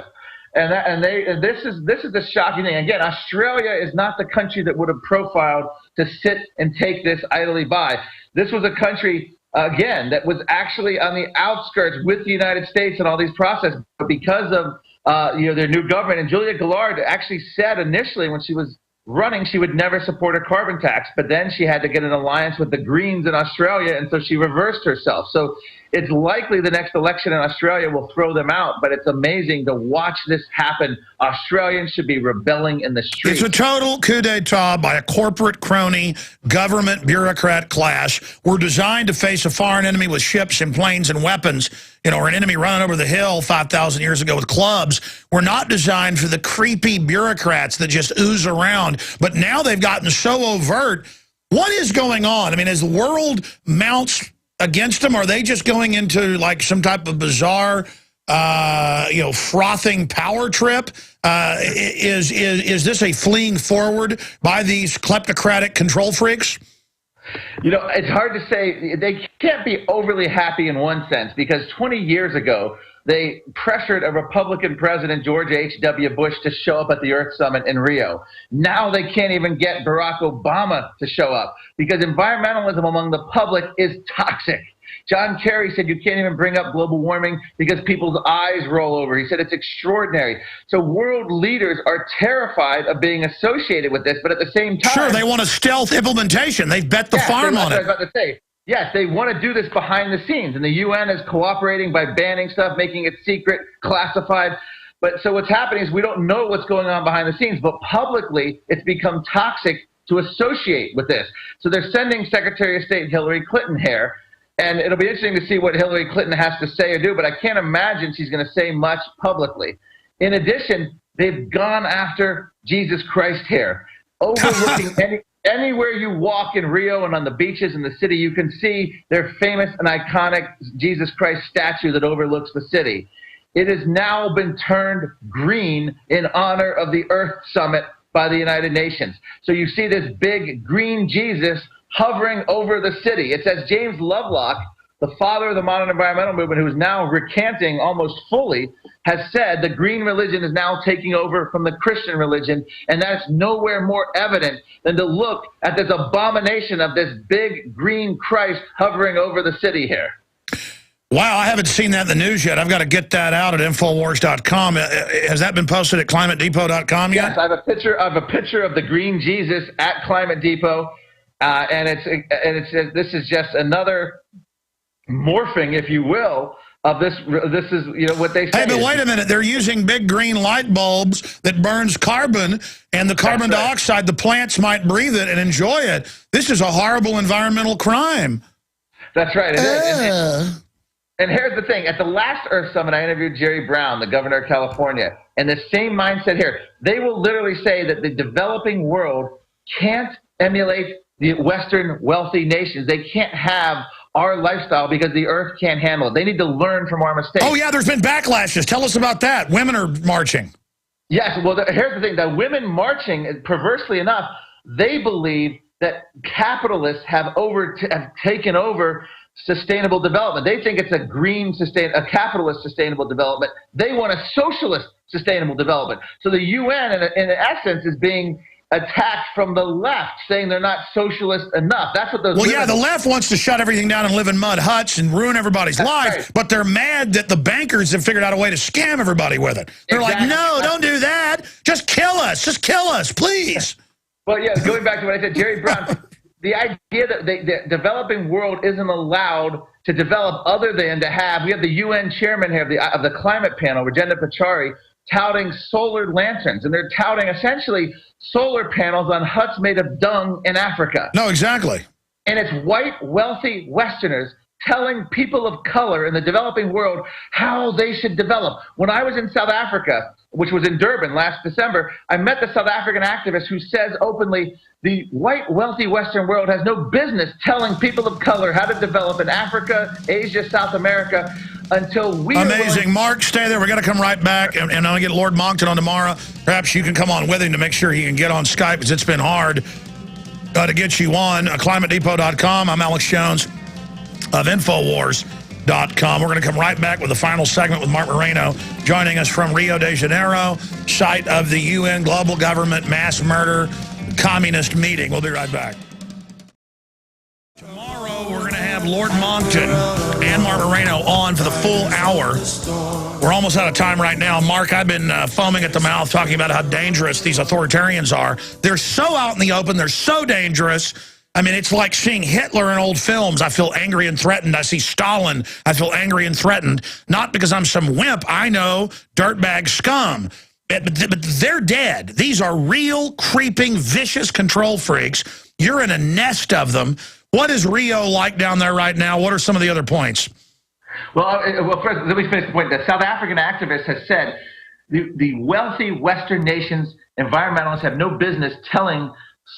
and this is the shocking thing. Again, Australia is not the country that would have profiled to sit and take this idly by. This was a country, again, that was actually on the outskirts with the United States and all these processes, but because of their new government. And Julia Gillard actually said initially when she was running she would never support a carbon tax, but then she had to get an alliance with the Greens in Australia, and so she reversed herself. So It's likely the next election in Australia will throw them out, but it's amazing to watch this happen. Australians should be rebelling in the streets. It's a total coup d'etat by a corporate crony government bureaucrat class. We're designed to face a foreign enemy with ships and planes and weapons, or an enemy running over the hill 5,000 years ago with clubs. We're not designed for the creepy bureaucrats that just ooze around. But now they've gotten so overt. What is going on? I mean, as the world mounts against them, are they just going into like some type of bizarre, frothing power trip? Is this a fleeing forward by these kleptocratic control freaks? It's hard to say. They can't be overly happy in one sense, because 20 years ago, they pressured a Republican president, George H.W. Bush, to show up at the Earth Summit in Rio. Now they can't even get Barack Obama to show up because environmentalism among the public is toxic. John Kerry said you can't even bring up global warming because people's eyes roll over. He said it's extraordinary. So world leaders are terrified of being associated with this, but at the same time... Sure, they want a stealth implementation. They've bet the farm on it. I was about to say. Yes, they want to do this behind the scenes, and the UN is cooperating by banning stuff, making it secret, classified. But so what's happening is we don't know what's going on behind the scenes, but publicly it's become toxic to associate with this. So they're sending Secretary of State Hillary Clinton here, and it'll be interesting to see what Hillary Clinton has to say or do, but I can't imagine she's going to say much publicly. In addition, they've gone after Jesus Christ here, overlooking anywhere you walk in Rio and on the beaches in the city, you can see their famous and iconic Jesus Christ statue that overlooks the city. It has now been turned green in honor of the Earth Summit by the United Nations. So you see this big green Jesus hovering over the city. It's as James Lovelock, the father of the modern environmental movement, who is now recanting almost fully, has said the green religion is now taking over from the Christian religion, and that's nowhere more evident than to look at this abomination of this big green Christ hovering over the city here. Wow, I haven't seen that in the news yet. I've got to get that out at Infowars.com. Has that been posted at ClimateDepot.com yet? Yes, I have a picture of the green Jesus at Climate Depot, and this is just another morphing, if you will, of this. This is what they say. Hey, but wait a minute. They're using big green light bulbs that burns carbon, and the carbon dioxide, the plants might breathe it and enjoy it. This is a horrible environmental crime. That's right. It is. And here's the thing. At the last Earth Summit, I interviewed Jerry Brown, the governor of California, and the same mindset here. They will literally say that the developing world can't emulate the Western wealthy nations. They can't have our lifestyle because the Earth can't handle it. They need to learn from our mistakes. Oh, yeah, there's been backlashes. Tell us about that. Women are marching. Yes, well, here's the thing. The women marching, perversely enough, they believe that capitalists have taken over sustainable development. They think it's a capitalist sustainable development. They want a socialist sustainable development. So the UN, in essence, is being attacked from the left, saying they're not socialist enough. That's what those. Well, yeah, the left wants to shut everything down and live in mud huts and ruin everybody's lives, right. But they're mad that the bankers have figured out a way to scam everybody with it. They're like, no, don't do that. Just kill us, please. Well, yeah, going back to what I said, Jerry Brown, the idea that the developing world isn't allowed to develop other than to have, we have the UN chairman here of the climate panel, Rajendra Pachauri, touting solar lanterns, and they're touting essentially solar panels on huts made of dung in Africa. No, exactly. And it's white, wealthy Westerners telling people of color in the developing world how they should develop. When I was in South Africa, which was in Durban last December, I met the South African activist who says openly the white, wealthy Western world has no business telling people of color how to develop in Africa, Asia, South America, until we Amazing. Mark, stay there. We're going to come right back, and I'm going to get Lord Monckton on tomorrow. Perhaps you can come on with him to make sure he can get on Skype, because it's been hard to get you on. ClimateDepot.com. I'm Alex Jones of Infowars.com. We're going to come right back with the final segment with Mark Moreno, joining us from Rio de Janeiro, site of the UN global government mass murder communist meeting. We'll be right back. Tomorrow, we're going to have Lord Monckton and Mark Moreno on for the full hour. We're almost out of time right now. Mark, I've been foaming at the mouth talking about how dangerous these authoritarians are. They're so out in the open. They're so dangerous. I mean, it's like seeing Hitler in old films. I feel angry and threatened. I see Stalin. I feel angry and threatened. Not because I'm some wimp. I know dirtbag scum. But they're dead. These are real, creeping, vicious control freaks. You're in a nest of them. What is Rio like down there right now? What are some of the other points? Well, first, let me finish the point. The South African activist has said the wealthy Western nations, environmentalists, have no business telling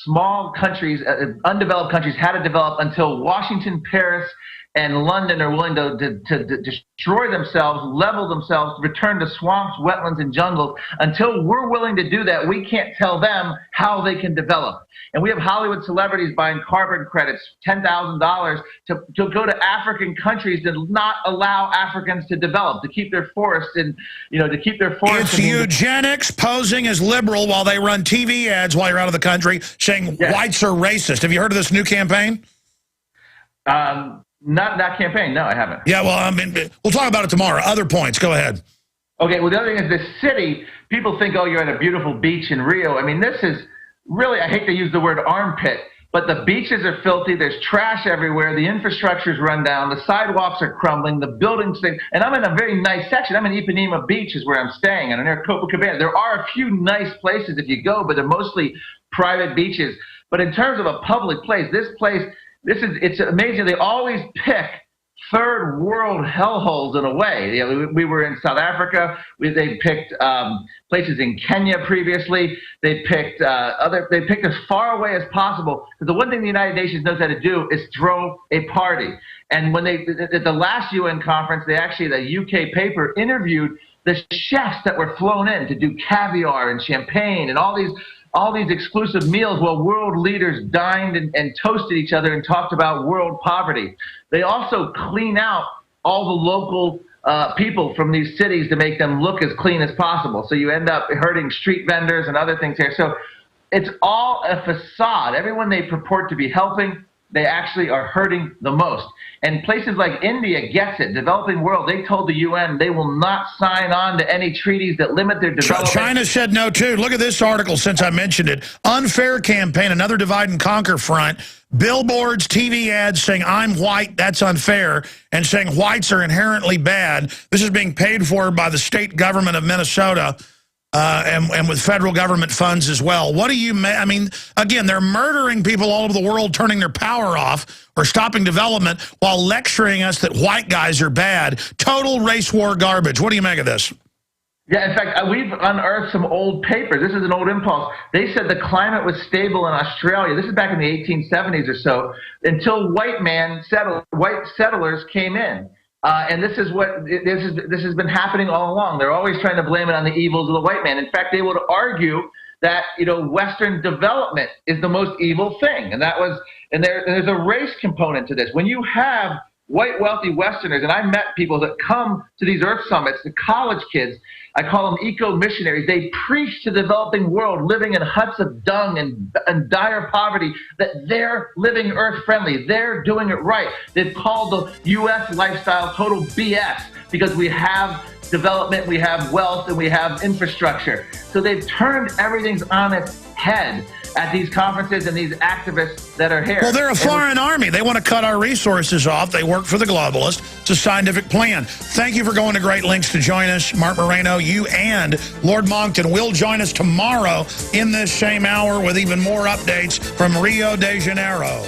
small countries, undeveloped countries, how to develop until Washington, Paris, and London are willing to destroy themselves, level themselves, return to swamps, wetlands, and jungles. Until we're willing to do that, we can't tell them how they can develop. And we have Hollywood celebrities buying carbon credits, $10,000 to go to African countries to not allow Africans to develop, to keep their forests and, to keep their forests. It's eugenics posing as liberal while they run TV ads while you're out of the country saying whites are racist. Have you heard of this new campaign? Not that campaign. No, I haven't. Yeah, well, I mean, we'll talk about it tomorrow. Other points. Go ahead. Okay, well, the other thing is this city, people think, oh, you're at a beautiful beach in Rio. I mean, this is really, I hate to use the word armpit, but the beaches are filthy. There's trash everywhere. The infrastructure's run down. The sidewalks are crumbling. The buildings thing. And I'm in a very nice section. I'm in Ipanema Beach is where I'm staying, and near Copacabana. There are a few nice places if you go, but they're mostly private beaches. But in terms of a public place, it's amazing. They always pick third world hellholes in a way. We were in South Africa. They picked places in Kenya previously. They picked They picked as far away as possible. Because the one thing the United Nations knows how to do is throw a party. And when at the last UN conference, the UK paper interviewed the chefs that were flown in to do caviar and champagne and all these exclusive meals while world leaders dined and toasted each other and talked about world poverty. They also clean out all the local people from these cities to make them look as clean as possible. So you end up hurting street vendors and other things here. So it's all a facade. Everyone they purport to be helping, they actually are hurting the most. And places like India gets it. Developing world, they told the UN they will not sign on to any treaties that limit their development. China said no, too. Look at this article since I mentioned it. Unfair campaign, another divide and conquer front. Billboards, TV ads saying, I'm white, that's unfair, and saying whites are inherently bad. This is being paid for by the state government of Minnesota. And with federal government funds as well. What do you I mean, again, they're murdering people all over the world, turning their power off or stopping development while lecturing us that white guys are bad. Total race war garbage. What do you make of this? Yeah, in fact, we've unearthed some old papers. This is an old impulse. They said the climate was stable in Australia. This is back in the 1870s or so, until white settlers came in. And this has been happening all along. They're always trying to blame it on the evils of the white man. In fact, they would argue that Western development is the most evil thing, and there's a race component to this. When you have white wealthy Westerners, and I met people that come to these Earth summits, the college kids, I call them eco-missionaries. They preach to the developing world living in huts of dung and dire poverty that they're living Earth-friendly. They're doing it right. They've called the U.S. lifestyle total BS because we have development, we have wealth, and we have infrastructure. So they've turned everything on its head at these conferences and these activists that are here. Well, they're a foreign army. They want to cut our resources off. They work for the globalists. It's a scientific plan. Thank you for going to great lengths to join us, Mark Moreno. You and Lord Monckton will join us tomorrow in this same hour with even more updates from Rio de Janeiro.